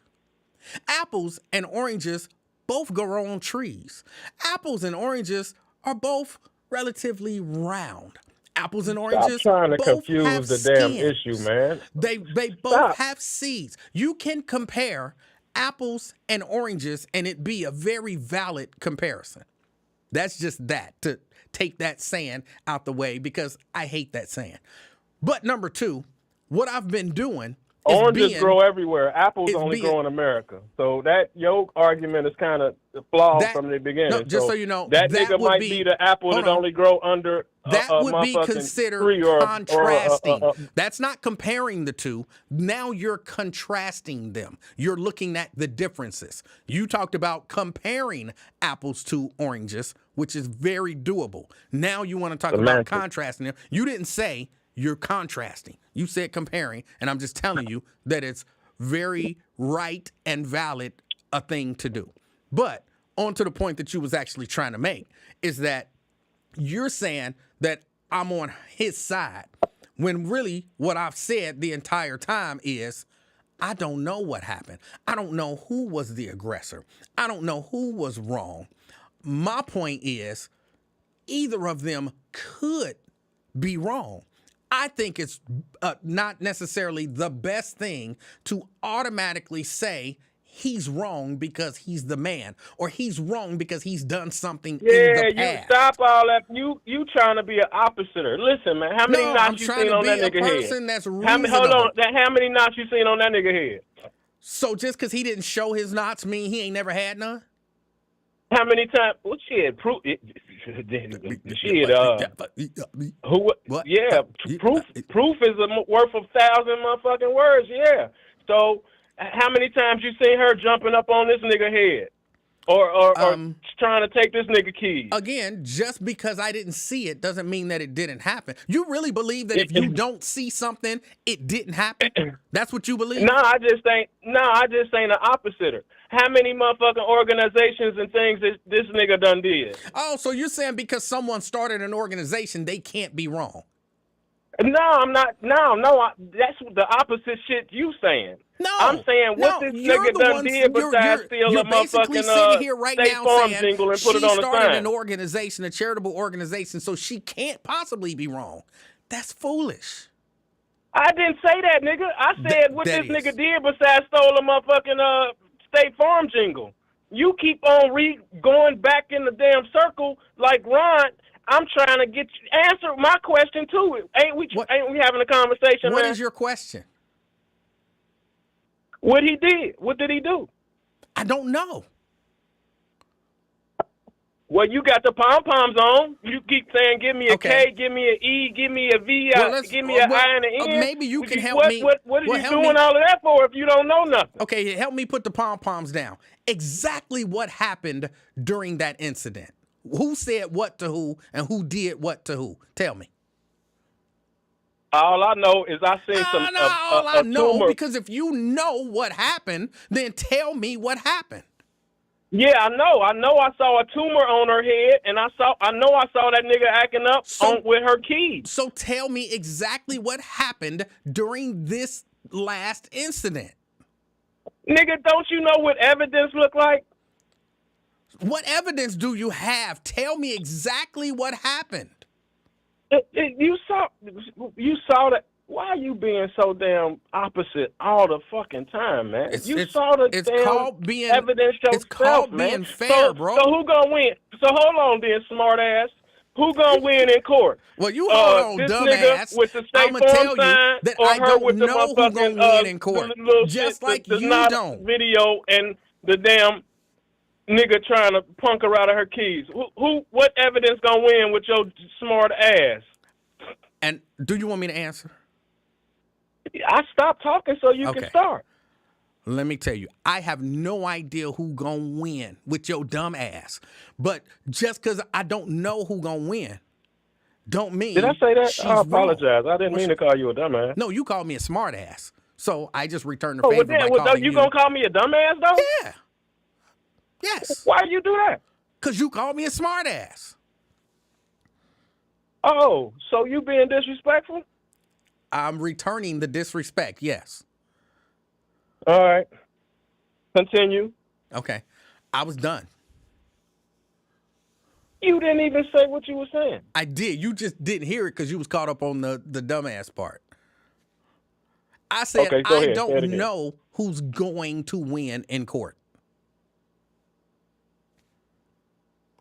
Apples and oranges both grow on trees. Apples and oranges are both relatively round. Apples and oranges Stop trying to both confuse have the skins. damn issue, man. They both have seeds. You can compare apples and oranges and it be a very valid comparison. That's just that, to take that saying out the way, because I hate that saying. But number two, what I've been doing is oranges grow everywhere. Apples only grow in America. So that your argument is kind of flawed from the beginning. No, just so you know, that nigga might be the apple that only grow under that a would be considered contrasting. That's not comparing the two. Now you're contrasting them. You're looking at the differences. You talked about comparing apples to oranges, which is very doable. Now you want to talk about contrasting them. You didn't say you're contrasting. You said comparing, and I'm just telling you that it's very right and valid a thing to do. But on to the point that you was actually trying to make is that you're saying that I'm on his side, when really what I've said the entire time is I don't know what happened. I don't know who was the aggressor. I don't know who was wrong. My point is either of them could be wrong. I think it's not necessarily the best thing to automatically say he's wrong because he's the man, or he's wrong because he's done something in the past. You stop all that. You trying to be an oppositor. Listen, man, how many knots you seen on that nigga head? That's hold on, how many knots you seen on that nigga head? So just because he didn't show his knots mean he ain't never had none? How many times? Well, shit, proof. Shit, who? What? Yeah, proof is worth 1,000 motherfucking words. Yeah. So, how many times you seen her jumping up on this nigga head, or trying to take this nigga keys? Again, just because I didn't see it doesn't mean that it didn't happen. You really believe that if you don't see something, it didn't happen? That's what you believe? No, I just ain't the opposite. How many motherfucking organizations and things that this nigga done did? Oh, so you're saying because someone started an organization, they can't be wrong? No, I'm not. No, that's the opposite shit you saying. No, I'm saying what this nigga done did besides steal a motherfucking here right State now Farm saying jingle and put it on the sign. She started an organization, a charitable organization, so she can't possibly be wrong. That's foolish. I didn't say that, nigga. I said what this nigga did besides stole a motherfucking State Farm jingle. You keep on going back in the damn circle like Ron. I'm trying to get you answer my question too. Ain't we having a conversation? What man? Is your question? What he did? What did he do? I don't know. Well, you got the pom-poms on. You keep saying, give me a K, give me an E, give me a V, give me an I and an N. Maybe you can help me. What are you doing all of that for if you don't know nothing? Okay, help me put the pom-poms down. Exactly what happened during that incident? Who said what to who and who did what to who? Tell me. All I know is I seen some I know tumor. Because if you know what happened, then tell me what happened. Yeah, I know. I saw a tumor on her head, and I saw that nigga acting up with her keys. So tell me exactly what happened during this last incident. Nigga, don't you know what evidence look like? What evidence do you have? Tell me exactly what happened. You saw that. Why you being so damn opposite all the fucking time, man? You saw the it's damn called being, evidence yourself, it's called man. being fair, bro. So who gonna win? So hold on, then, smart ass. Who gonna win in court? Well, you hold on, this dumb nigga ass. with the State I'ma Farm tell you sign, that or I her don't with the know who gonna motherfucking win in court. the little Just shit, like the you not don't. video and the damn nigga trying to punk her out of her keys. What evidence gonna win with your smart ass? And do you want me to answer? I stopped talking so you can start. Let me tell you, I have no idea who gonna win with your dumb ass. But just because I don't know who gonna win, don't mean Did I say that? she's I apologize. wrong. I didn't mean to call you a dumbass. No, you called me a smart ass. So I just returned the Oh, favor well, by then, calling you gonna call me a dumbass though? Yeah. Yes. Why you do that? Because you called me a smart ass. Oh, so you being disrespectful? I'm returning the disrespect, yes. All right. Continue. Okay. I was done. You didn't even say what you were saying. I did. You just didn't hear it because you was caught up on the dumbass part. I said, Okay, go I ahead. don't know who's going to win in court.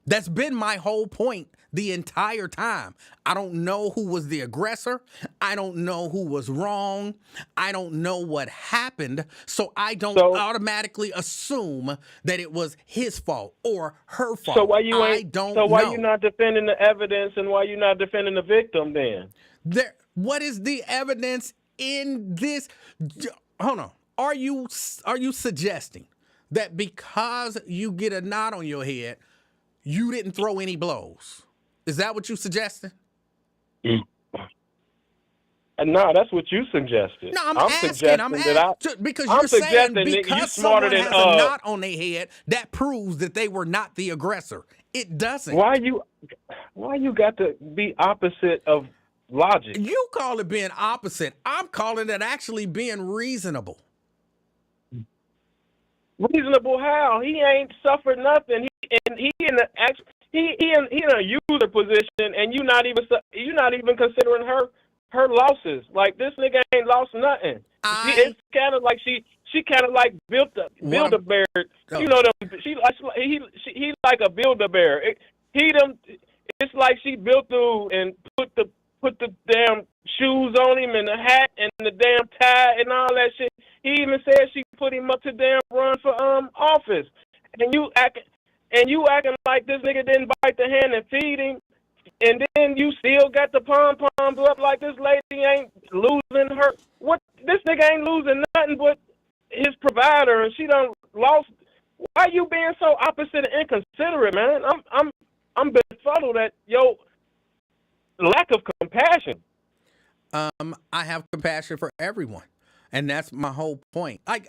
That's been my whole point the entire time. I don't know who was the aggressor. I don't know who was wrong. I don't know what happened. So I don't automatically assume that it was his fault or her fault. So why you know. not defending the evidence and why you not defending the victim then? What is the evidence in this? Hold on. Are you suggesting that because you get a knot on your head, you didn't throw any blows? Is that what you suggested? No, that's what you suggested. No, I'm asking. Because you're saying because someone has a knot on their head, that proves that they were not the aggressor. It doesn't. Why you got to be opposite of logic? You call it being opposite. I'm calling it actually being reasonable. Reasonable how? He ain't suffered nothing. He in a user position, and you not even considering her losses. Like, this nigga ain't lost nothing. It's kind of like she kind of like built a bear. You know them. He like a Build-A-Bear. It's like she built through and put the damn shoes on him and the hat and the damn tie and all that shit. He even said she put him up to damn run for office. And you acting like this nigga didn't bite the hand and feed him, and then you still got the pom-poms up like this lady ain't losing her. What? This nigga ain't losing nothing but his provider, and she done lost. Why you being so opposite and inconsiderate, man? I'm befuddled at your lack of compassion. I have compassion for everyone. And that's my whole point. Like,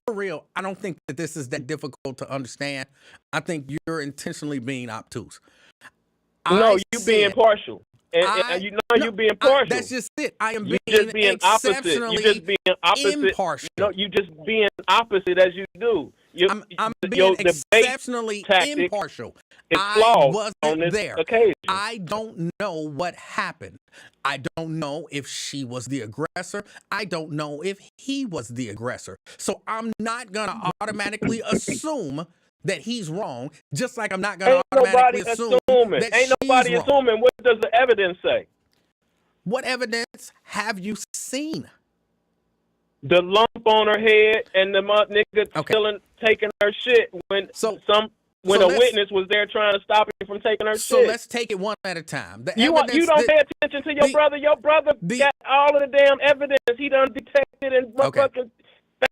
for real, I don't think that this is that difficult to understand. I think you're intentionally being obtuse. No, you being partial. And you know you being partial. That's just it. I am being exceptionally opposite. You just being opposite. Impartial. No, you just being opposite as you do. I'm being exceptionally impartial. I wasn't there. Occasion. I don't know what happened. I don't know if she was the aggressor. I don't know if he was the aggressor. So I'm not going to automatically assume that he's wrong, just like I'm not going to automatically assume that Ain't nobody she's assuming. wrong. What does the evidence say? What evidence have you seen? The lump on her head and the nigga taking her shit when a witness was there trying to stop him from taking her shit. So let's take it one at a time. You don't pay attention to your brother. Your brother got all of the damn evidence. He done detected and fucking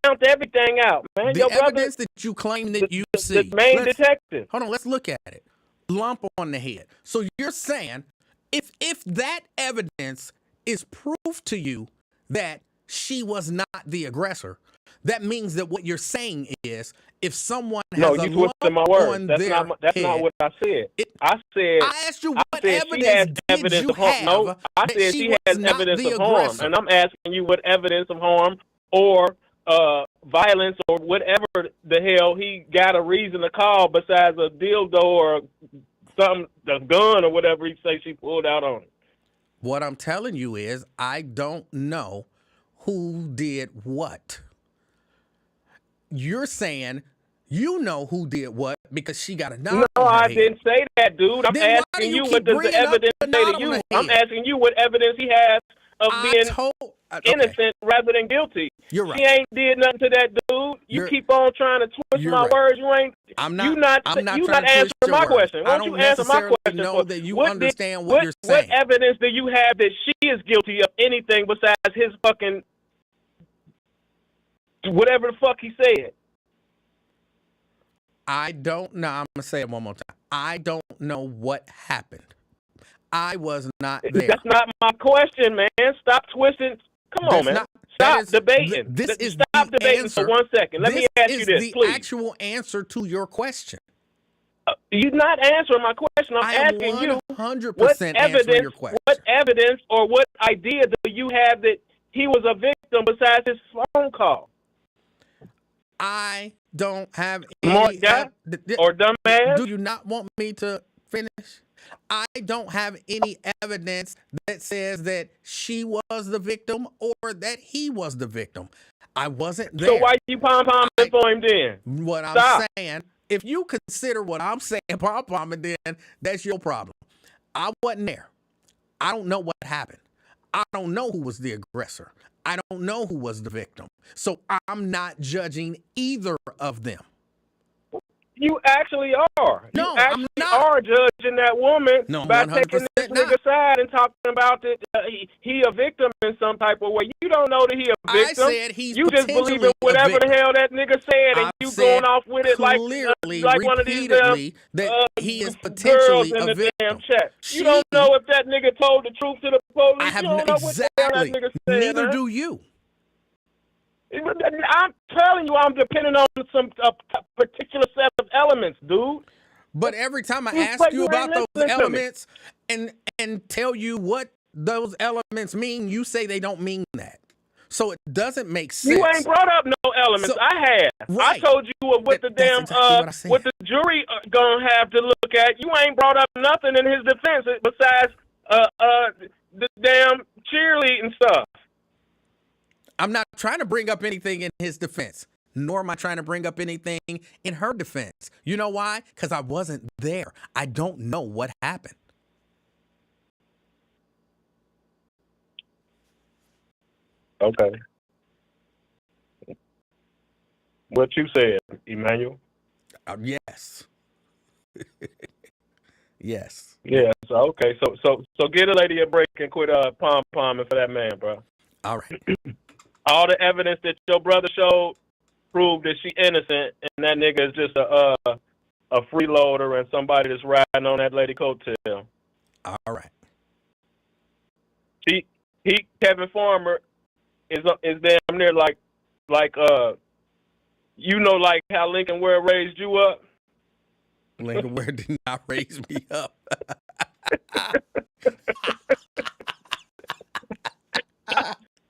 found everything out, man. The evidence that you claim that you see. The main detective. Hold on, let's look at it. Lump on the head. So you're saying if that evidence is proof to you that she was not the aggressor, that means that what you're saying is if someone has a lump on their head. That's not what I said. I asked you what evidence did you have. No, I said she has evidence of harm, and I'm asking you what evidence of harm or violence or whatever the hell he got a reason to call besides a dildo or something, a gun or whatever he say she pulled out on him. What I'm telling you is I don't know who did what. You're saying you know who did what because she got a knot No, on her I head. didn't say that, dude. I'm Then why do asking you you keep what does the bringing up evidence the say knot to on you. the I'm head? asking you what evidence he has of being Okay. innocent rather than guilty. You're right. She ain't did nothing to that dude. You keep on trying to twist my right. words. You ain't. I'm You not not trying to answering twist your my words. question. I Won't you don't answer my necessarily question? know that you understand what you're What saying. evidence do you have that she is guilty of anything besides his fucking whatever the fuck he said? I don't know. I'm going to say it one more time. I don't know what happened. I was not there. That's not my question, man. Stop twisting. Come on, man. Stop debating. Stop debating for 1 second. Let me ask you this, please. This is the actual answer to your question. You're not answering my question. I'm asking you 100% answering your question. What evidence or what idea do you have that he was a victim besides his phone call? I don't have any. Smart guy or dumbass? Do you not want me to finish? I don't have any evidence that says that she was the victim or that he was the victim. I wasn't there. So why you pom-pomming for him then? What I'm saying, if you consider what I'm saying pom-pomming, then that's your problem. I wasn't there. I don't know what happened. I don't know who was the aggressor. I don't know who was the victim. So I'm not judging either of them. You actually are. No, you actually I'm not. are judging that woman by taking this nigga side and talking about that he a victim in some type of way. You don't know that he a victim. I said he's you just believe in whatever the hell that nigga said, and you going off with it like one of these that he is potentially girls in a the damn victim. chat. You don't know if that nigga told the truth to the police. I have you don't know what the hell that nigga said. Neither do you. I'm telling you, I'm depending on some particular set of elements, dude. But every time I ask you about those elements and tell you what those elements mean, you say they don't mean that. So it doesn't make sense. You ain't brought up no elements. So, I have. Right. I told you what the damn exactly what the jury gonna have to look at. You ain't brought up nothing in his defense besides the damn cheerleading stuff. I'm not trying to bring up anything in his defense, nor am I trying to bring up anything in her defense. You know why? Because I wasn't there. I don't know what happened. Okay. What you said, Emanuel? Yes. Yes. Yes. Okay. So get a lady a break and quit pom-pomming for that man, bro. All right. All the evidence that your brother showed proved that she innocent, and that nigga is just a freeloader and somebody that's riding on that lady coattail. All right. He Kevin Farmer is damn near like you know, like how Lincoln Ware raised you up. Lincoln Ware did not raise me up.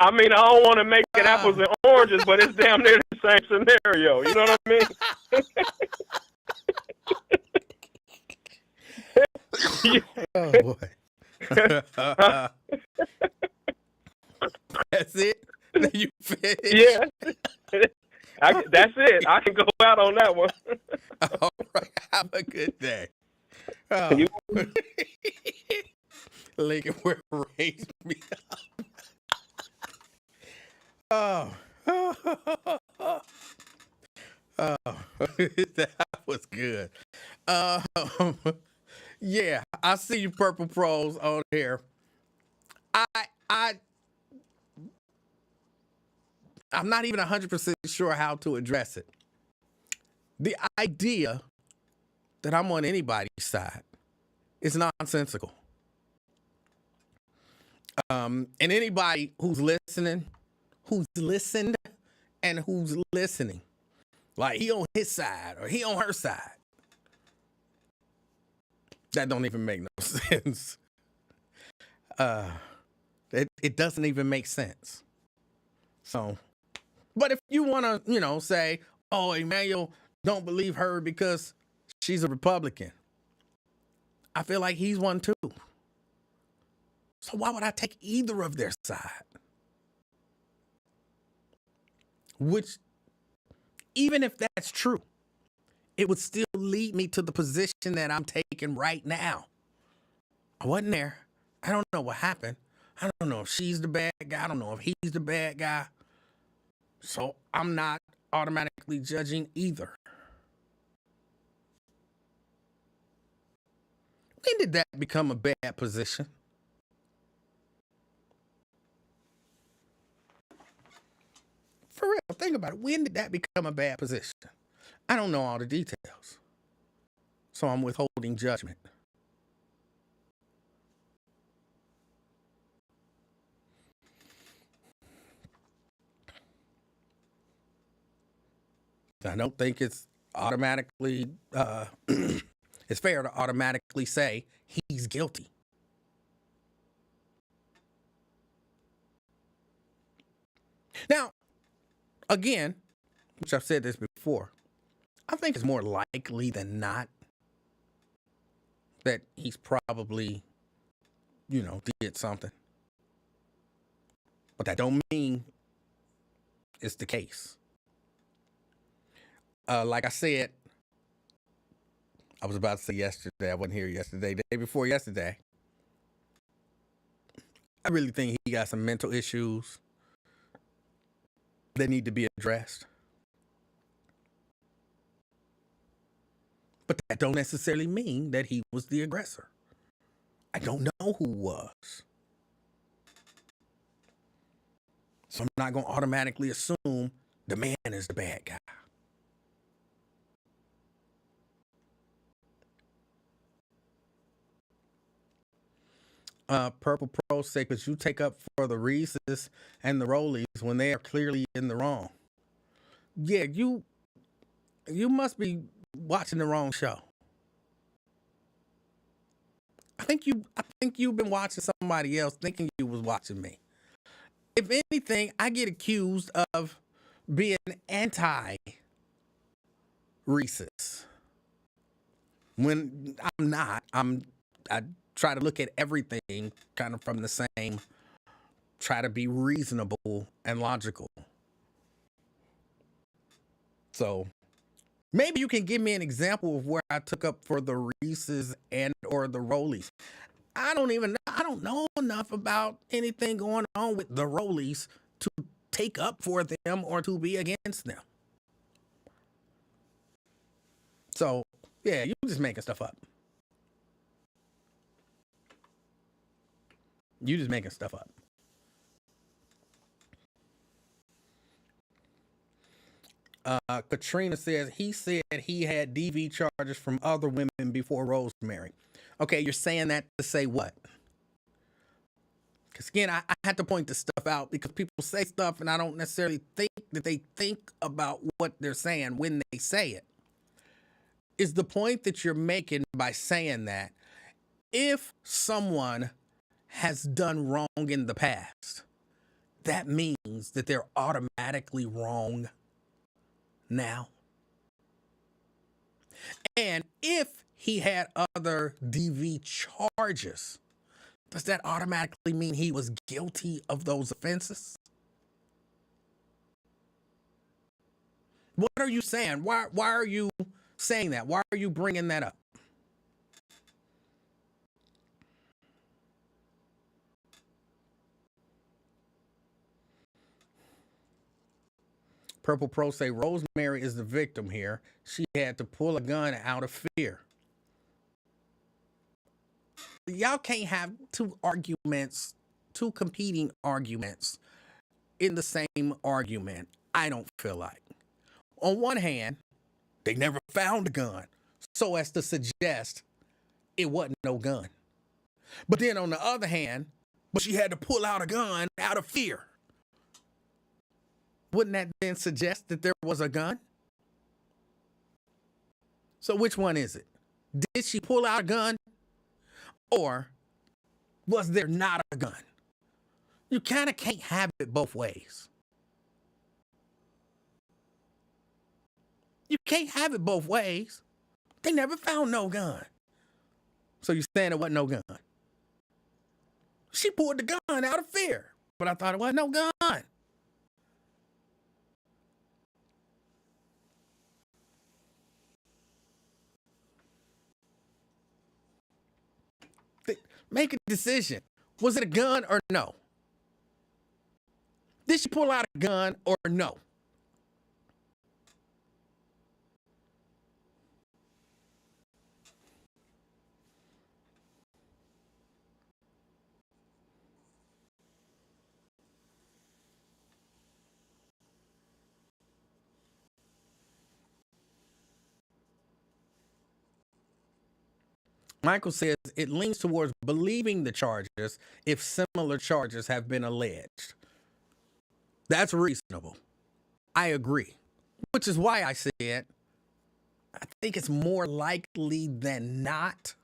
I mean, I don't want to make it apples and oranges, but it's damn near the same scenario. You know what I mean? Oh, boy. That's it? You finished? Yeah. That's it. I can go out on that one. All right. Have a good day. Oh. Lincoln Ware raised me up. Oh. That was good. Yeah, I see you Purple Pros on here. I'm not even 100% sure how to address it. The idea that I'm on anybody's side is nonsensical. And anybody who's listening, who's listened, and who's listening, like he on his side or he on her side, that don't even make no sense. It doesn't even make sense. So, but if you want to, say, oh, Emanuel, don't believe her because she's a Republican, I feel like he's one too. So why would I take either of their side? which, even if that's true, it would still lead me to the position that I'm taking right now. I wasn't there. I don't know what happened. I don't know if she's the bad guy. I don't know if he's the bad guy. So I'm not automatically judging either. When did that become a bad position? For real, think about it. When did that become a bad position? I don't know all the details. So I'm withholding judgment. I don't think it's automatically, it's fair to automatically say he's guilty. Now, again, which I've said this before, I think it's more likely than not that he's probably, did something. But that don't mean it's the case. Like I said, I was about to say yesterday, I wasn't here yesterday, the day before yesterday. I really think he got some mental issues that need to be addressed. But that don't necessarily mean that he was the aggressor. I don't know who was. So I'm not going to automatically assume the man is the bad guy. Purple Pro say, because you take up for the Reeses and the Rollies when they are clearly in the wrong. Yeah, you must be watching the wrong show. I think you've been watching somebody else thinking you was watching me. If anything, I get accused of being anti-Reeses. When I'm not, I try to look at everything kind of from the same, try to be reasonable and logical. So maybe you can give me an example of where I took up for the Reeses and or the Rollies. I don't know enough about anything going on with the Rollies to take up for them or to be against them. So, yeah, you're just making stuff up. You just making stuff up. Katrina says he said he had DV charges from other women before Rosemary. Okay, you're saying that to say what? Because again, I had to point this stuff out because people say stuff and I don't necessarily think that they think about what they're saying when they say it. Is the point that you're making by saying that if someone has done wrong in the past, that means that they're automatically wrong now? And if he had other DV charges, does that automatically mean he was guilty of those offenses? What are you saying? Why are you saying that? Why are you bringing that up? Purple Pro say Rosemary is the victim here. She had to pull a gun out of fear. Y'all can't have two competing arguments in the same argument, I don't feel like. On one hand, they never found a gun, so as to suggest it wasn't no gun. But then on the other hand, but she had to pull out a gun out of fear. Wouldn't that then suggest that there was a gun? So which one is it? Did she pull out a gun? Or was there not a gun? You kind of can't have it both ways. You can't have it both ways. They never found no gun. So you're saying it wasn't no gun. She pulled the gun out of fear, but I thought it wasn't no gun. Make a decision. Was it a gun or no? Did she pull out a gun or no? Michael says it leans towards believing the charges if similar charges have been alleged. That's reasonable. I agree. Which is why I said I think it's more likely than not.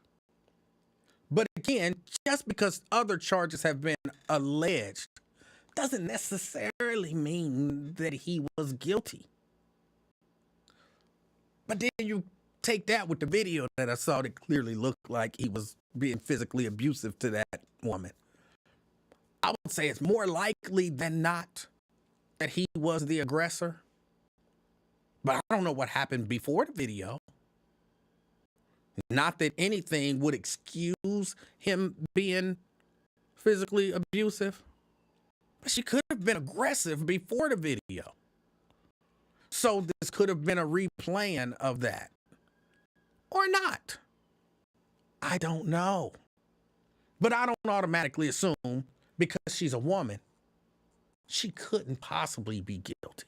But again, just because other charges have been alleged doesn't necessarily mean that he was guilty. But then you take that with the video that I saw that clearly looked like he was being physically abusive to that woman. I would say it's more likely than not that he was the aggressor. But I don't know what happened before the video. Not that anything would excuse him being physically abusive. But she could have been aggressive before the video. So this could have been a replaying of that. Or not. I don't know. But I don't automatically assume because she's a woman, she couldn't possibly be guilty.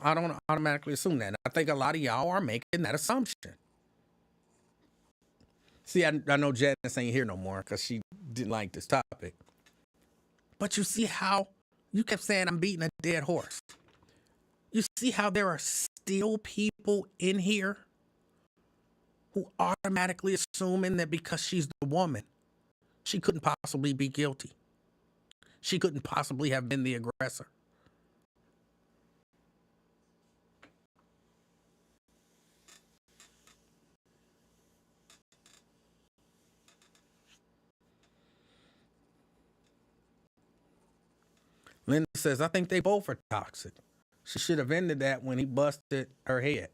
I don't automatically assume that. I think a lot of y'all are making that assumption. See, I know Janice ain't here no more because she didn't like this topic. But you see how you kept saying I'm beating a dead horse. You see how there are still people in here who automatically assuming that because she's the woman, she couldn't possibly be guilty. She couldn't possibly have been the aggressor. Linda says, I think they both are toxic. She should have ended that when he busted her head.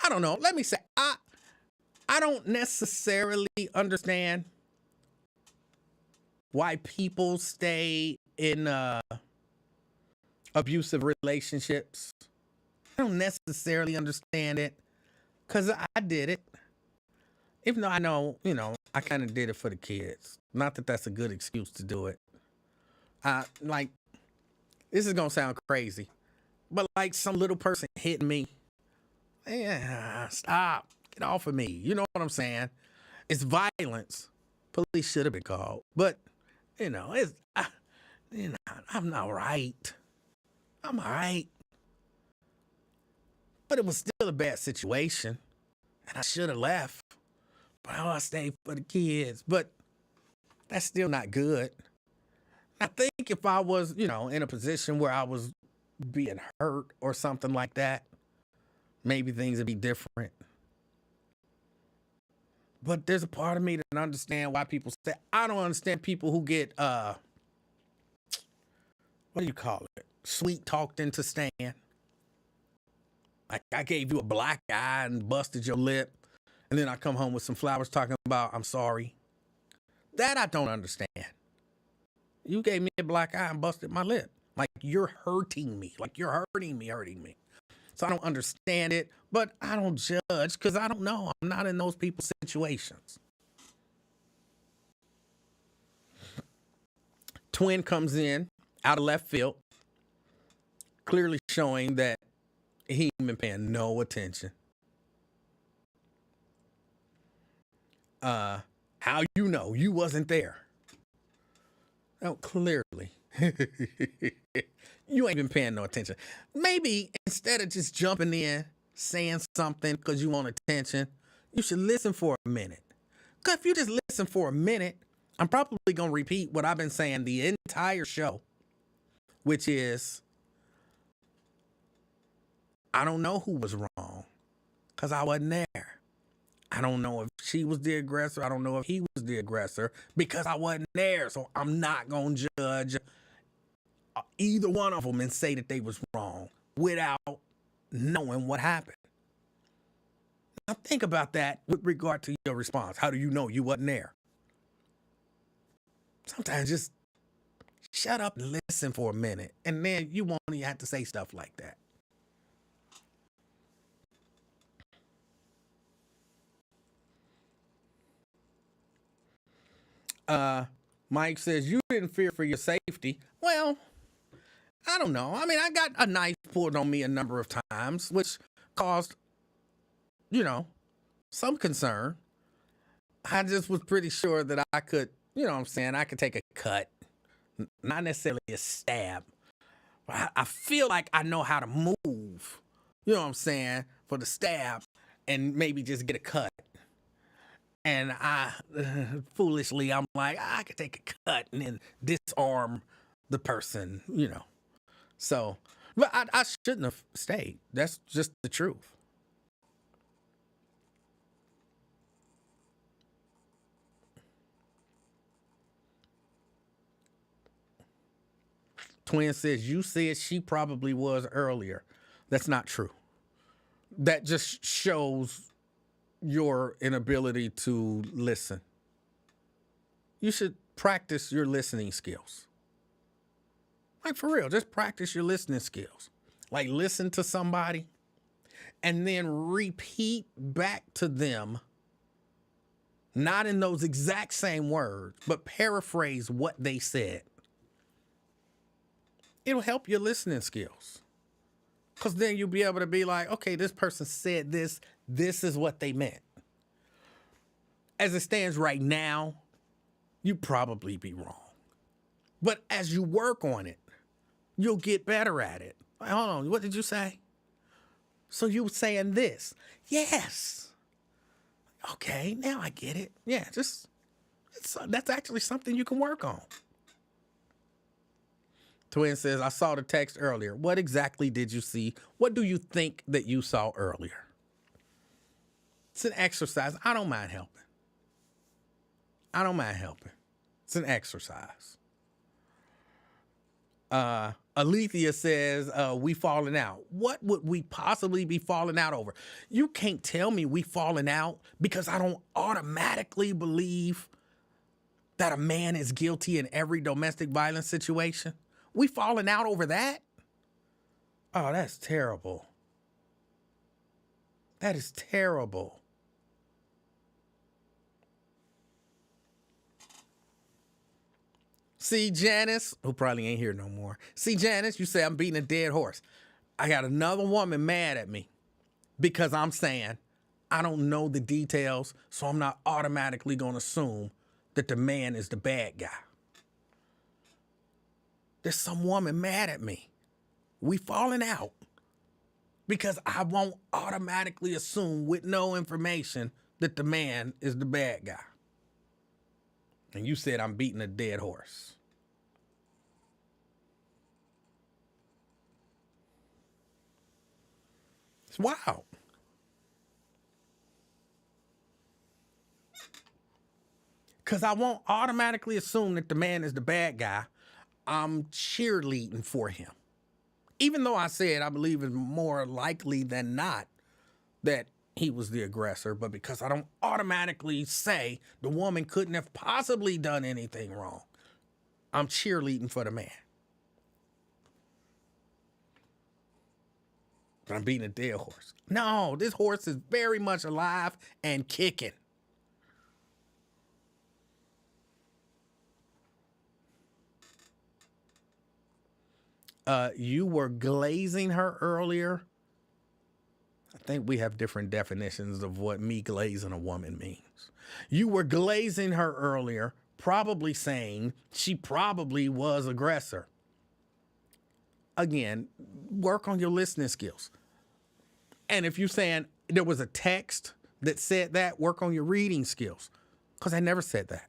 I don't know. Let me say, I don't necessarily understand why people stay in abusive relationships. I don't necessarily understand it because I did it. Even though I know, I kind of did it for the kids. Not that that's a good excuse to do it. This is going to sound crazy, but like some little person hit me. Yeah, stop. Get off of me. You know what I'm saying? It's violence. Police should have been called. But, I'm not right. I'm all right. But it was still a bad situation. And I should have left. But I stayed for the kids. But that's still not good. I think if I was, in a position where I was being hurt or something like that, maybe things would be different. But there's a part of me that doesn't understand why people say, I don't understand people who get, what do you call it? Sweet talked into staying. Like I gave you a black eye and busted your lip. And then I come home with some flowers talking about, I'm sorry. That I don't understand. You gave me a black eye and busted my lip. Like you're hurting me. Like you're hurting me. So I don't understand it, but I don't judge because I don't know. I'm not in those people's situations. Twin comes in out of left field, clearly showing that he ain't been paying no attention. How you know you wasn't there? Oh, clearly. You ain't been paying no attention. Maybe instead of just jumping in, saying something because you want attention, you should listen for a minute. Because if you just listen for a minute, I'm probably going to repeat what I've been saying the entire show, which is, I don't know who was wrong because I wasn't there. I don't know if she was the aggressor. I don't know if he was the aggressor because I wasn't there. So I'm not going to judge either one of them and say that they was wrong without knowing what happened. Now think about that with regard to your response. How do you know you wasn't there? Sometimes just shut up and listen for a minute, and then you won't even have to say stuff like that. Mike says, you didn't fear for your safety. Well, I don't know. I mean, I got a knife pulled on me a number of times, which caused, some concern. I just was pretty sure that I could, I could take a cut, not necessarily a stab. But I feel like I know how to move, for the stab and maybe just get a cut. And foolishly, I'm like, I could take a cut and then disarm the person, So, but I shouldn't have stayed. That's just the truth. Twin says, you said she probably was earlier. That's not true. That just shows your inability to listen. You should practice your listening skills. Like for real, just practice your listening skills. Like listen to somebody and then repeat back to them, not in those exact same words, but paraphrase what they said. It'll help your listening skills. Because then you'll be able to be like, okay, this person said this. This is what they meant. As it stands right now, you'd probably be wrong. But as you work on it, you'll get better at it. Like, hold on, what did you say? So you were saying this. Yes. Okay, now I get it. Yeah, that's actually something you can work on. Twin says, I saw the text earlier. What exactly did you see? What do you think that you saw earlier? It's an exercise. I don't mind helping. It's an exercise. Alethea says, we falling out. What would we possibly be falling out over? You can't tell me we falling out because I don't automatically believe that a man is guilty in every domestic violence situation. We falling out over that? Oh, that's terrible. That is terrible. See, Janice, who probably ain't here no more. See, Janice, you say I'm beating a dead horse. I got another woman mad at me because I'm saying I don't know the details, so I'm not automatically going to assume that the man is the bad guy. There's some woman mad at me. We falling out because I won't automatically assume with no information that the man is the bad guy. And you said I'm beating a dead horse. It's wild. Because I won't automatically assume that the man is the bad guy. I'm cheerleading for him. Even though I said I believe it's more likely than not that he was the aggressor, but because I don't automatically say the woman couldn't have possibly done anything wrong, I'm cheerleading for the man. But I'm beating a dead horse. No, this horse is very much alive and kicking. You were glazing her earlier. I think we have different definitions of what me glazing a woman means. You were glazing her earlier, probably saying she probably was aggressor. Again, work on your listening skills. And if you're saying there was a text that said that, work on your reading skills. Because I never said that.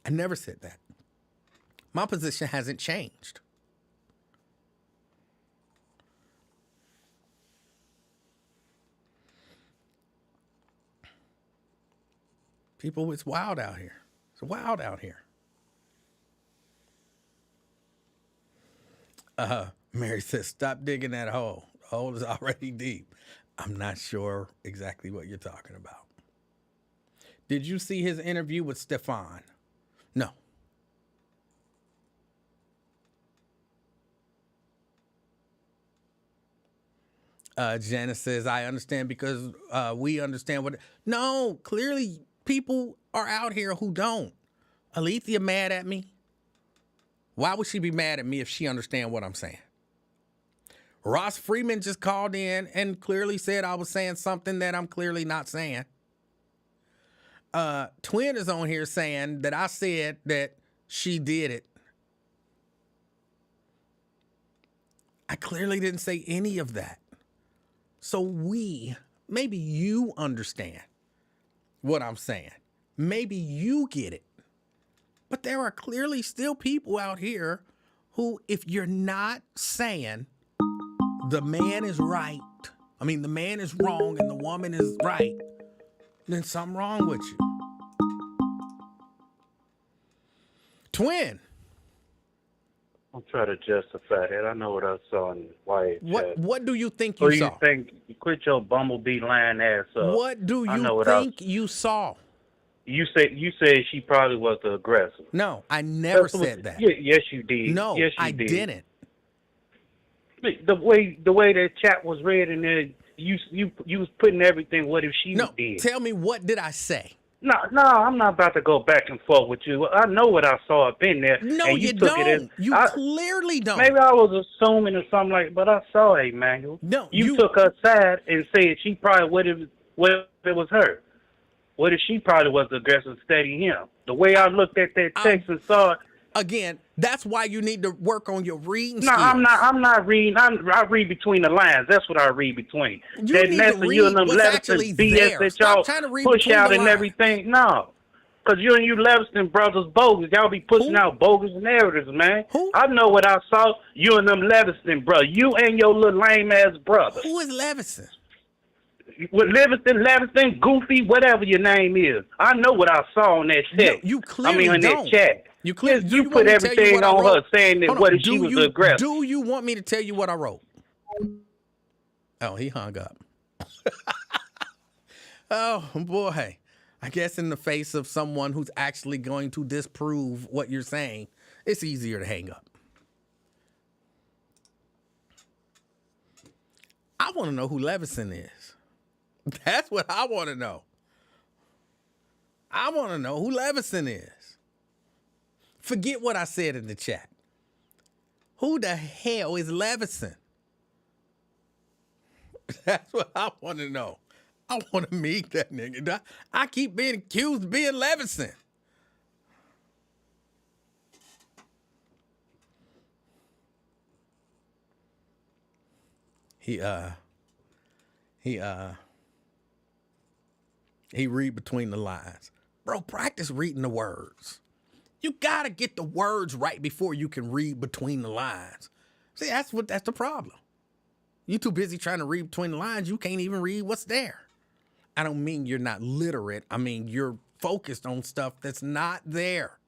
I never said that. My position hasn't changed. People, it's wild out here. It's wild out here. Mary says, stop digging that hole. The hole is already deep. I'm not sure exactly what you're talking about. Did you see his interview with Stefan? No. Janice says, I understand because we understand what... No, clearly people are out here who don't. Alethea mad at me. Why would she be mad at me if she understands what I'm saying? Ross Freeman just called in and clearly said I was saying something that I'm clearly not saying. Twin is on here saying that I said that she did it. I clearly didn't say any of that. So maybe you understand what I'm saying. Maybe you get it. But there are clearly still people out here who, if you're not saying the man is right, the man is wrong and the woman is right, then something wrong with you. Twin. I'm trying to justify that. I know what I saw in Wyatt. What do you think you saw? You think? Quit your bumblebee lying ass up. What do you think you saw? You said she probably was the aggressor. No, I never said that. Yes, you did. No, yes, you I didn't. The way that chat was read in there, you was putting everything. What if she did? No, tell me, what did I say? No, I'm not about to go back and forth with you. I know what I saw up in there. No, and you took don't. It as, you clearly don't. Maybe I was assuming or something but I saw it, Emanuel. No, you took her side and said she probably what if it was her? What if she probably was the aggressor instead of him? The way I looked at that text and saw it. Again, that's why you need to work on your reading skills. I'm not reading. I read between the lines. That's what I read between. You that need mess to read what's actually BS there. That y'all push out and everything. No. Because you and you Livingston brothers bogus. Y'all be pushing out bogus narratives, man. Who? I know what I saw. You and them Livingston brothers. You and your little lame-ass brother. Who is Livingston? With Livingston, Goofy, whatever your name is. I know what I saw on that text. You clearly on don't. That chat. You put everything on her saying that what if she was the aggressor. Do you want me to tell you what I wrote? Oh, he hung up. Oh, boy. I guess in the face of someone who's actually going to disprove what you're saying, it's easier to hang up. I want to know who Livingston is. That's what I want to know. I want to know who Livingston is. Forget what I said in the chat. Who the hell is Livingston? That's what I want to know. I want to meet that nigga. I keep being accused of being Livingston. He read between the lines. Bro, practice reading the words. You gotta get the words right before you can read between the lines. See, that's the problem. You too busy trying to read between the lines, you can't even read what's there. I don't mean you're not literate. I mean you're focused on stuff that's not there.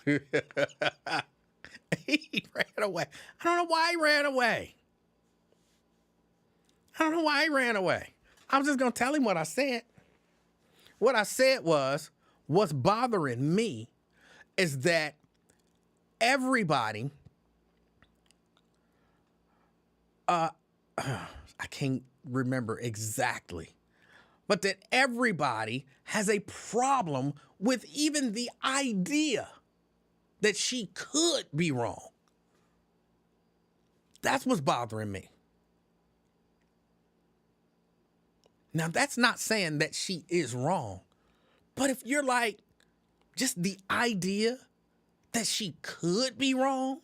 He ran away. I don't know why he ran away. I was just going to tell him what I said. What I said was, what's bothering me is that everybody, I can't remember exactly, but that everybody has a problem with even the idea that she could be wrong. That's what's bothering me. Now, that's not saying that she is wrong, but if you're like, just the idea that she could be wrong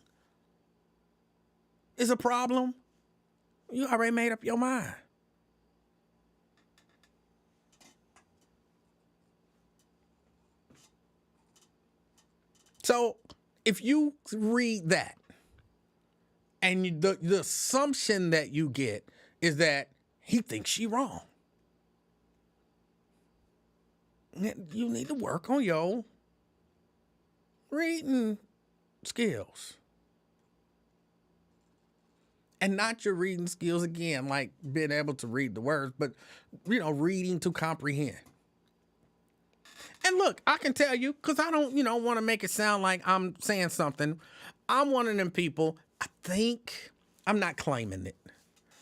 is a problem, you already made up your mind. So if you read that And the assumption that you get is that he thinks she wrong. You need to work on your reading skills. And not your reading skills, again, like being able to read the words, but, reading to comprehend. And look, I can tell you, because I don't, want to make it sound like I'm saying something. I'm one of them people, I think, I'm not claiming it,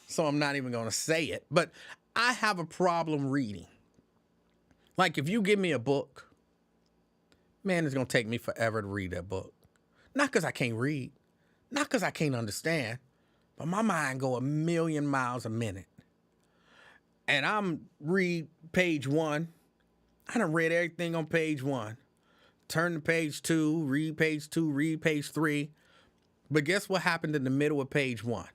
so I'm not even going to say it, but I have a problem reading. Like, if you give me a book, man, it's going to take me forever to read that book. Not because I can't read, not because I can't understand, but my mind go a million miles a minute. And I'm read page 1. I done read everything on page 1. Turn to page 2, read page 2, read page 3. But guess what happened in the middle of page 1?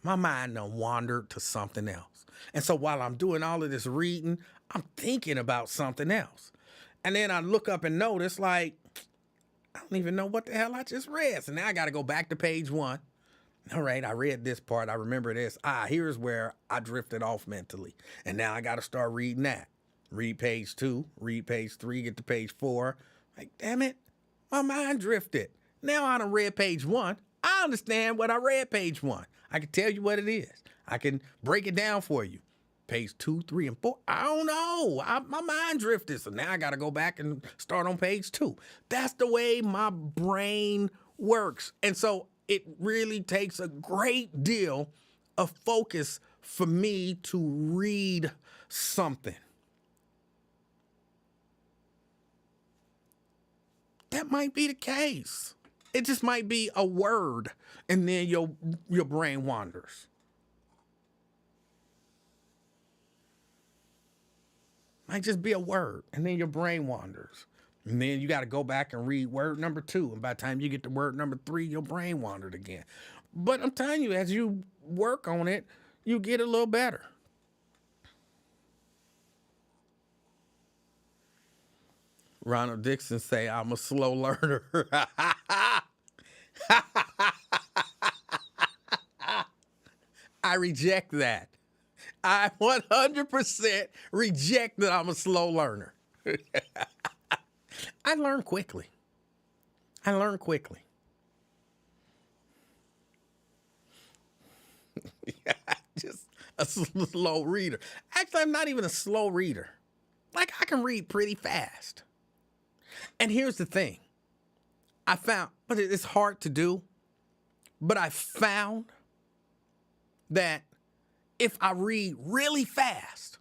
My mind done wandered to something else. And so while I'm doing all of this reading, I'm thinking about something else. And then I look up and notice, like, I don't even know what the hell I just read. So now I got to go back to page 1. All right, I read this part. I remember this. Here's where I drifted off mentally. And now I got to start reading that. Read page 2, read page 3, get to page 4. Like, damn it, my mind drifted. Now I done read page 1. I understand what I read page 1. I can tell you what it is. I can break it down for you. Page 2, 3, and 4. I don't know. My mind drifted. So now I got to go back and start on page 2. That's the way my brain works. And so it really takes a great deal of focus for me to read something. That might be the case. It just might be a word, and then your brain wanders. Might just be a word, and then your brain wanders. And then you got to go back and read word number 2. And by the time you get to word number 3, your brain wandered again. But I'm telling you, as you work on it, you get a little better. Ronald Dixon say, I'm a slow learner. I reject that. I 100% reject that I'm a slow learner. I learn quickly. Just a slow reader. Actually, I'm not even a slow reader. Like, I can read pretty fast. And here's the thing. I found, but it's hard to do, but I found that if I read really fast,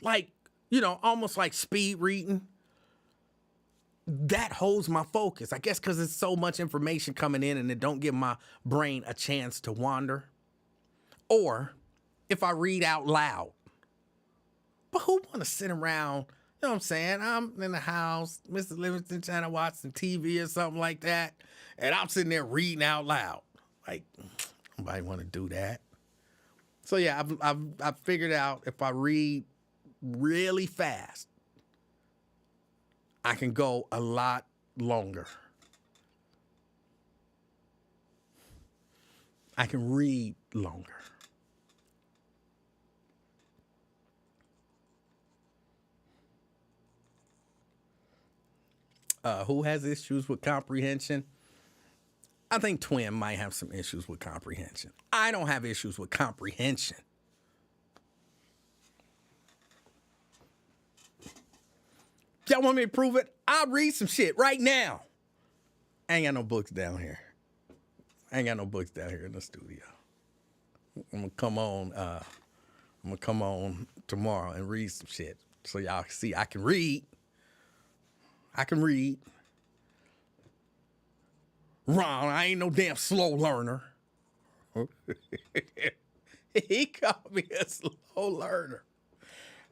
like, almost like speed reading, that holds my focus. I guess because there's so much information coming in and it don't give my brain a chance to wander. Or if I read out loud. But who want to sit around, you know what I'm saying? I'm in the house, Mr. Livingston trying to watch some TV or something like that, and I'm sitting there reading out loud. Like, nobody want to do that. So yeah, I've figured out if I read really fast, I can go a lot longer. I can read longer. Who has issues with comprehension? I think Twin might have some issues with comprehension. I don't have issues with comprehension. Y'all want me to prove it? I'll read some shit right now. I ain't got no books down here. in the studio. I'm gonna come on tomorrow and read some shit so y'all see I can read. Ron, I ain't no damn slow learner. He called me a slow learner.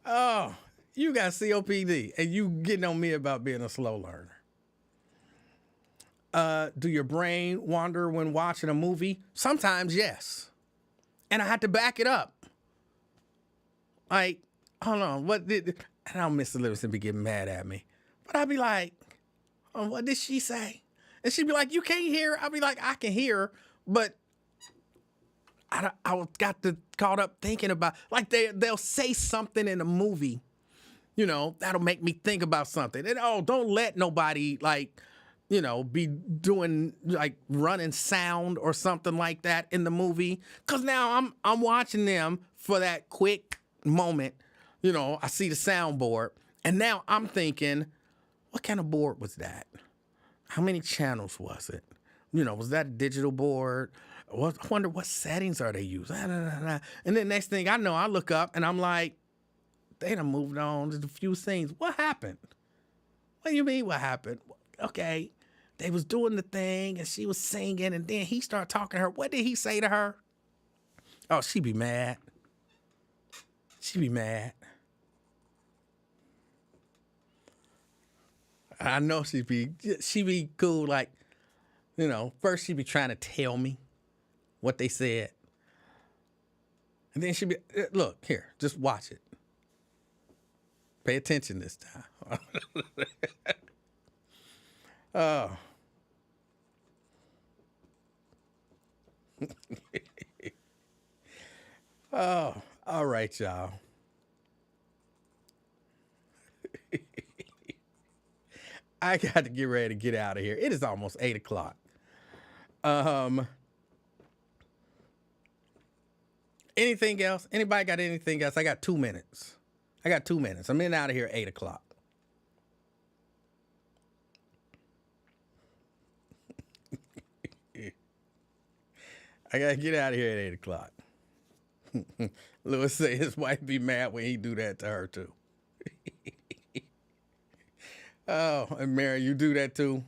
Oh, you got COPD and you getting on me about being a slow learner. Do your brain wander when watching a movie? Sometimes, yes. And I had to back it up. Like, hold on, and I know Mr. Livingston be getting mad at me. But I'd be like, oh, what did she say? And she'd be like, you can't hear? I'd be like, I can hear, but I got caught up thinking about, like, they'll say something in a movie, that'll make me think about something. And don't let nobody, like, be doing, like, running sound or something like that in the movie. Cause now I'm watching them for that quick moment. I see the soundboard, and now I'm thinking, what kind of board was that? How many channels was it? Was that a digital board? I wonder what settings are they using? And then next thing I know, I look up and I'm like, they done moved on to a few things. What happened? What do you mean what happened? Okay, they was doing the thing and she was singing, and then he started talking to her. What did he say to her? Oh, she be mad. She be mad. I know she be cool, like, first she be trying to tell me what they said. And then she be, look, here, just watch it. Pay attention this time. Oh. Oh, all right, y'all. I got to get ready to get out of here. It is almost 8 o'clock. Anything else? Anybody got anything else? I got 2 minutes. I'm in out of here at 8 o'clock. I got to get out of here at 8 o'clock. Lewis say his wife be mad when he do that to her, too. Oh, and Mary, you do that, too?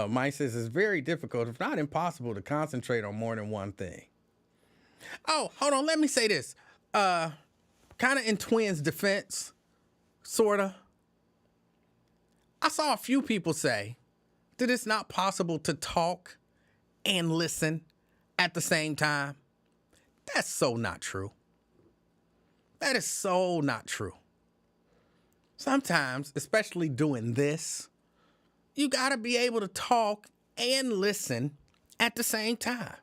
Mike says it's very difficult, if not impossible, to concentrate on more than one thing. Oh, hold on. Let me say this. Kind of in Twins' defense, sort of. I saw a few people say that it's not possible to talk and listen at the same time. That's so not true. That is so not true. Sometimes, especially doing this, you got to be able to talk and listen at the same time.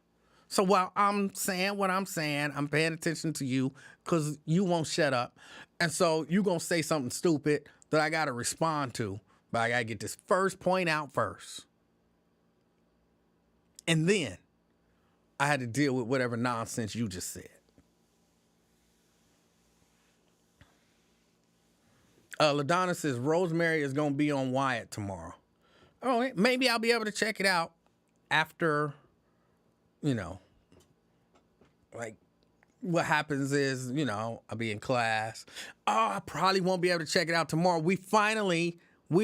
So while I'm saying what I'm saying, I'm paying attention to you because you won't shut up. And so you're going to say something stupid that I got to respond to. But I got to get this first point out first. And then I had to deal with whatever nonsense you just said. LaDonna says Rosemary is going to be on Wyatt tomorrow. Oh, maybe I'll be able to check it out after, like, what happens is, I'll be in class. Oh, I probably won't be able to check it out tomorrow. We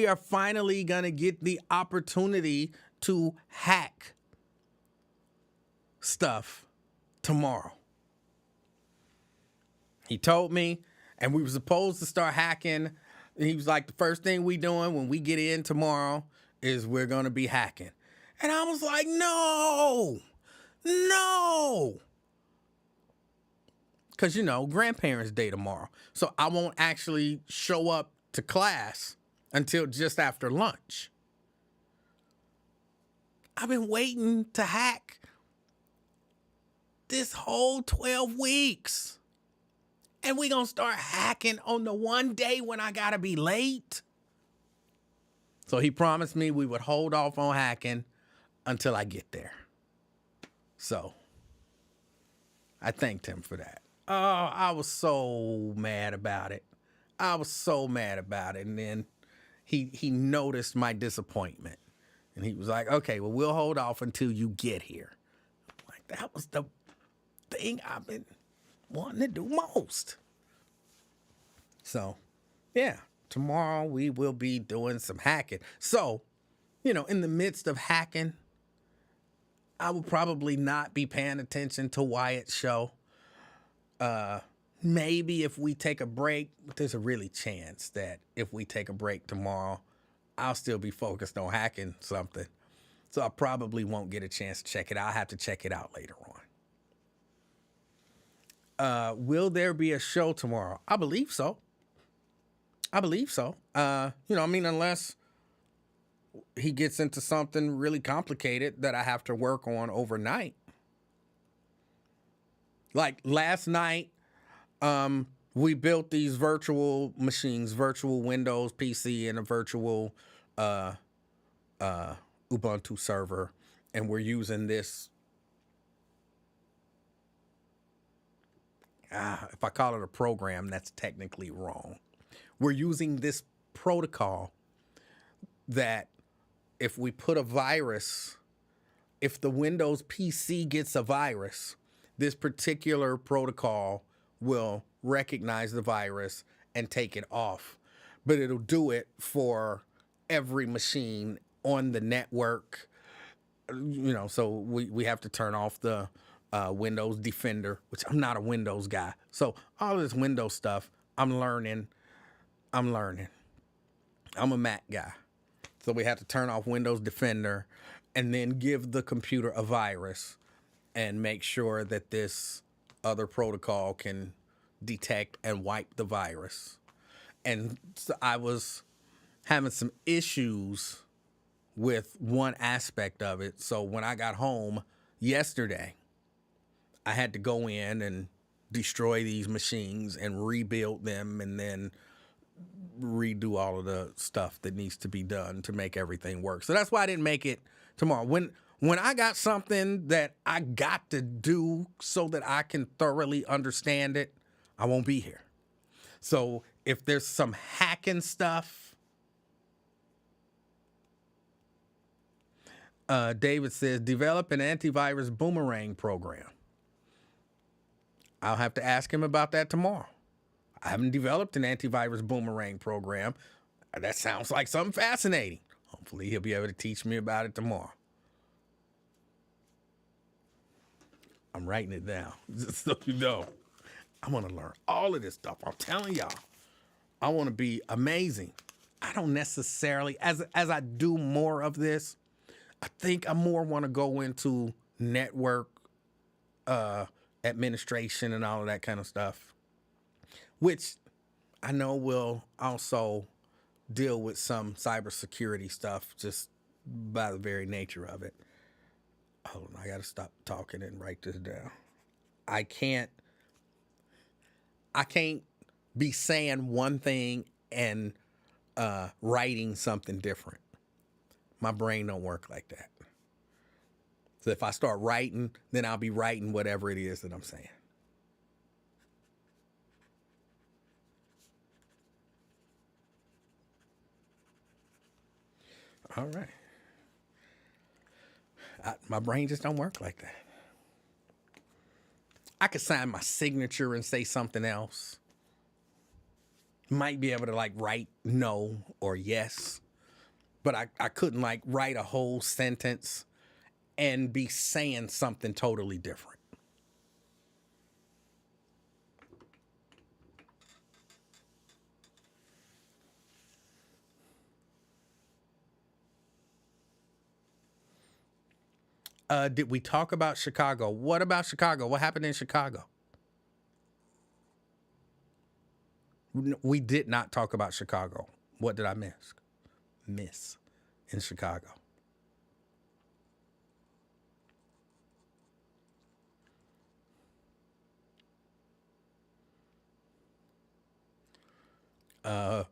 are finally going to get the opportunity to hack stuff tomorrow. He told me, and we were supposed to start hacking. He was like, the first thing we doing when we get in tomorrow is we're going to be hacking. And I was like, no. Because, grandparents' day tomorrow. So I won't actually show up to class until just after lunch. I've been waiting to hack this whole 12 weeks. And we gonna start hacking on the one day when I gotta be late. So he promised me we would hold off on hacking until I get there. So I thanked him for that. Oh, I was so mad about it. And then he noticed my disappointment. And he was like, okay, well, we'll hold off until you get here. Like, that was the thing I've been wanting to do most. So, yeah, tomorrow we will be doing some hacking. So, in the midst of hacking, I will probably not be paying attention to Wyatt's show. Maybe if we take a break, but there's a really chance that if we take a break tomorrow, I'll still be focused on hacking something. So I probably won't get a chance to check it out. I'll have to check it out later on. Will there be a show tomorrow? I believe so. Unless he gets into something really complicated that I have to work on overnight. Like last night, we built these virtual machines, virtual Windows PC and a virtual Ubuntu server, and we're using this. If I call it a program, that's technically wrong. We're using this protocol that if we put a virus, if the Windows PC gets a virus, this particular protocol will recognize the virus and take it off. But it'll do it for every machine on the network. So we have to turn off the Windows Defender, which I'm not a Windows guy. So all this Windows stuff, I'm learning. I'm a Mac guy. So we have to turn off Windows Defender and then give the computer a virus and make sure that this other protocol can detect and wipe the virus. And so I was having some issues with one aspect of it. So when I got home yesterday, I had to go in and destroy these machines and rebuild them and then redo all of the stuff that needs to be done to make everything work. So that's why I didn't make it tomorrow. When I got something that I got to do so that I can thoroughly understand it, I won't be here. So if there's some hacking stuff, David says, develop an antivirus boomerang program. I'll have to ask him about that tomorrow. I haven't developed an antivirus boomerang program. That sounds like something fascinating. Hopefully he'll be able to teach me about it tomorrow. I'm writing it down, just so you know. I want to learn all of this stuff. I'm telling y'all, I want to be amazing. I don't necessarily, as I do more of this, I think I more want to go into network administration and all of that kind of stuff, which I know will also deal with some cybersecurity stuff just by the very nature of it. Hold on, I got to stop talking and write this down. I can't be saying one thing and writing something different. My brain don't work like that. So if I start writing, then I'll be writing whatever it is that I'm saying. All right. My brain just don't work like that. I could sign my signature and say something else. Might be able to write no or yes, but I couldn't write a whole sentence and be saying something totally different. Did we talk about Chicago? What about Chicago? What happened in Chicago? We did not talk about Chicago. What did I miss in Chicago?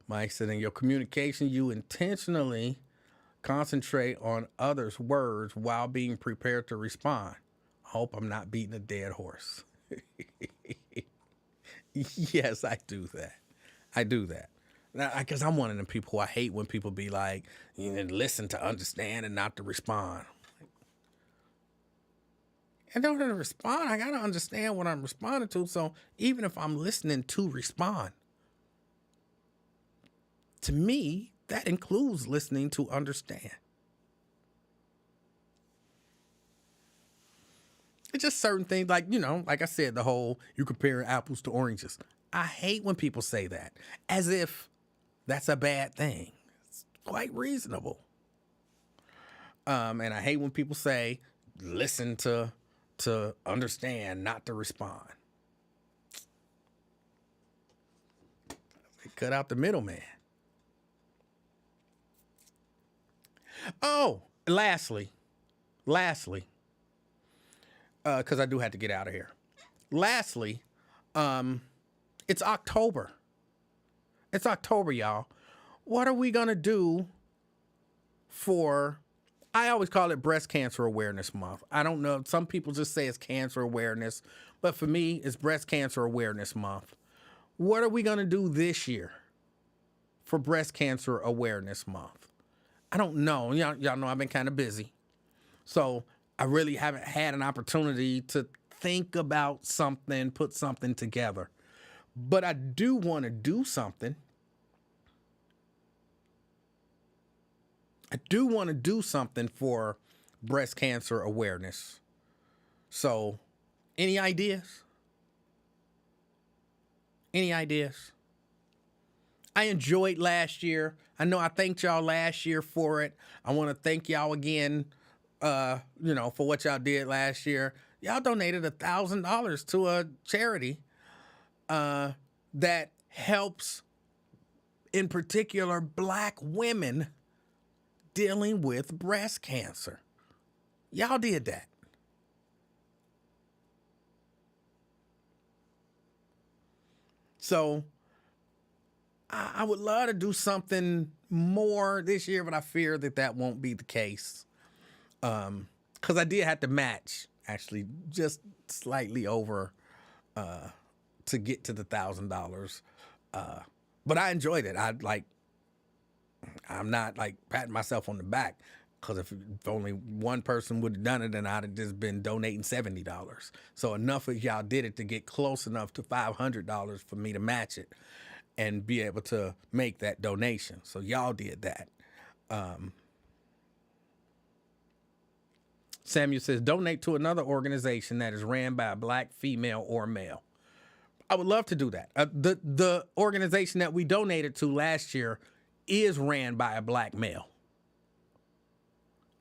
Mike said, in your communication, you intentionally concentrate on others' words while being prepared to respond. I hope I'm not beating a dead horse. Yes, I do that. Because I'm one of them people who I hate when people be like, listen to understand and not to respond. In order to respond, I got to understand what I'm responding to. So even if I'm listening to respond, to me, that includes listening to understand. It's just certain things like I said, the whole you comparing apples to oranges. I hate when people say that as if that's a bad thing. It's quite reasonable. And I hate when people say, listen to understand, not to respond. They cut out the middleman. Oh, lastly, because I do have to get out of here. Lastly, it's October. It's October, y'all. What are we gonna do for? I always call it Breast Cancer Awareness Month. I don't know. Some people just say it's cancer awareness, but for me, it's Breast Cancer Awareness Month. What are we gonna do this year for Breast Cancer Awareness Month? I don't know. Y'all know I've been kind of busy. So I really haven't had an opportunity to think about something, put something together. But I do want to do something. I do want to do something for breast cancer awareness. So, any ideas? Any ideas? I enjoyed last year. I know I thanked y'all last year for it. I want to thank y'all again, for what y'all did last year. Y'all donated $1,000 to a charity that helps, in particular, Black women dealing with breast cancer. Y'all did that. So I would love to do something more this year, but I fear that won't be the case. Because I did have to match, actually, just slightly over to get to the $1,000. But I enjoyed it. I'm not like patting myself on the back, because if only one person would have done it, then I'd have just been donating $70. So enough of y'all did it to get close enough to $500 for me to match it and be able to make that donation. So y'all did that. Samuel says, donate to another organization that is ran by a Black female or male. I would love to do that. The organization that we donated to last year is ran by a Black male.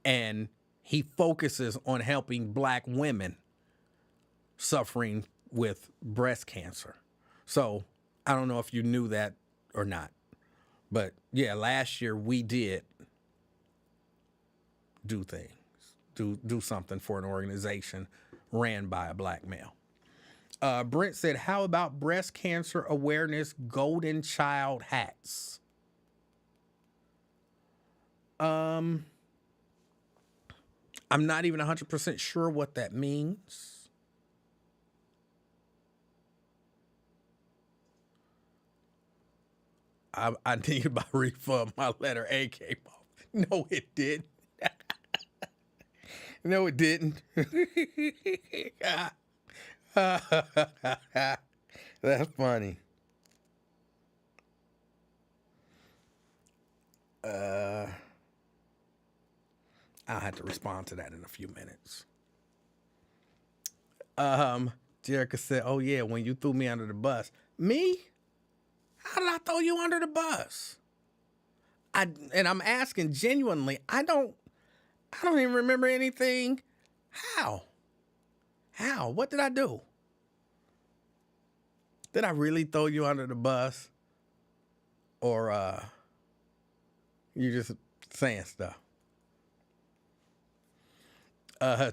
And he focuses on helping Black women suffering with breast cancer. So I don't know if you knew that or not. But yeah, last year we did do things, do something for an organization ran by a Black male. Brent said, how about breast cancer awareness golden child hats? I'm not even 100% sure what that means. I need my refund. My letter A came off. No, it didn't. No, it didn't. That's funny. I'll have to respond to that in a few minutes. Jerica said, oh yeah, when you threw me under the bus. Me? How did I throw you under the bus? And I'm asking genuinely, I don't even remember anything. How? What did I do? Did I really throw you under the bus? Or you just saying stuff?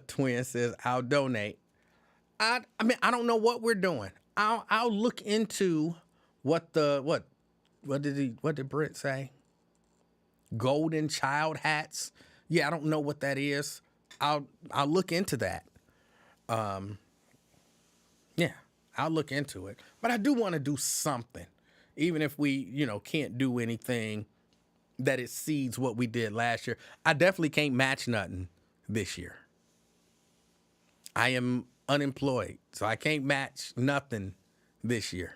Twin says, I'll donate. I mean, I don't know what we're doing. I'll look into what did Brent say? Golden child hats. Yeah, I don't know what that is. I'll look into that. Yeah, I'll look into it. But I do want to do something. Even if we, can't do anything that exceeds what we did last year. I definitely can't match nothing this year. I am unemployed, so I can't match nothing this year.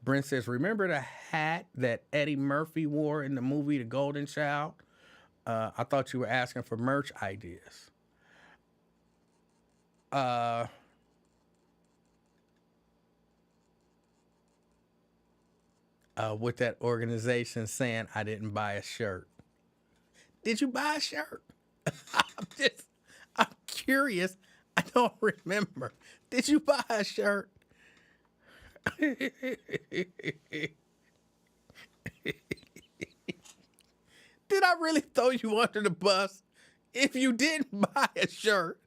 Brent says, remember the hat that Eddie Murphy wore in the movie The Golden Child? I thought you were asking for merch ideas. With that organization saying I didn't buy a shirt. Did you buy a shirt? I'm curious. I don't remember. Did you buy a shirt? did I really throw you under the bus if you didn't buy a shirt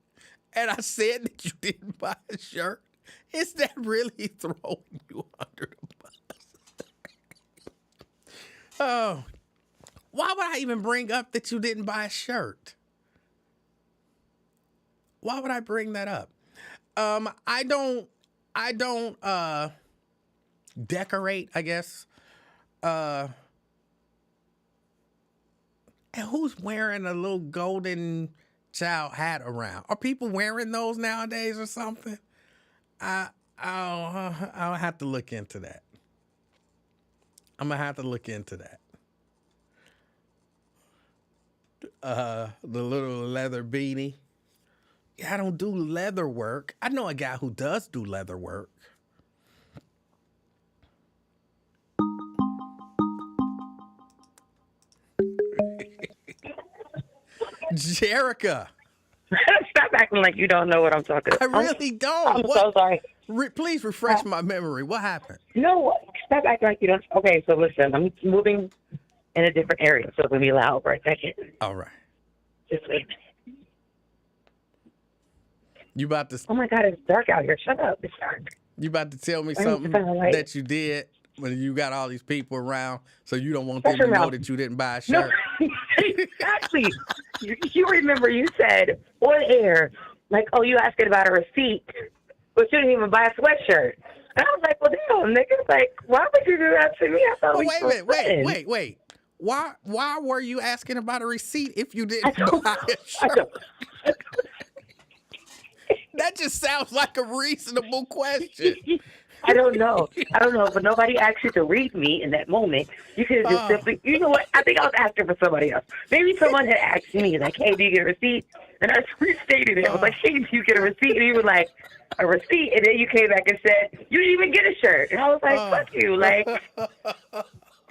and I said that you didn't buy a shirt? Is that really throwing you under the bus? Oh, why would I even bring up that you didn't buy a shirt? Why would I bring that up? I don't decorate, I guess. And who's wearing a little golden child hat around? Are people wearing those nowadays or something? I'll have to look into that. I'm gonna have to look into that. The little leather beanie. Yeah, I don't do leather work. I know a guy who does do leather work. Jerica. Stop acting like you don't know what I'm talking about. I really don't. I'm so sorry. Please refresh my memory. What happened? No, stop acting like you don't. Okay, so listen, I'm moving in a different area, so it's going to be loud for a second. All right. Just wait a minute. You about to? Oh my God, it's dark out here. Shut up. It's dark. You about to tell me something that you did when you got all these people around, so you don't want them to know that you didn't buy a shirt? No, exactly. You remember you said on air, like, oh, you asking about a receipt, but you didn't even buy a sweatshirt. And I was like, well, damn, nigga, like, why would you do that to me? I thought wait. Why were you asking about a receipt if you didn't buy a shirt? That just sounds like a reasonable question. I don't know, but nobody asked you to read me in that moment. You could have just simply, you know what? I think I was asking for somebody else. Maybe someone had asked me, like, hey, do you get a receipt? And I restated it. I was like, hey, do you get a receipt? And you were like, a receipt? And then you came back and said, you didn't even get a shirt. And I was like, fuck you. Like,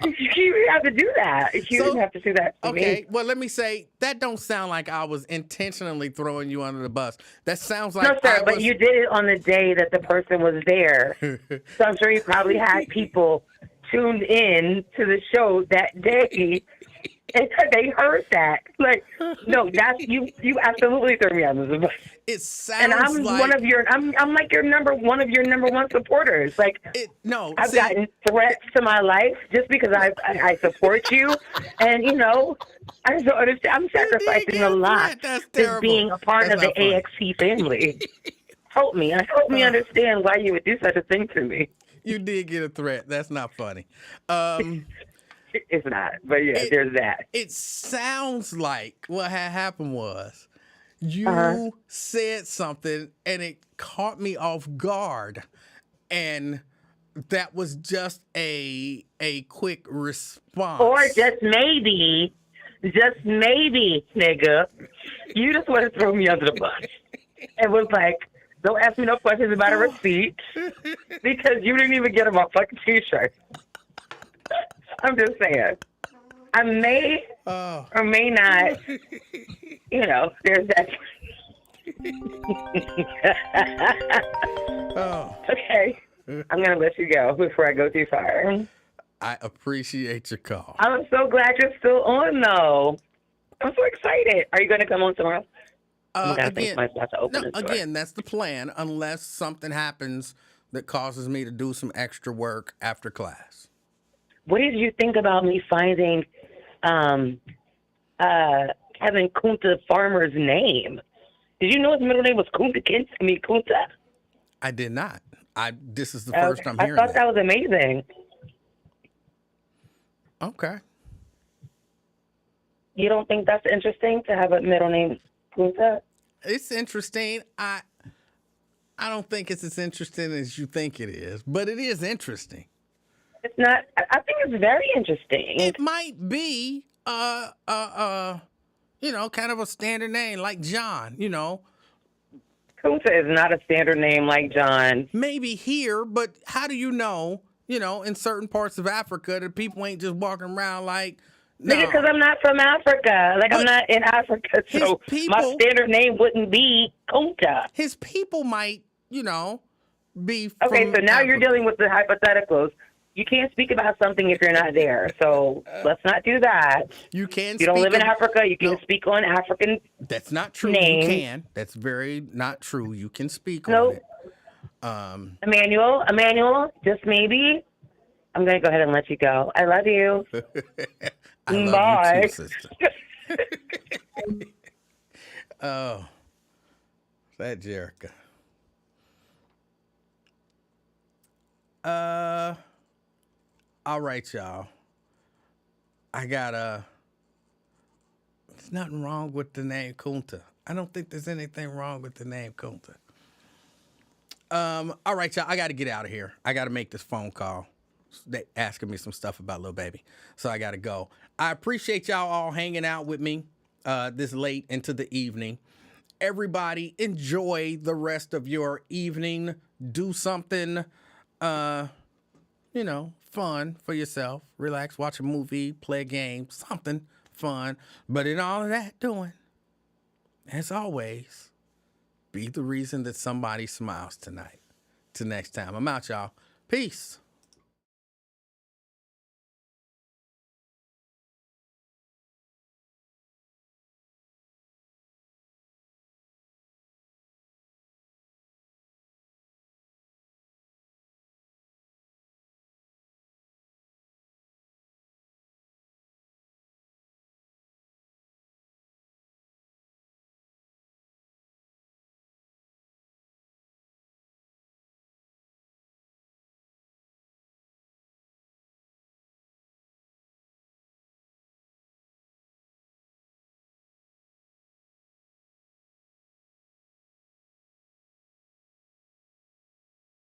you didn't have to do that. You didn't have to do that to me. Okay, well, let me say, that don't sound like I was intentionally throwing you under the bus. That sounds like no, sir, but you did it on the day that the person was there. So I'm sure you probably had people tuned in to the show that day, and they heard that. Like, no, that's you absolutely threw me under the bus. It sounds and I'm like one of your I'm like one of your number one supporters. Like, I've gotten threats to my life just because I support you, and you know, I just don't understand. I'm sacrificing a lot just being a part of the AXC family. Help me understand why you would do such a thing to me. You did get a threat. That's not funny. It's not, but yeah, there's that. It sounds like what had happened was you said something and it caught me off guard, and that was just a quick response. Or just maybe, nigga, you just want to throw me under the bus. It was like, don't ask me no questions about a receipt because you didn't even get a fucking t-shirt. I'm just saying. I may or may not, you know, there's that. Okay. I'm going to let you go before I go too far. I appreciate your call. I'm so glad you're still on, though. I'm so excited. Are you going to come on tomorrow? Again, that's the plan, unless something happens that causes me to do some extra work after class. What did you think about me finding Kevin Kunta Farmer's name? Did you know his middle name was Kunta? I did not. This is the first I'm hearing. I thought that was amazing. Okay. You don't think that's interesting to have a middle name Kunta? It's interesting. I don't think it's as interesting as you think it is, but it is interesting. It's not. I think it's very interesting. It might be, kind of a standard name like John. You know, Kunta is not a standard name like John. Maybe here, but how do you know? You know, in certain parts of Africa, that people ain't just walking around like. No. Because I'm not from Africa. Like, I'm not in Africa, so my standard name wouldn't be Kunta. His people might, be okay, so now Africa. you're dealing with the hypotheticals. You can't speak about something if you're not there. So let's not do that. You can. You don't live in of, Africa. You can no, speak on African. That's not true. names. You can. That's very not true. You can speak on Nope. it. Emmanuel, just maybe. I'm gonna go ahead and let you go. I love you. I love Bye. you too, sister. Oh, that Jerica. All right, y'all. There's nothing wrong with the name Kunta. I don't think there's anything wrong with the name Kunta. All right, y'all. I got to get out of here. I got to make this phone call. They asking me some stuff about Lil Baby, so I got to go. I appreciate y'all all hanging out with me this late into the evening. Everybody, enjoy the rest of your evening. Do something, fun for yourself. Relax, watch a movie, play a game, something fun. But in all of that doing, as always, be the reason that somebody smiles tonight. Till next time, I'm out, y'all. Peace.